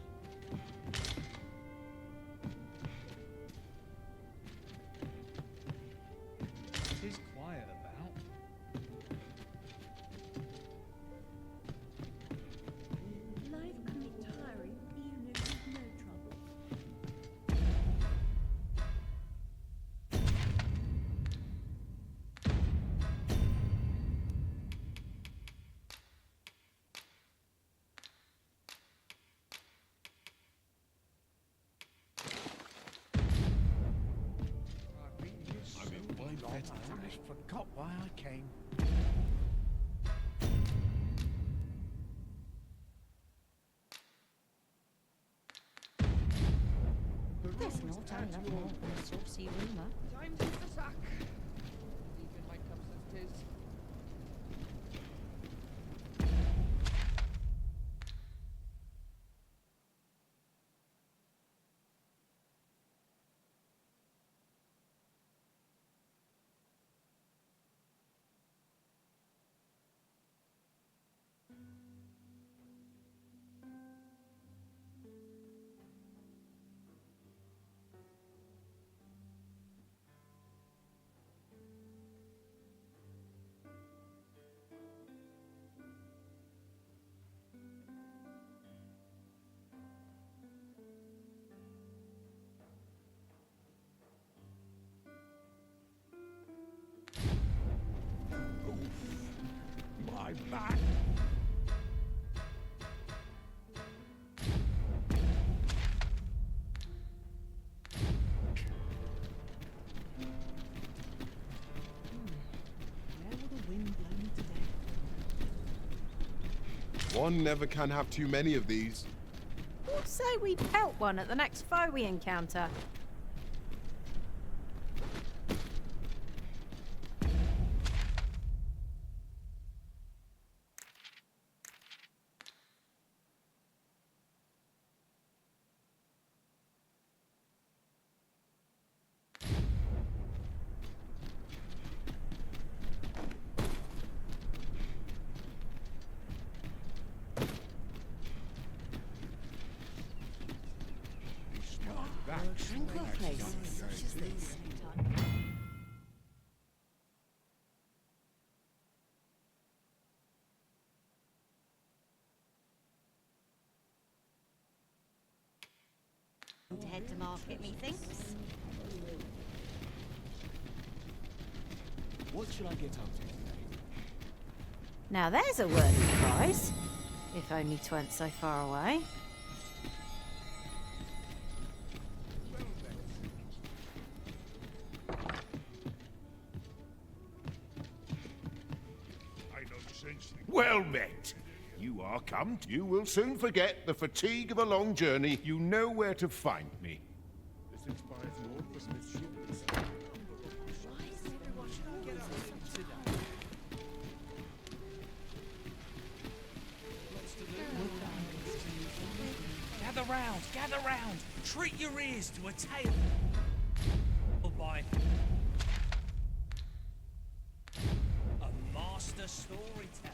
B: It is quiet about.
P: Life can be tiring even if there's no trouble.
J: I almost forgot why I came.
C: There's no time left more for a saucy rumour.
B: Time to attack. Legion might come as 'tis.
K: My back!
J: Where will the wind blow me today?
F: One never can have too many of these.
C: What say we pelt one at the next foe we encounter?
T: Tranquil places such as this.
C: To head to market, methinks.
K: What should I get up to today?
C: Now there's a worthy prize. If only 'tweren't so far away.
K: Well met. You are come. You will soon forget the fatigue of a long journey. You know where to find me. This inspires more for Smith's ship.
M: Gather round! Treat your ears to a tale by a master storyteller.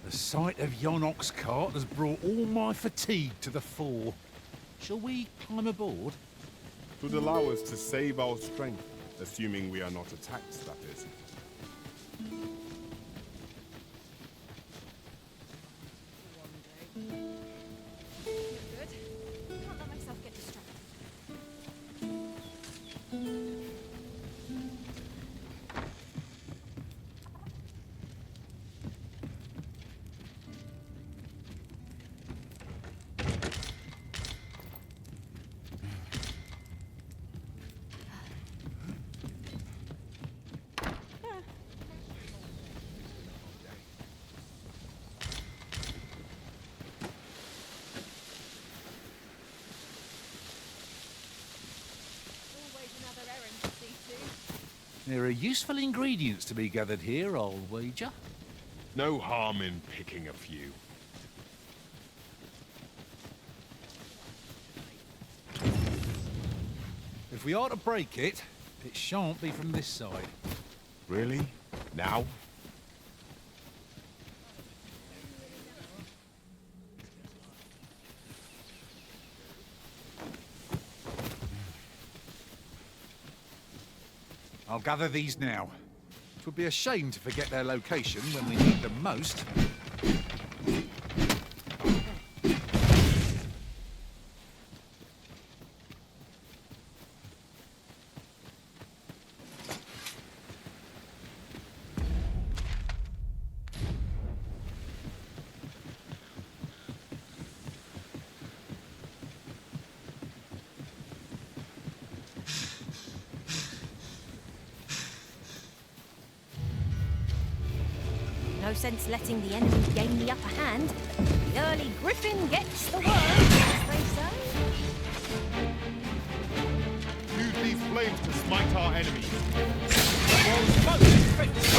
N: The sight of yon ox cart has brought all my fatigue to the fore. Shall we climb aboard?
F: It would allow us to save our strength, assuming we are not attacked, that is.
D: Can't let myself get distracted.
N: There are useful ingredients to be gathered here, I'll wager.
F: No harm in picking a few.
N: If we are to break it, it shan't be from this side.
F: Really? Now?
N: I'll gather these now. It would be a shame to forget their location when we need them most.
O: No sense letting the enemy gain the upper hand. The early griffin gets the worm, as they say.
F: Use these flames to smite our enemies. The world's most effective.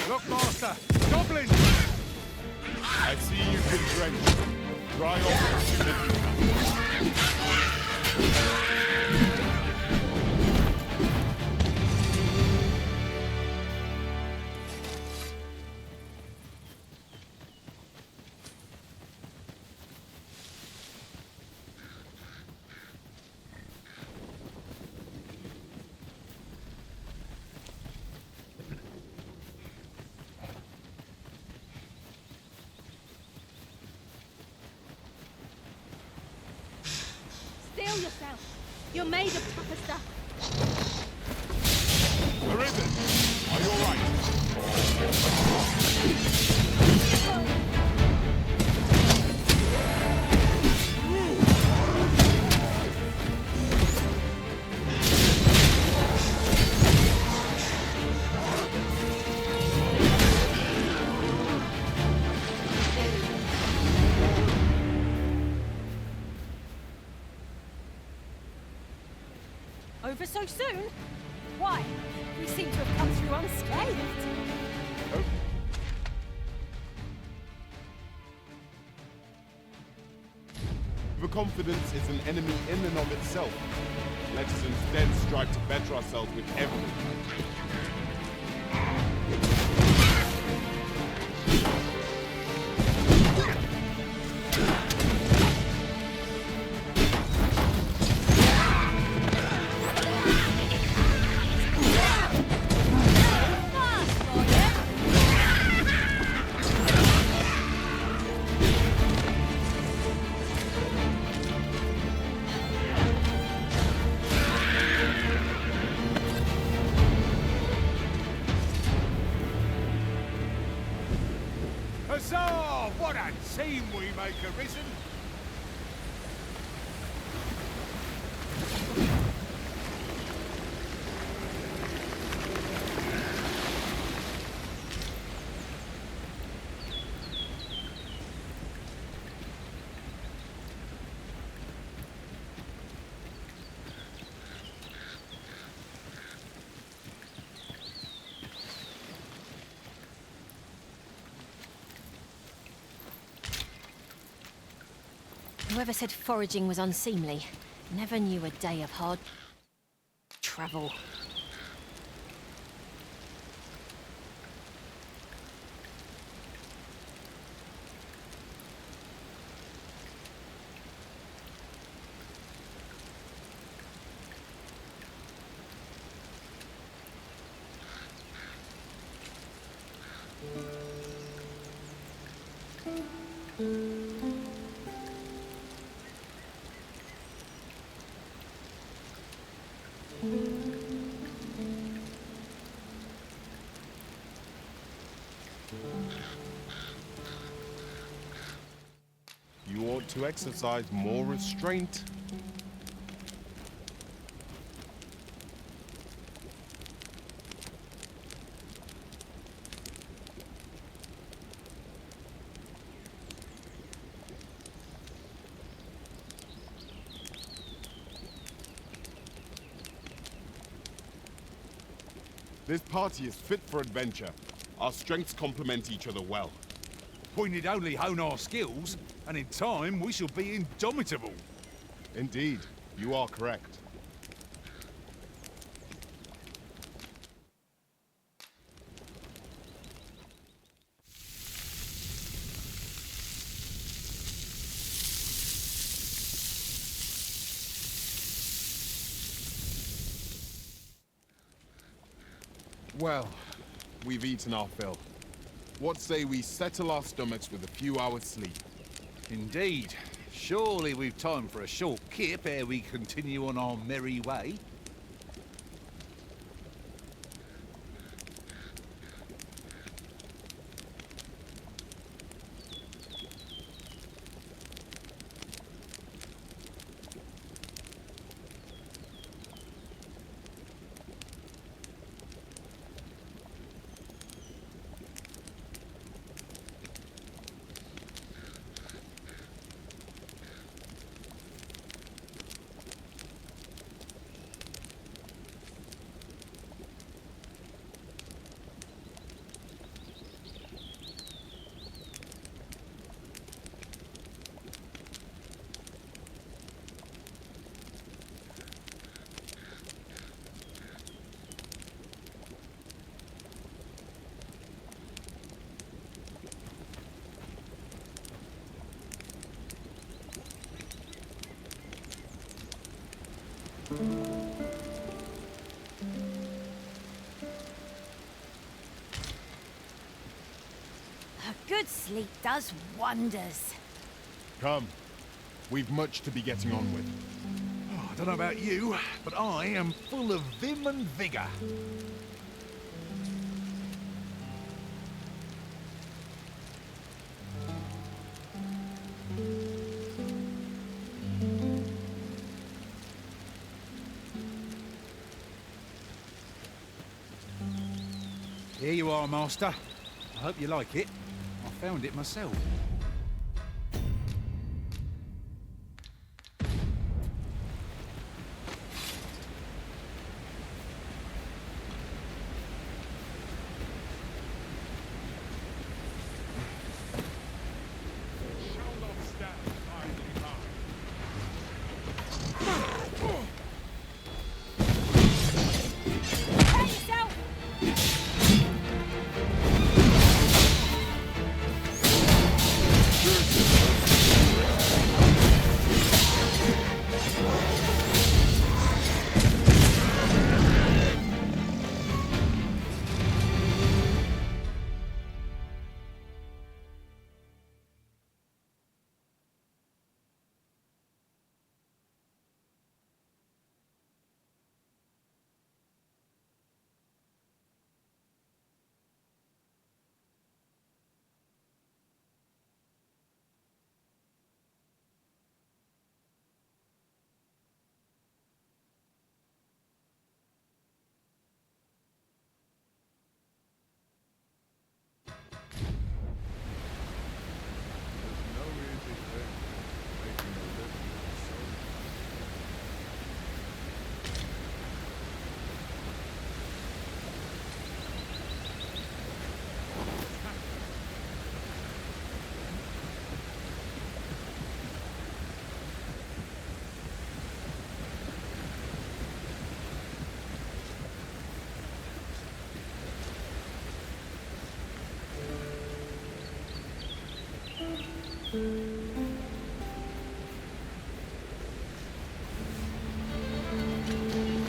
N: Look, Master! Goblins!
F: I see you've been drenched. Dry off as soon as you can.
O: Steel yourself. You're made of tougher stuff.
F: Arisen, are you alright?
O: Over so soon? Why? We seem to have come through unscathed.
F: The confidence is an enemy in and of itself. Let us instead strive to better ourselves with everything.
N: Huzzah! What a team we make, Arisen!
O: Whoever said foraging was unseemly never knew a day of hard travel.
F: You ought to exercise more restraint. This party is fit for adventure. Our strengths complement each other well.
N: We need only hone our skills, and in time we shall be indomitable.
F: Indeed, you are correct. Well, we've eaten our fill. What say we settle our stomachs with a few hours' sleep?
N: Indeed. Surely we've time for a short kip ere we continue on our merry way.
C: A good sleep does wonders.
F: Come. We've much to be getting on with.
N: Oh, I don't know about you, but I am full of vim and vigour. Here you are, Master. I hope you like it. I found it myself.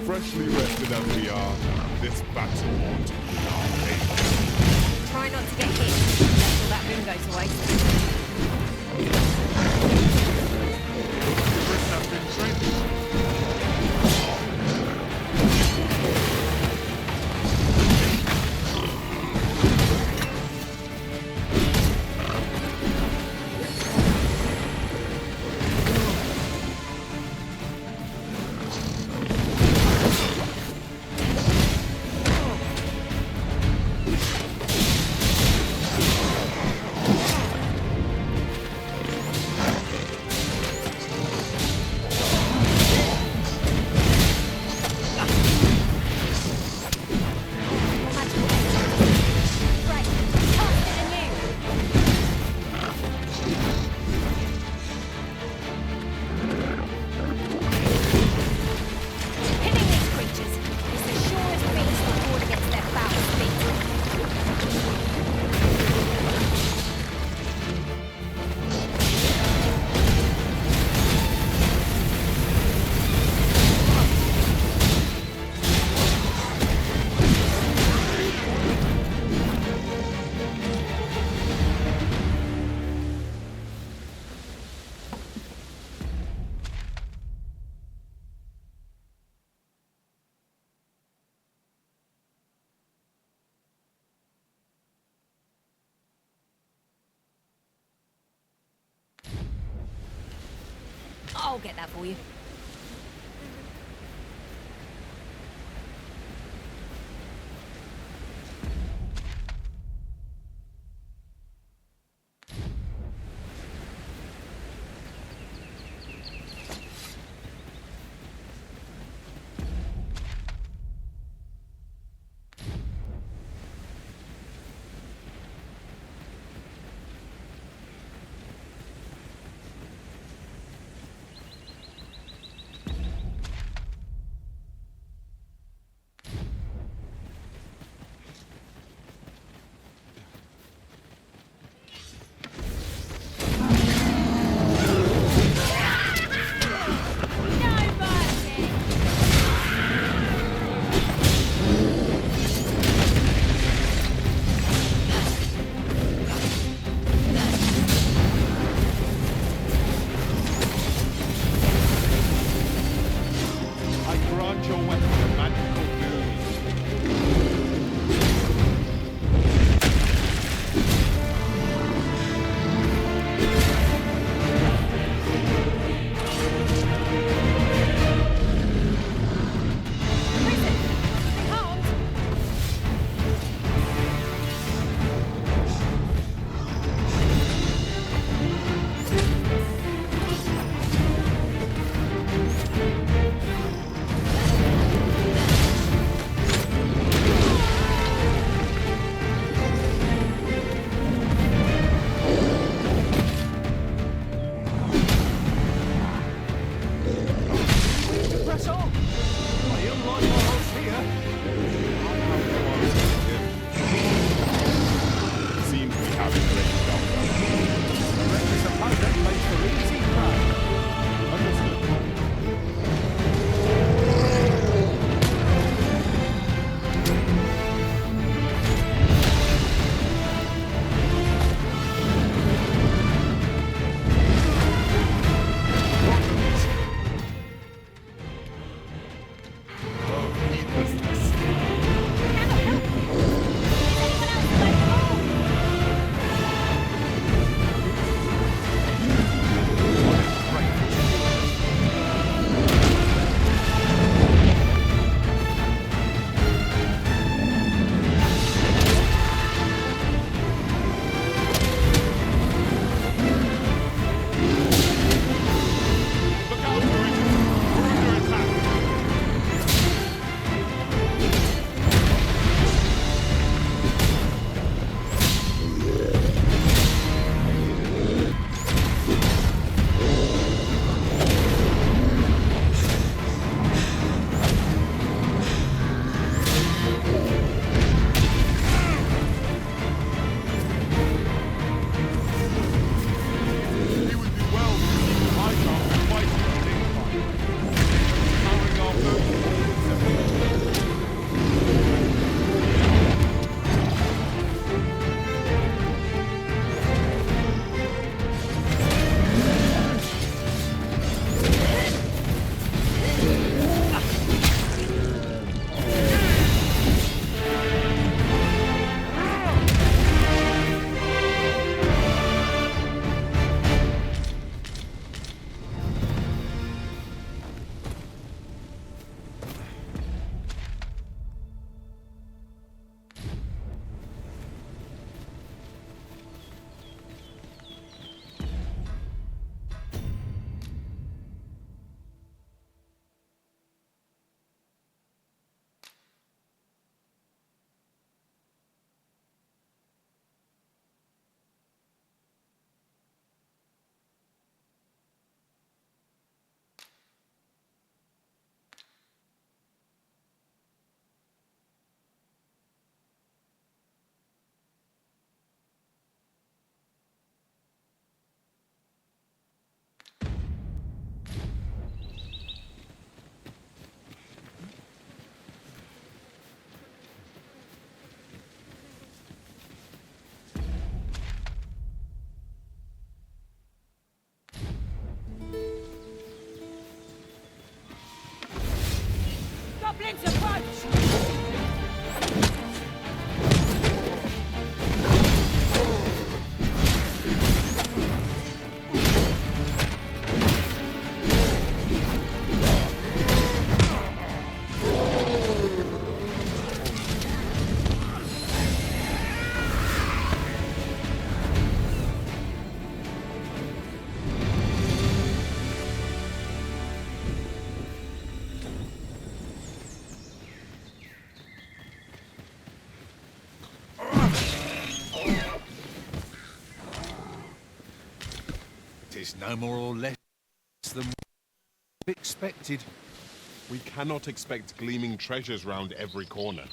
F: Freshly rested as we are, this battle ought to be our fate.
D: Try not to get hit until that boom goes away.
F: Risks have been trained.
O: I'll get that for you.
F: I grant your weapon a magical boon.
J: Press on! I am like my house here.
F: Seems we have it ready, Doctor.
J: The rest is a pleasant place for easy prey. Understood.
U: Goblins approach!
N: is no more or less than expected.
F: We cannot expect gleaming treasures round every corner.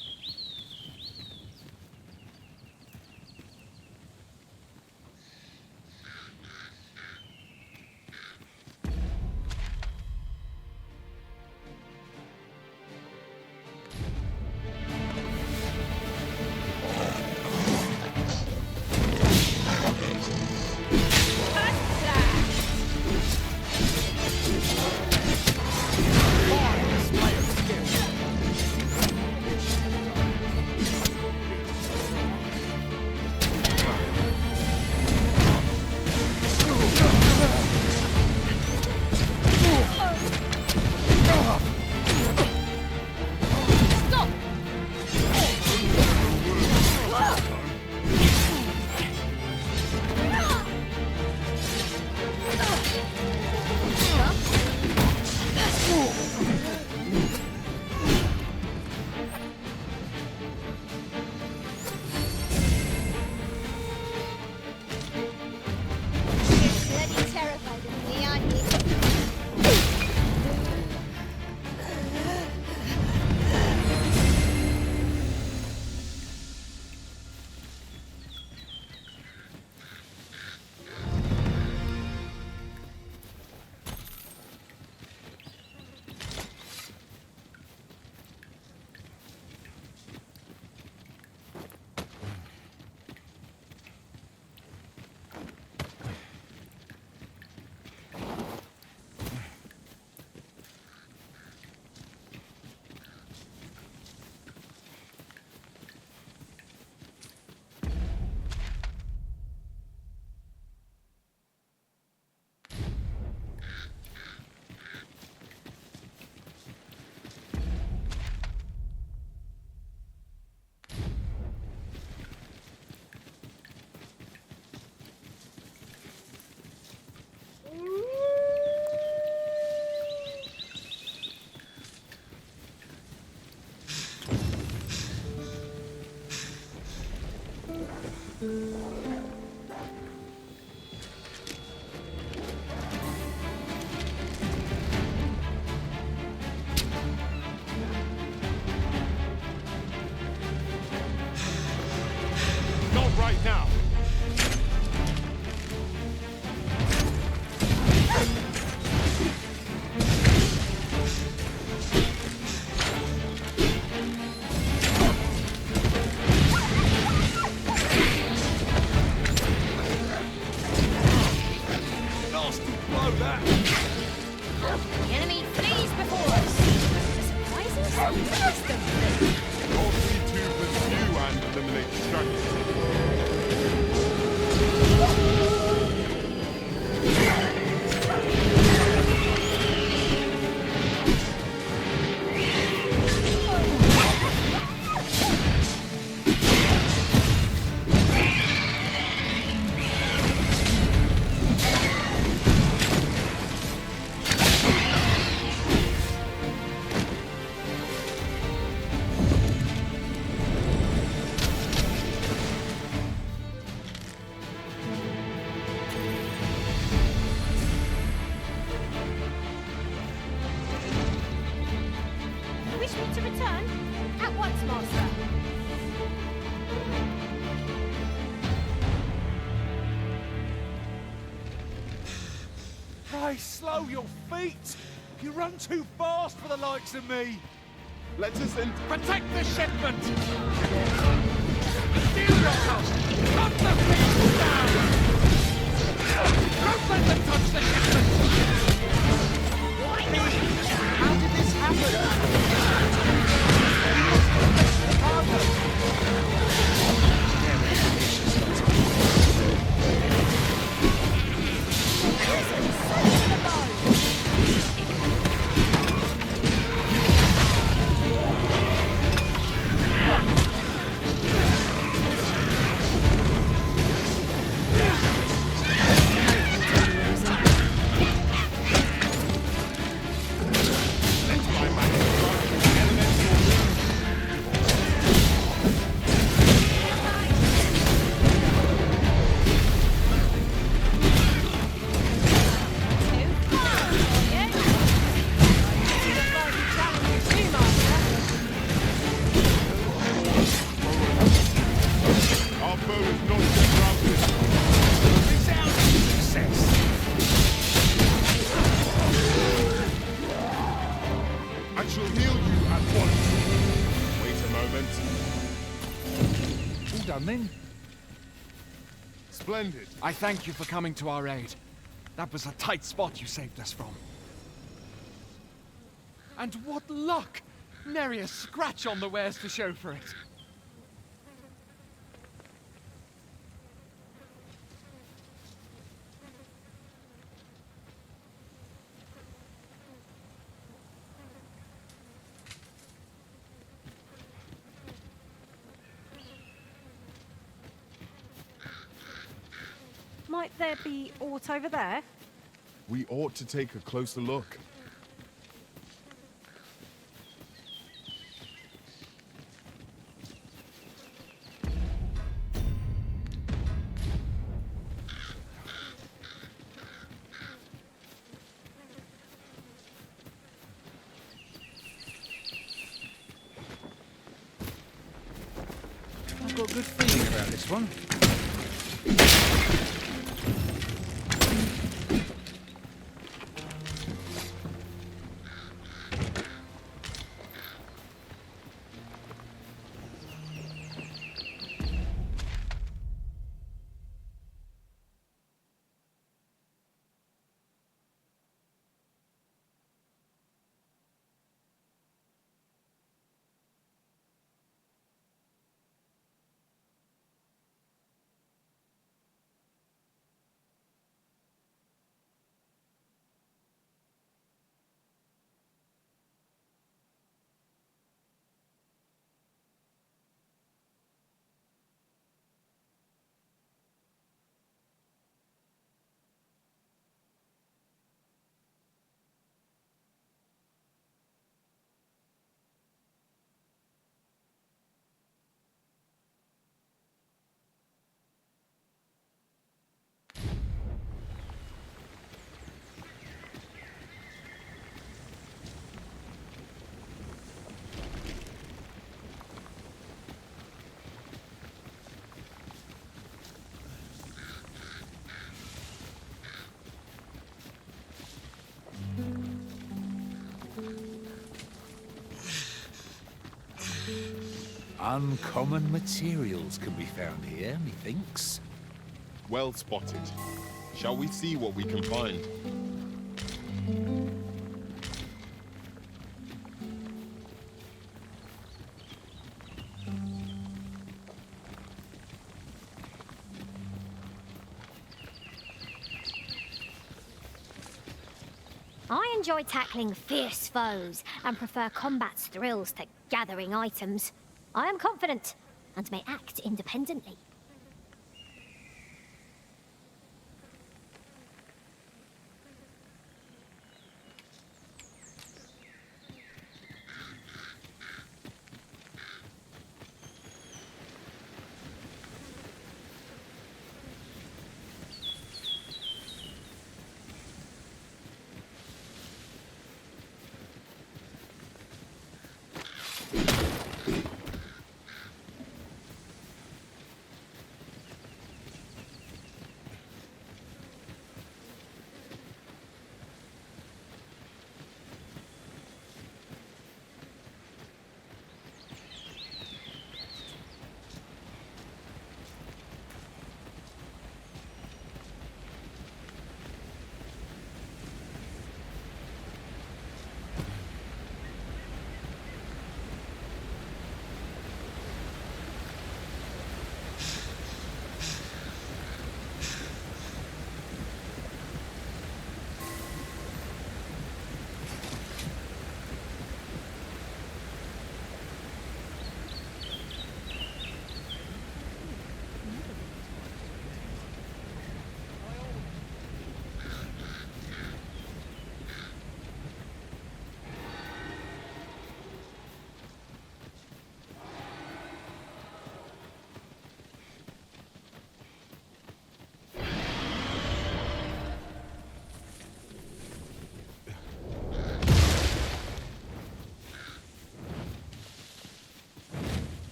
K: Not right now.
L: Nasty blow, that!
O: The enemy flees before us. The surprises? Trust them.
F: You're free to pursue and eliminate distractions.
O: You wish me to return? At once, Master.
N: Pray, slow your feet! You run too fast for the likes of me!
F: Let us in.
E: Protect the shipment! Steal your house! Cut the beast down! Don't let them touch the shipment!
G: How did this happen?
K: Yeah.
N: coming?
F: Splendid.
E: I thank you for coming to our aid. That was a tight spot you saved us from. And what luck! Nary a scratch on the wares to show for it.
O: Might there be aught over there?
F: We ought to take a closer look.
N: I've got a good feeling about this one. Uncommon materials can be found here, methinks.
F: Well spotted. Shall we see what we can find?
O: I enjoy tackling fierce foes and prefer combat's thrills to gathering items. I am confident and may act independently.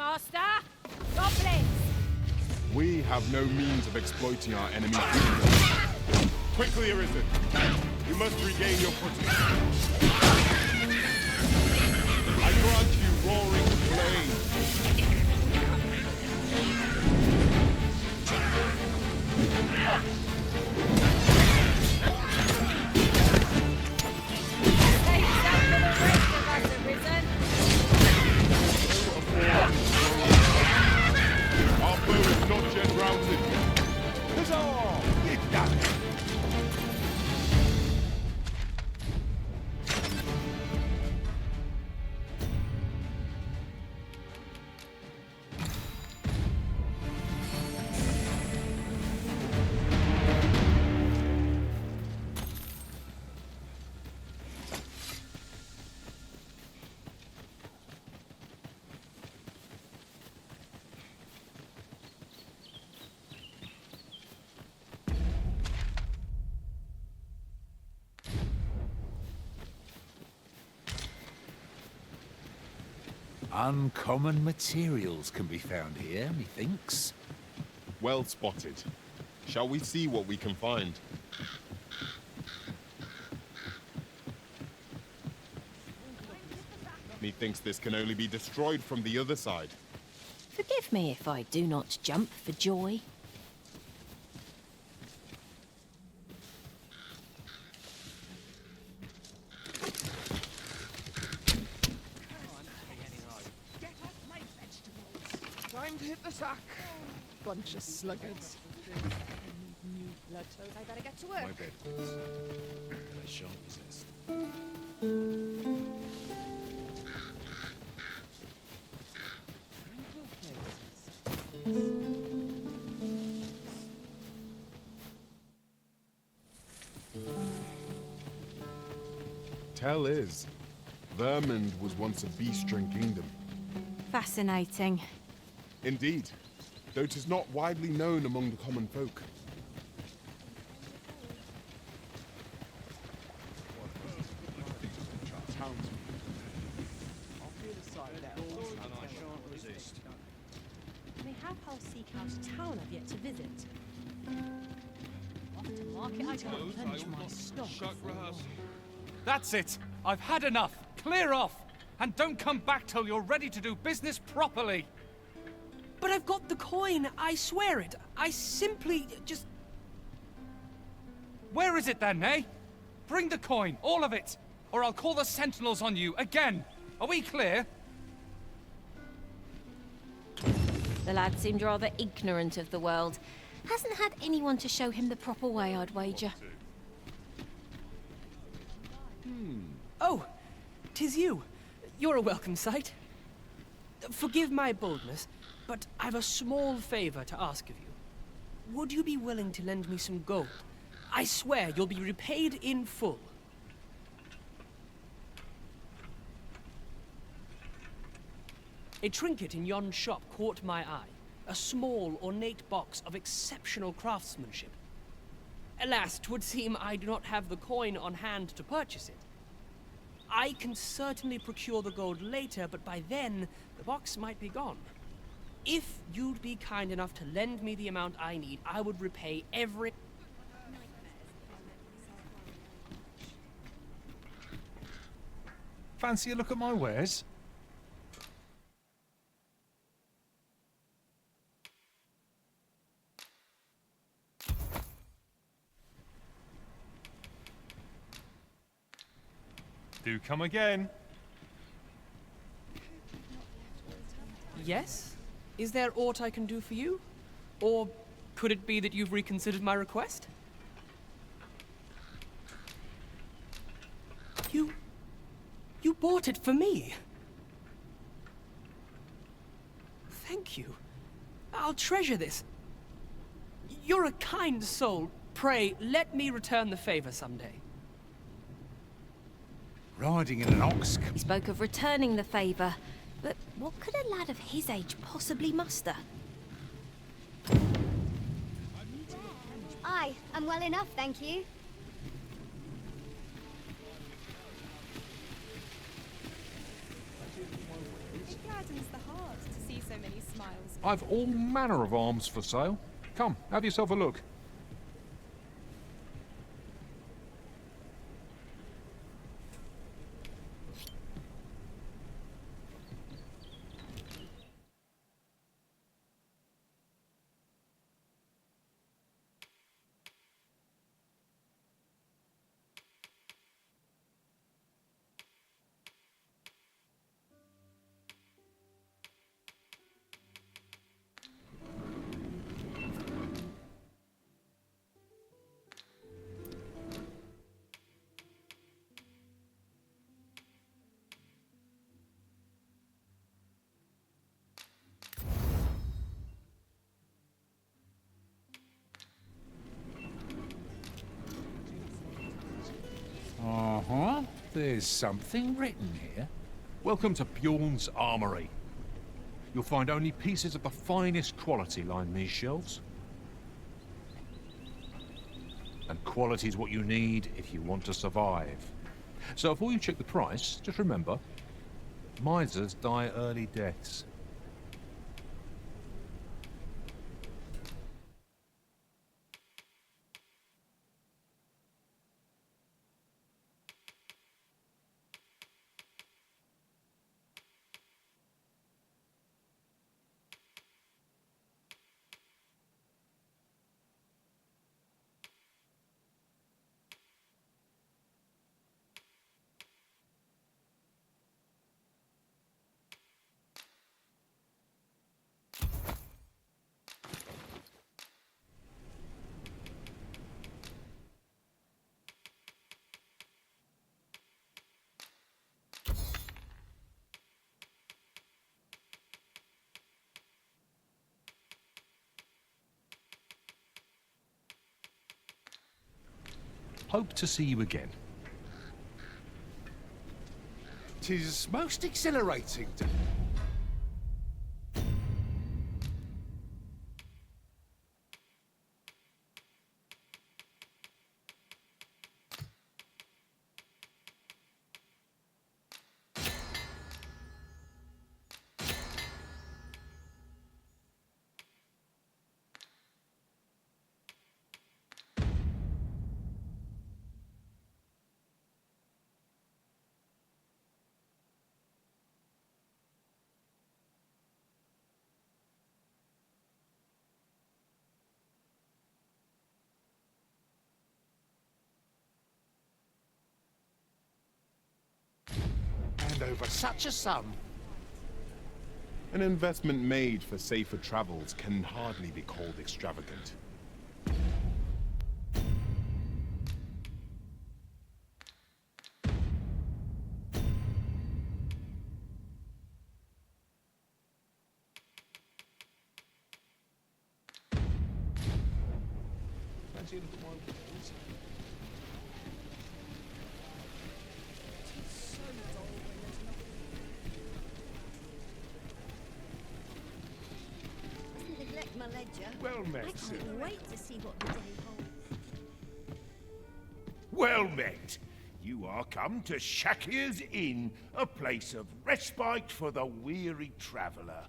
O: Master! Goblins!
F: We have no means of exploiting our enemy's weakness. Quickly, Arisen! You must regain your footing. I grant you roaring flame.
O: Take some for the rest of us, Arisen!
F: Our foe is not yet routed. Huzzah! We've done it!
N: Uncommon materials can be found here, methinks.
F: Well spotted. Shall we see what we can find? Methinks this can only be destroyed from the other side.
O: Forgive me if I do not jump for joy.
B: Time to hit the sack. Bunch of sluggards.
D: I better get to work.
R: My bed. I shan't resist.
F: Tell is, Vermund was once a beast-ring kingdom.
C: Fascinating.
F: Indeed, though it is not widely known among the common folk.
P: Mayhap I'll seek out a town I've yet to visit. Off to market I go and replenish my stock.
L: That's it! I've had enough! Clear off! And don't come back till you're ready to do business properly!
J: But I've got the coin, I swear it. I simply just...
L: Where is it then, eh? Bring the coin, all of it! Or I'll call the sentinels on you again! Are we clear?
O: The lad seemed rather ignorant of the world. Hasn't had anyone to show him the proper way, I'd wager.
J: Oh, 'tis you. You're a welcome sight. Forgive my boldness, but I've a small favor to ask of you. Would you be willing to lend me some gold? I swear you'll be repaid in full. A trinket in yon shop caught my eye. A small, ornate box of exceptional craftsmanship. Alas, 'twould seem I do not have the coin on hand to purchase it. I can certainly procure the gold later, but by then, the box might be gone. If you'd be kind enough to lend me the amount I need, I would repay every...
R: Fancy a look at my wares?
L: Do come again.
J: Yes? Is there aught I can do for you? Or could it be that you've reconsidered my request? You bought it for me? Thank you. I'll treasure this. You're a kind soul. Pray, let me return the favor someday.
N: Riding in an ox.
O: He spoke of returning the favour, but what could a lad of his age possibly muster?
I: Aye, I'm well enough, thank you.
S: It gladdens the heart to see so so many smiles.
R: I've all manner of arms for sale. Come, have yourself a look. Uh-huh. There's something written here.
N: Welcome to Bjorn's Armory. You'll find only pieces of the finest quality line these shelves. And quality's what you need if you want to survive. So before you check the price, just remember, misers die early deaths. Hope to see you again. 'Tis most exhilarating to... And over such a sum.
F: An investment made for safer travels can hardly be called extravagant.
J: Fancy a look at my walls? It's so dull when there's nothing.
T: Mustn't neglect my ledger.
K: Well met,
T: I can't
K: sir.
T: wait to see what the day holds.
K: Well met. You are come to Shakir's Inn, a place of respite for the weary traveller.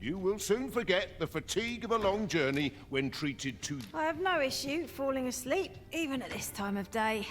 K: You will soon forget the fatigue of a long journey when treated to...
C: I have no issue falling asleep, even at this time of day.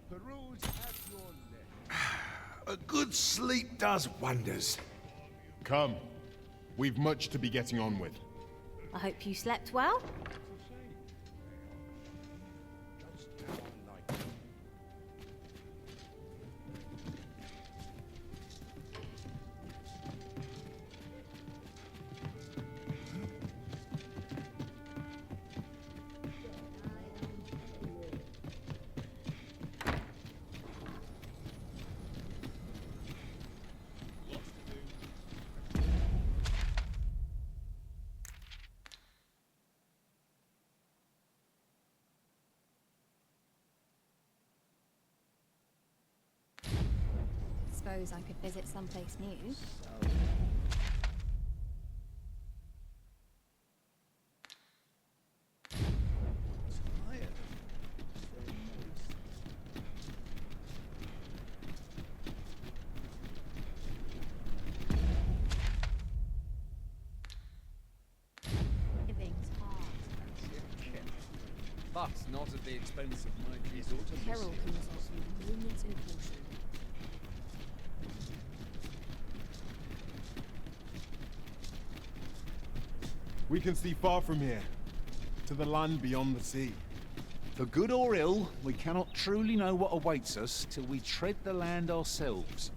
K: Peruse at your leisure.
N: A good sleep does wonders.
F: Come. We've much to be getting on with.
C: I hope you slept well.
D: Suppose I could visit someplace new.
O: Living's hard.
B: But not at the expense of my resort to
O: Peril comes off you moments in caution.
F: We can see far from here, to the land beyond the sea.
N: For good or ill, we cannot truly know what awaits us till we tread the land ourselves.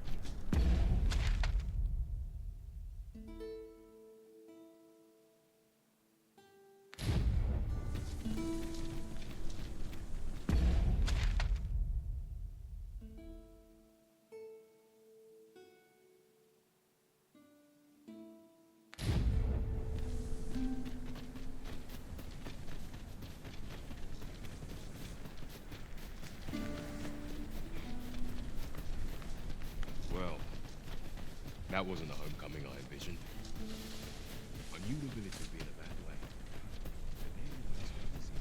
Q: Well, that wasn't the homecoming I envisioned. I knew the village would be in a bad way. But then I started to see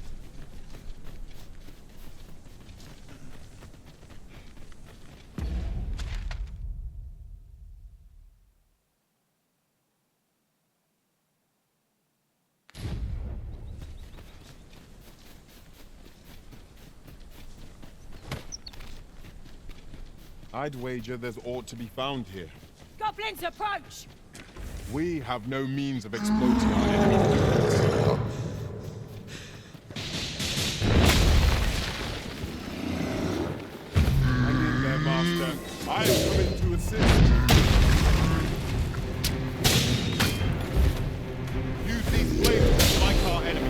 F: I'd wager there's aught to be found here.
H: Goblins approach!
F: We have no means of exploiting our enemy's weakness. Hang in there, Master. I am coming to assist. Use these flames to strike our enemies.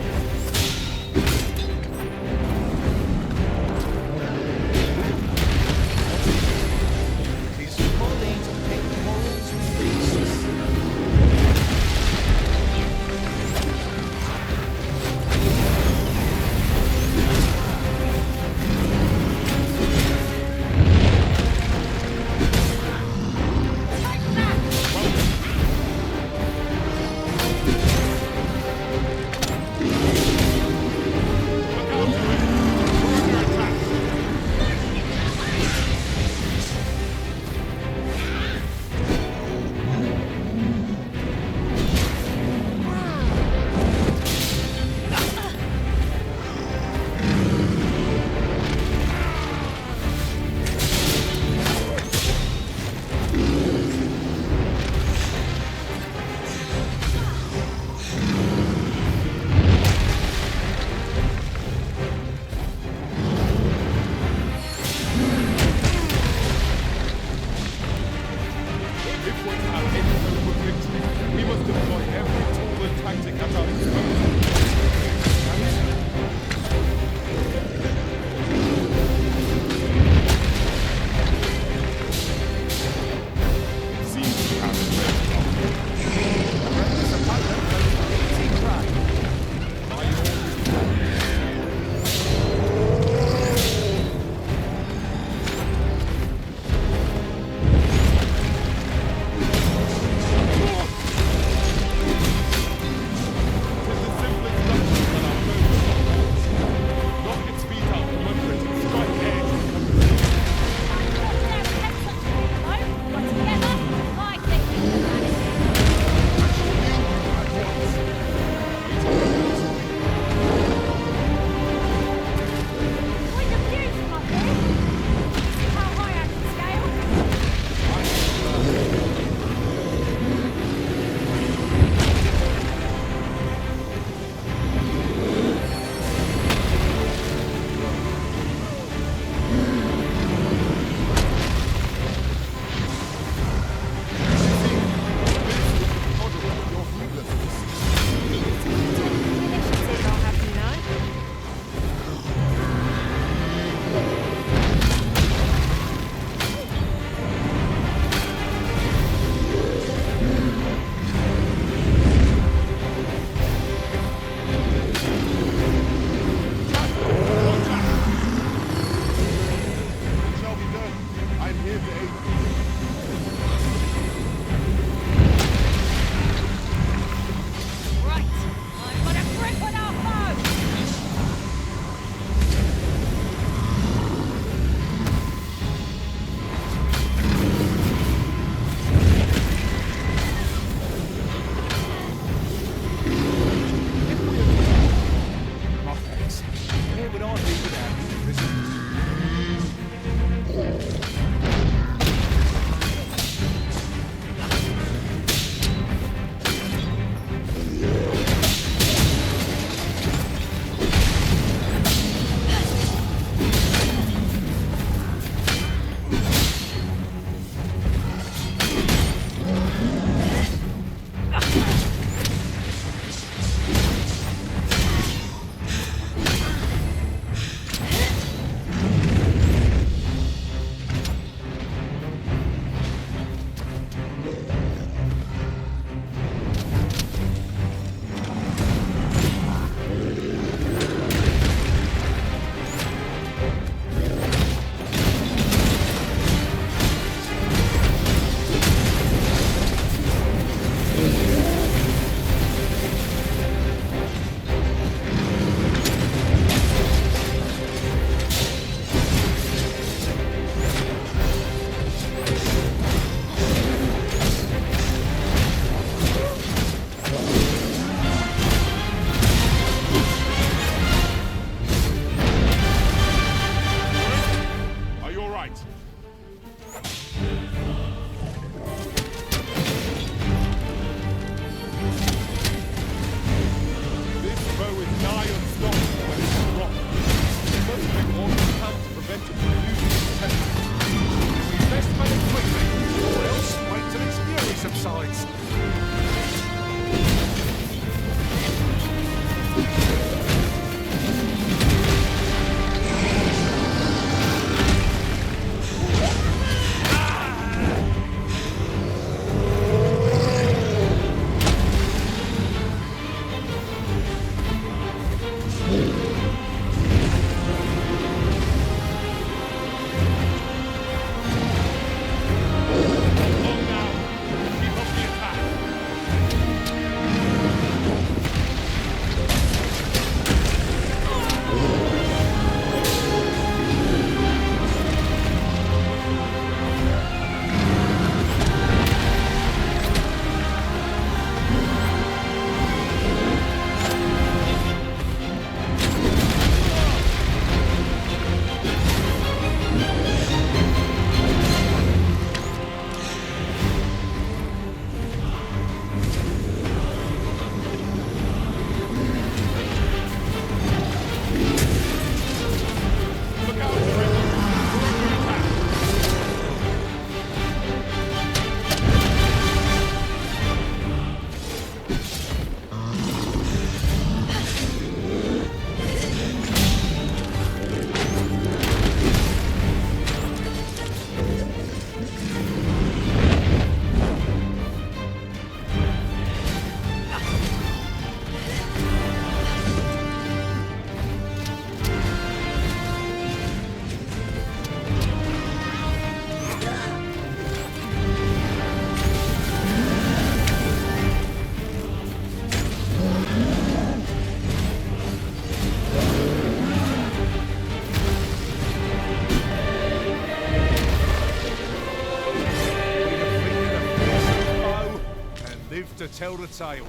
N: to tell the tale.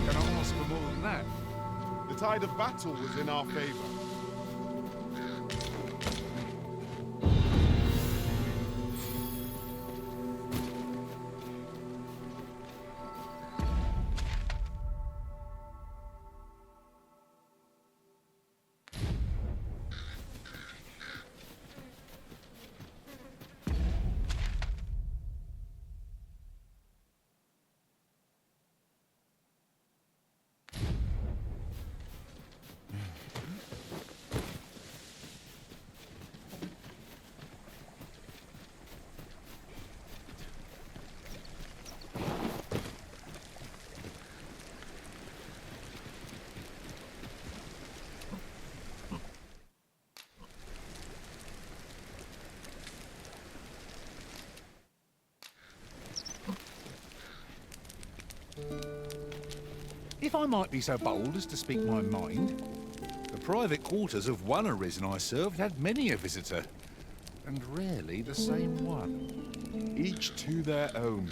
N: Can I ask for more than that?
F: The tide of battle was in our favor.
N: If I might be so bold as to speak my mind, the private quarters of one arisen I served had many a visitor, and rarely the same one.
F: Each to their own.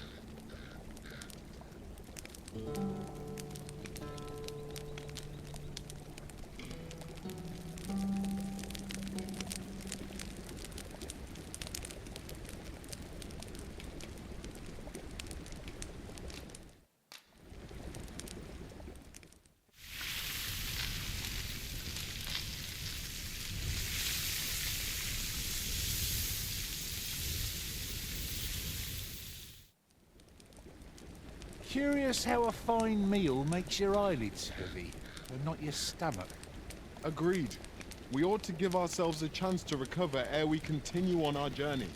N: Curious how a fine meal makes your eyelids heavy, but not your stomach.
F: Agreed. We ought to give ourselves a chance to recover ere we continue on our journey.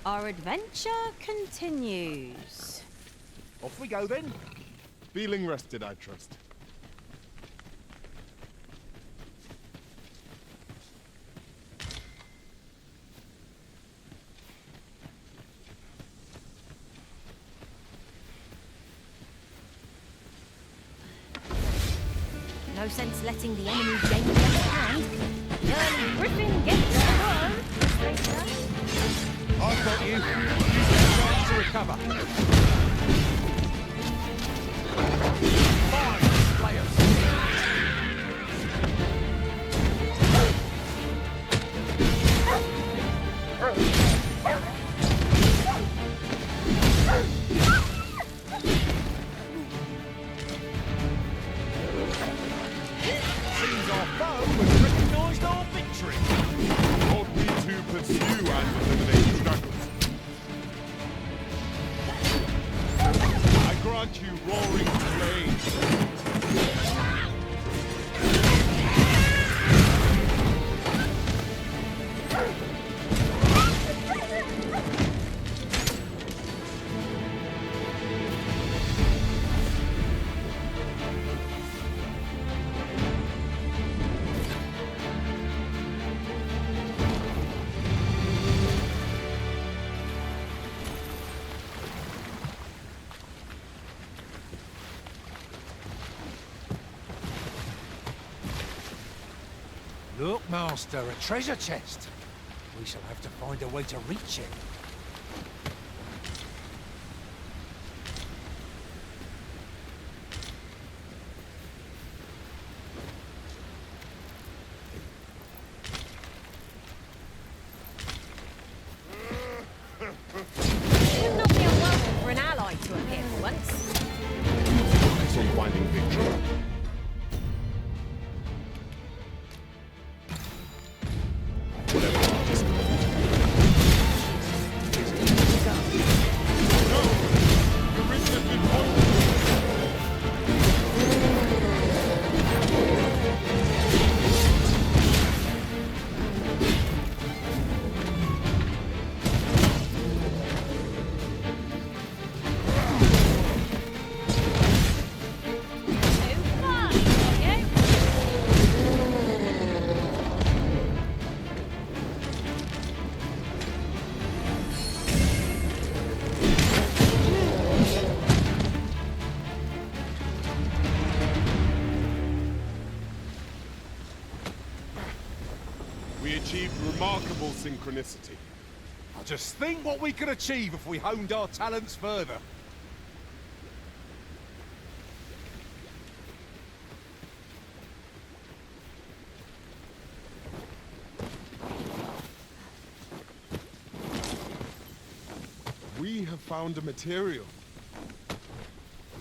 C: Our adventure continues.
N: Off we go then.
F: Feeling rested, I trust.
O: No sense letting the enemy gain the upper hand. The early griffin gets the worm, as they say.
N: I've got you. Use that chance to recover. Fine, players. Seems our foe has recognised our victory.
F: Ought we to pursue and eliminate stragglers? I grant you roaring flames.
N: Look, Master, a treasure chest. We shall have to find a way to reach it.
O: Would not be unwelcome for an ally to appear for once.
F: Focus on finding victory. We achieved remarkable synchronicity.
N: I just think what we could achieve if we honed our talents further.
F: We have found a material.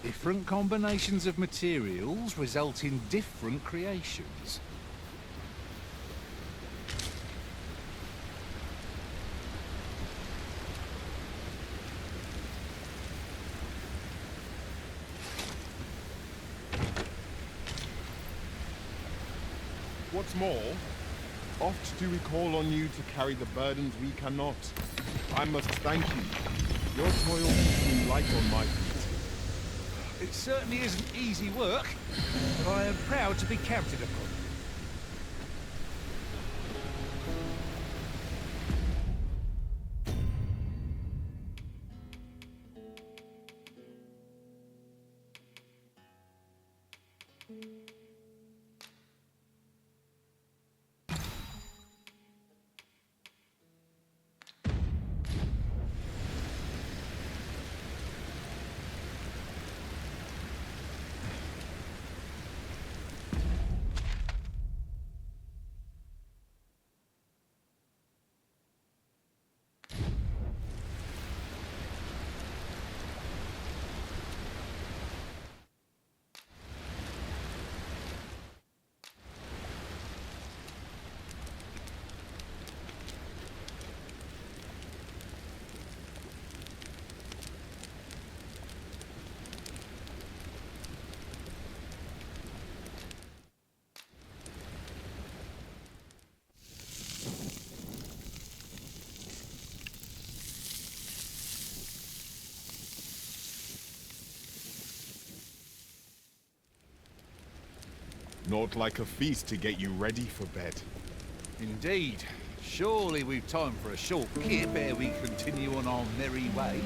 N: Different combinations of materials result in different creations.
F: What's more, oft do we call on you to carry the burdens we cannot. I must thank you. Your toil keeps me light on my feet.
N: It certainly isn't easy work, but I am proud to be counted upon.
F: Not like a feast to get you ready for bed.
N: Indeed. Surely we've time for a short kip ere we continue on our merry way.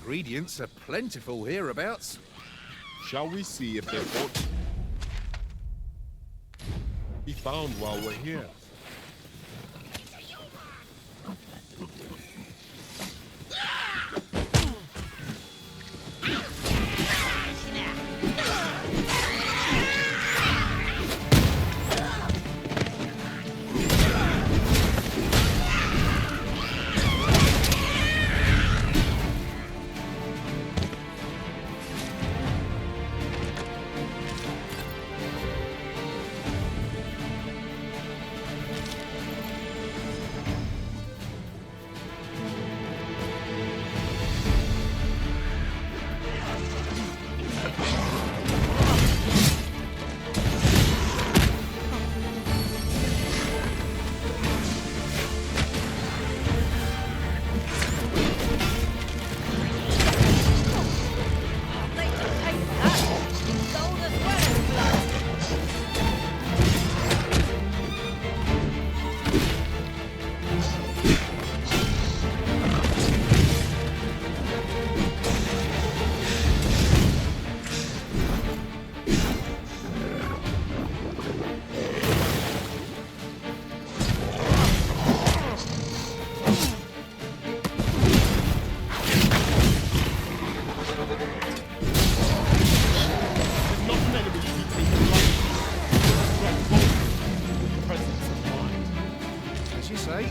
N: Ingredients are plentiful hereabouts.
F: Shall we see if there ought be found while we're here?
N: As you say,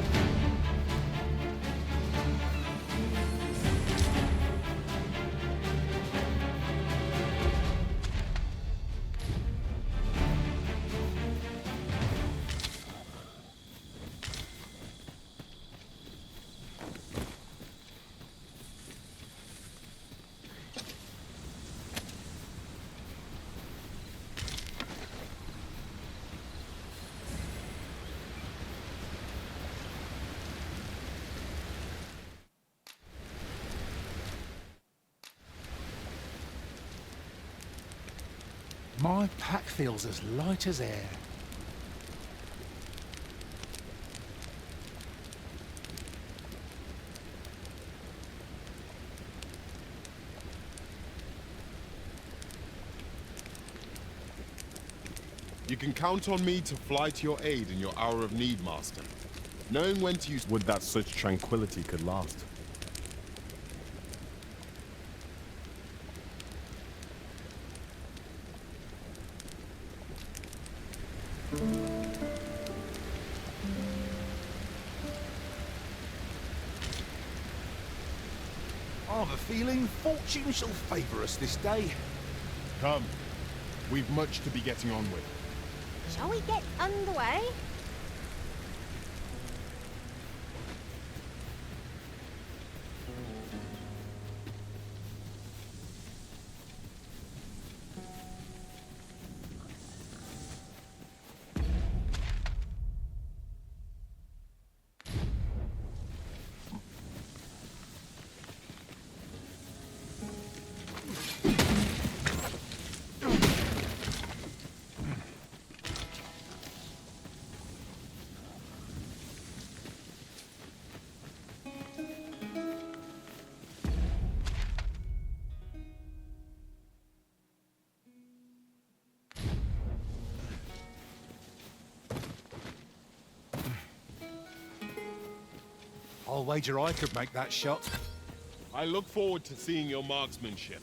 N: My pack feels as light as air.
F: You can count on me to fly to your aid in your hour of need, Master. Knowing when to use...
A: Would that such tranquility could last.
N: I've a feeling fortune shall favour us this day.
F: Come. We've much to be getting on with.
O: Shall we get underway?
N: I'll wager I could make that shot.
F: I look forward to seeing your marksmanship.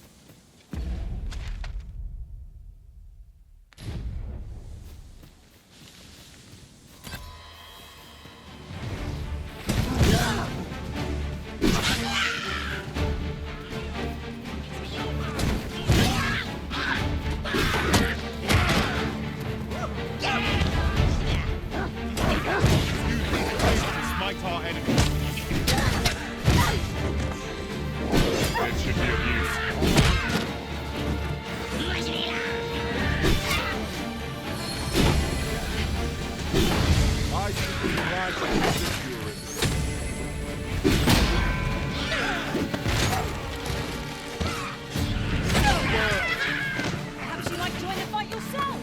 O: Perhaps you might join the fight yourself?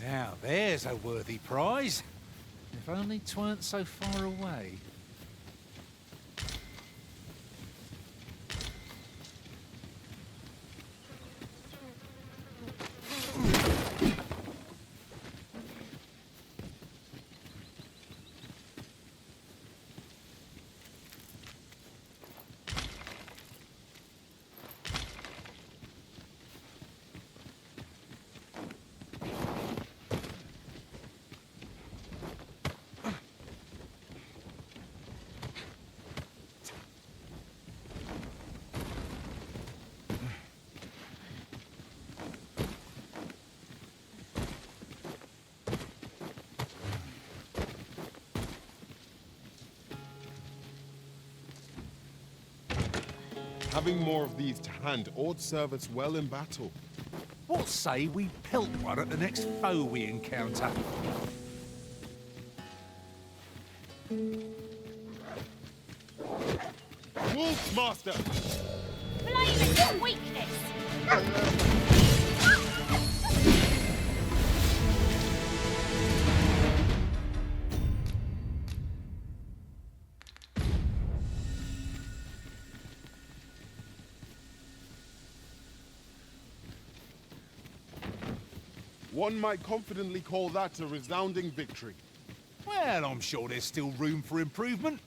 N: Now there's a worthy prize. If only 'tweren't so far away.
F: Having more of these to hand ought serve us well in battle.
N: What say we pelt one at the next foe we encounter?
F: Wolf, Master!
O: Blame your weakness!
F: One might confidently call that a resounding victory.
N: Well, I'm sure there's still room for improvement.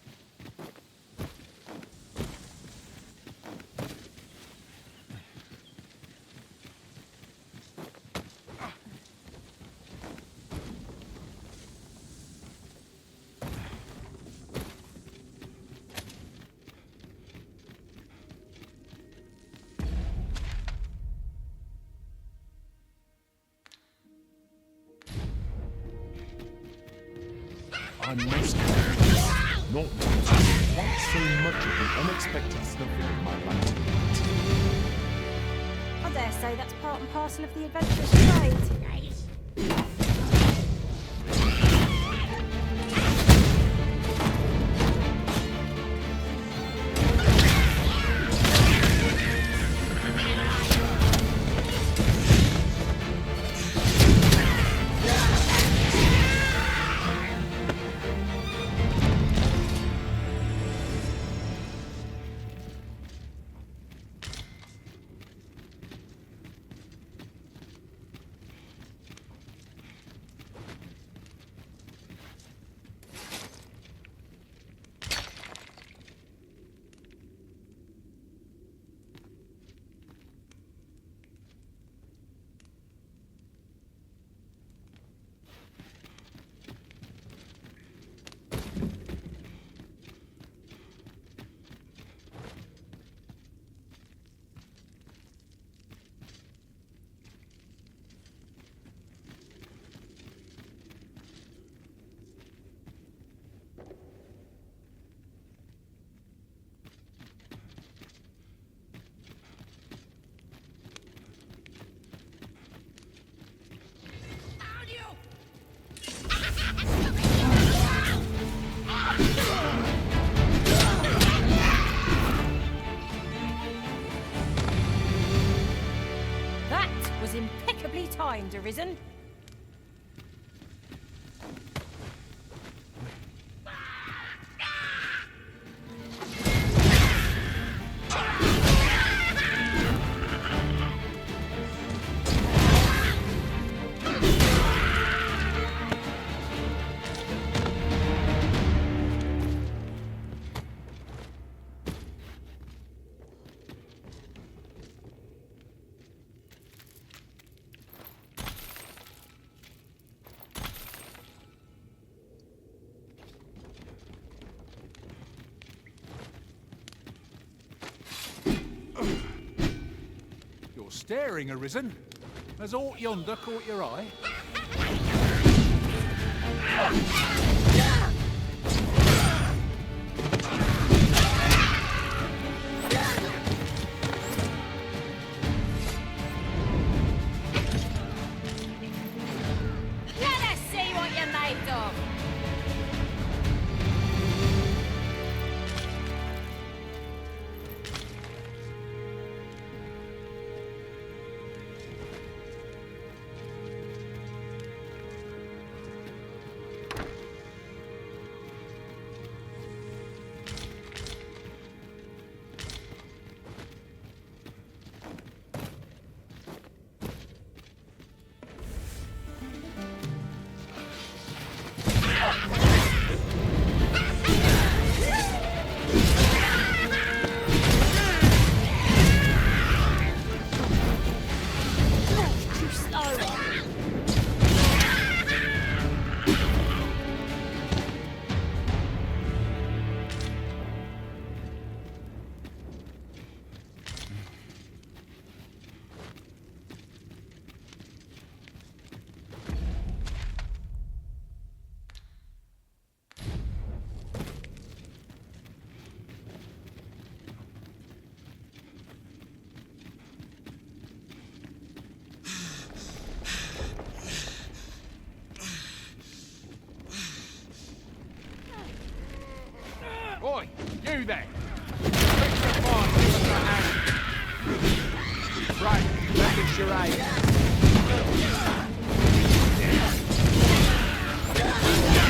R: I must do this, not
A: want so much of the unexpected stuff in my life.
C: I dare say that's part and parcel of the adventurous trade. That was impeccably timed, Arisen.
N: You're staring, Arisen. Has aught yonder caught your eye?
C: Let us see what you're made of. Too slow.
E: Oi, you there! Fix the fire, give us a hand. Right, back in charade.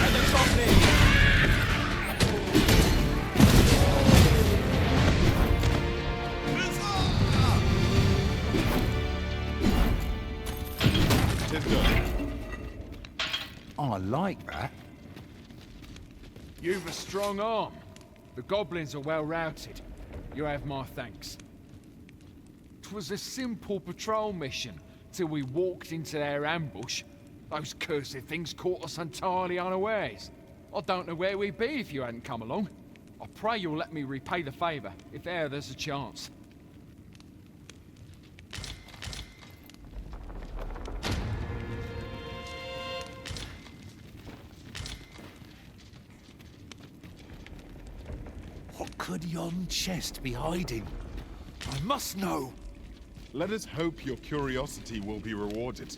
E: At the top
N: I like that.
E: You've a strong arm. The goblins are well routed. You have my thanks. 'Twas a simple patrol mission till we walked into their ambush. Those cursed things caught us entirely unawares. I don't know where we'd be if you hadn't come along. I pray you'll let me repay the favour if e'er there's a chance.
N: could yon chest be hiding? I must know.
F: Let us hope your curiosity will be rewarded.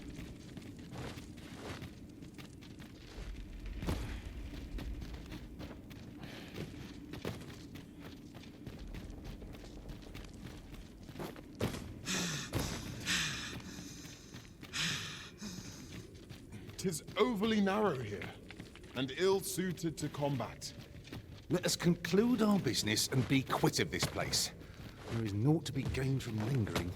F: Tis overly narrow here, and ill-suited to combat.
N: Let us conclude our business and be quit of this place. There is naught to be gained from lingering.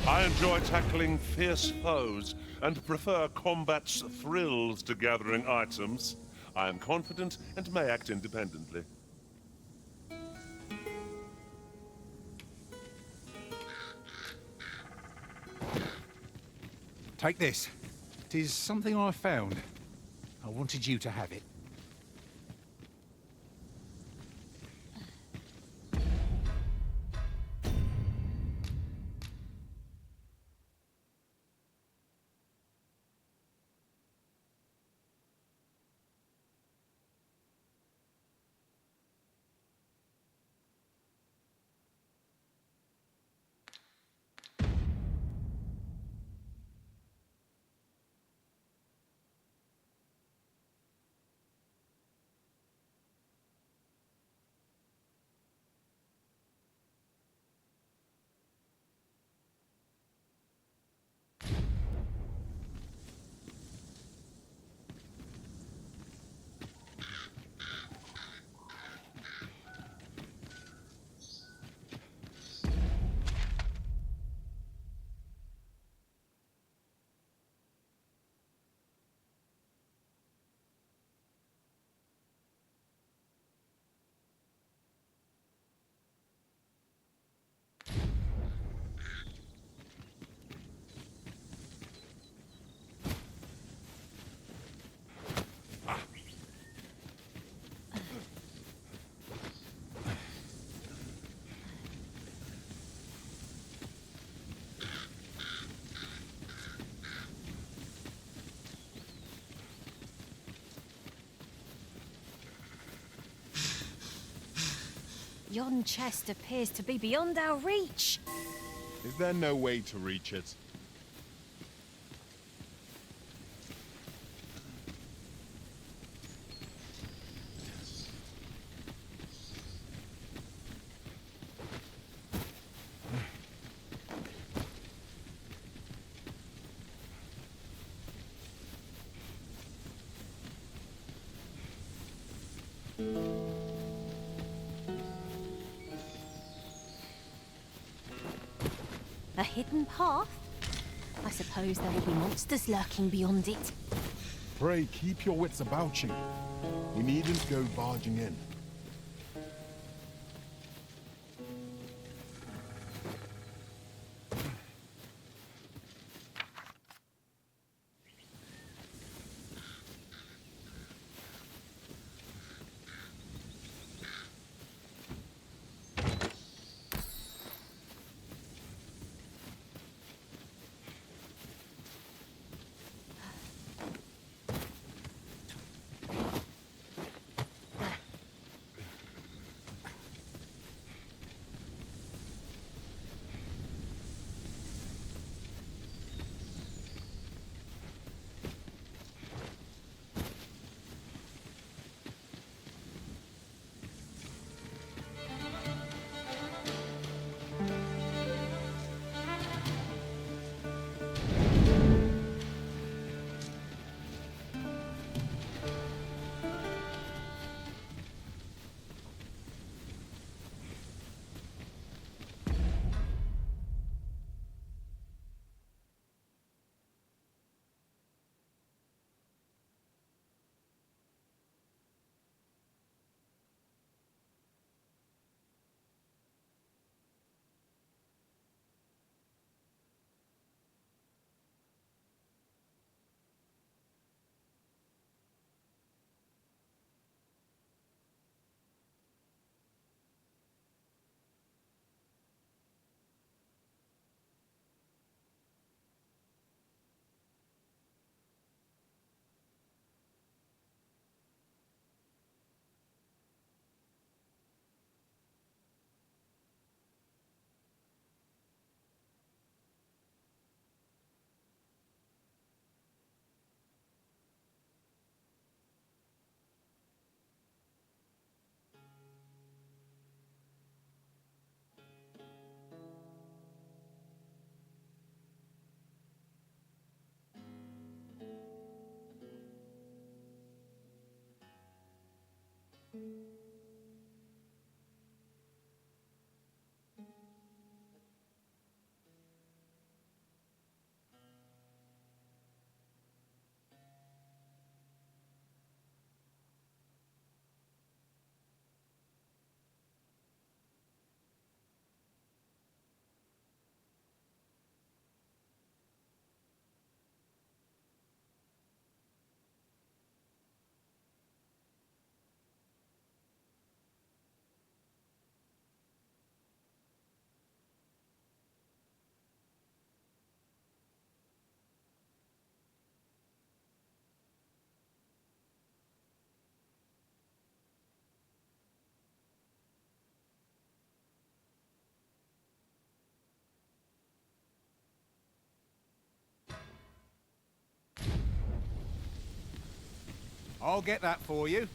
M: I enjoy tackling fierce foes and prefer combat's thrills to gathering items. I am confident and may act independently.
N: Take this. 'Tis something I found. I wanted you to have it.
O: Yon chest appears to be beyond our reach.
F: Is there no way to reach it?
O: A hidden path? I suppose there will be monsters lurking beyond it.
F: Pray, keep your wits about you. We needn't go barging in.
N: I'll get that for you.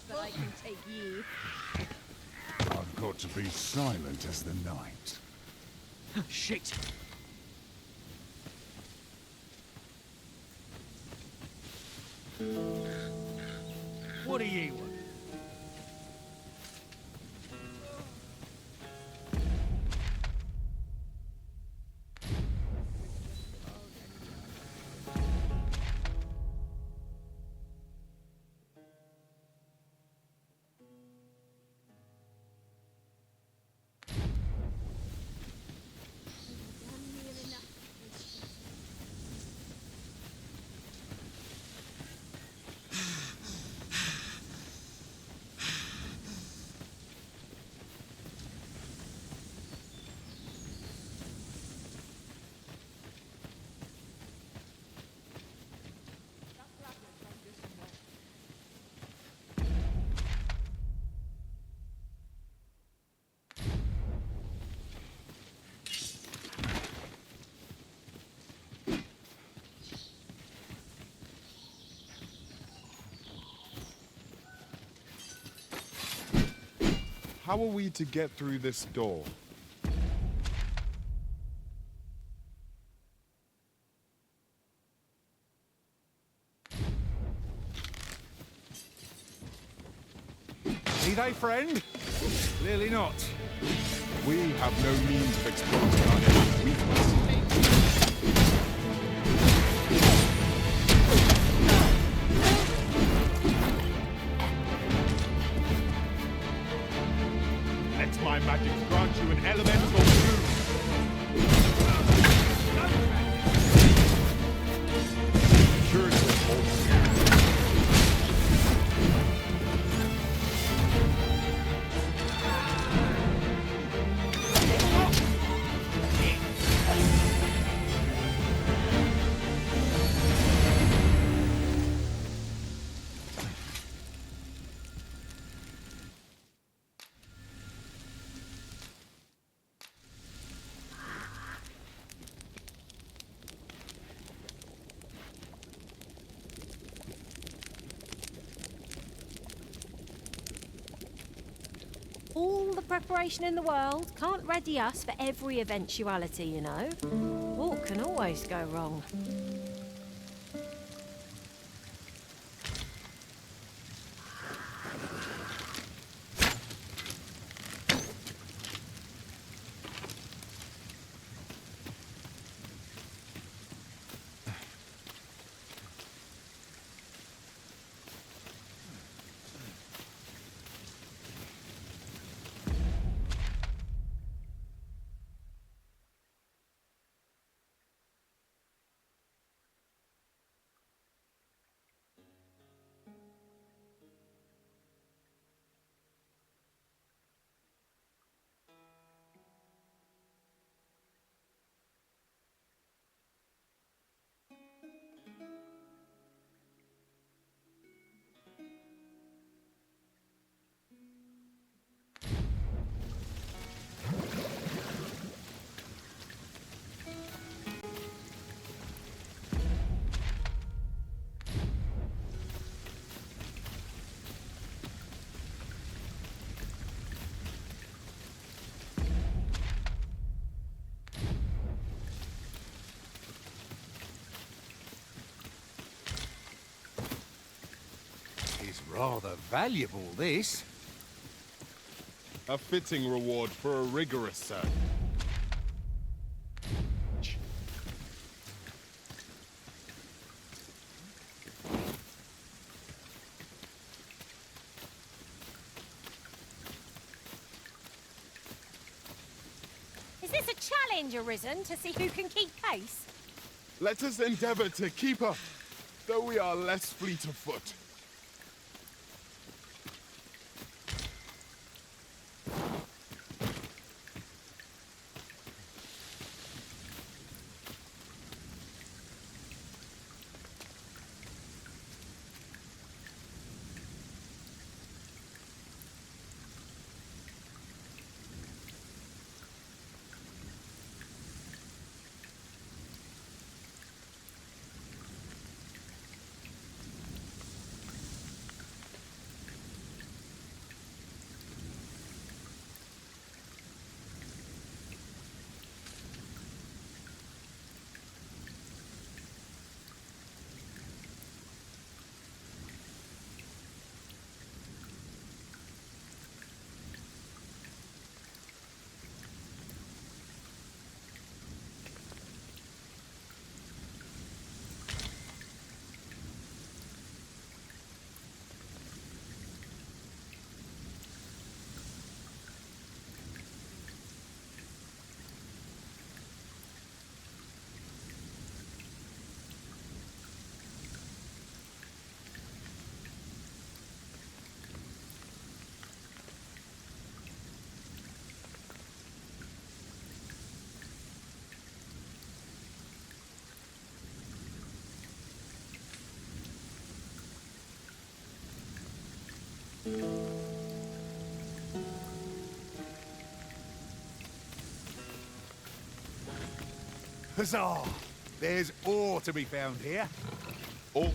D: But I can take you.
R: I've got to be silent as the night.
J: Shit! What do ye want?
F: How are we to get through this door?
N: Be they friend? Clearly not.
F: We have no means of exploiting our enemy's weakness. Let my magic grant you an elemental boon. Curative force.
O: All the preparation in the world can't ready us for every eventuality, you know. What can always go wrong?
N: Rather valuable, this.
F: A fitting reward for a rigorous search.
O: Is this a challenge arisen to see who can keep pace?
F: Let us endeavor to keep up, though we are less fleet of foot.
N: Huzzah! There's ore to be found here.
F: Ore?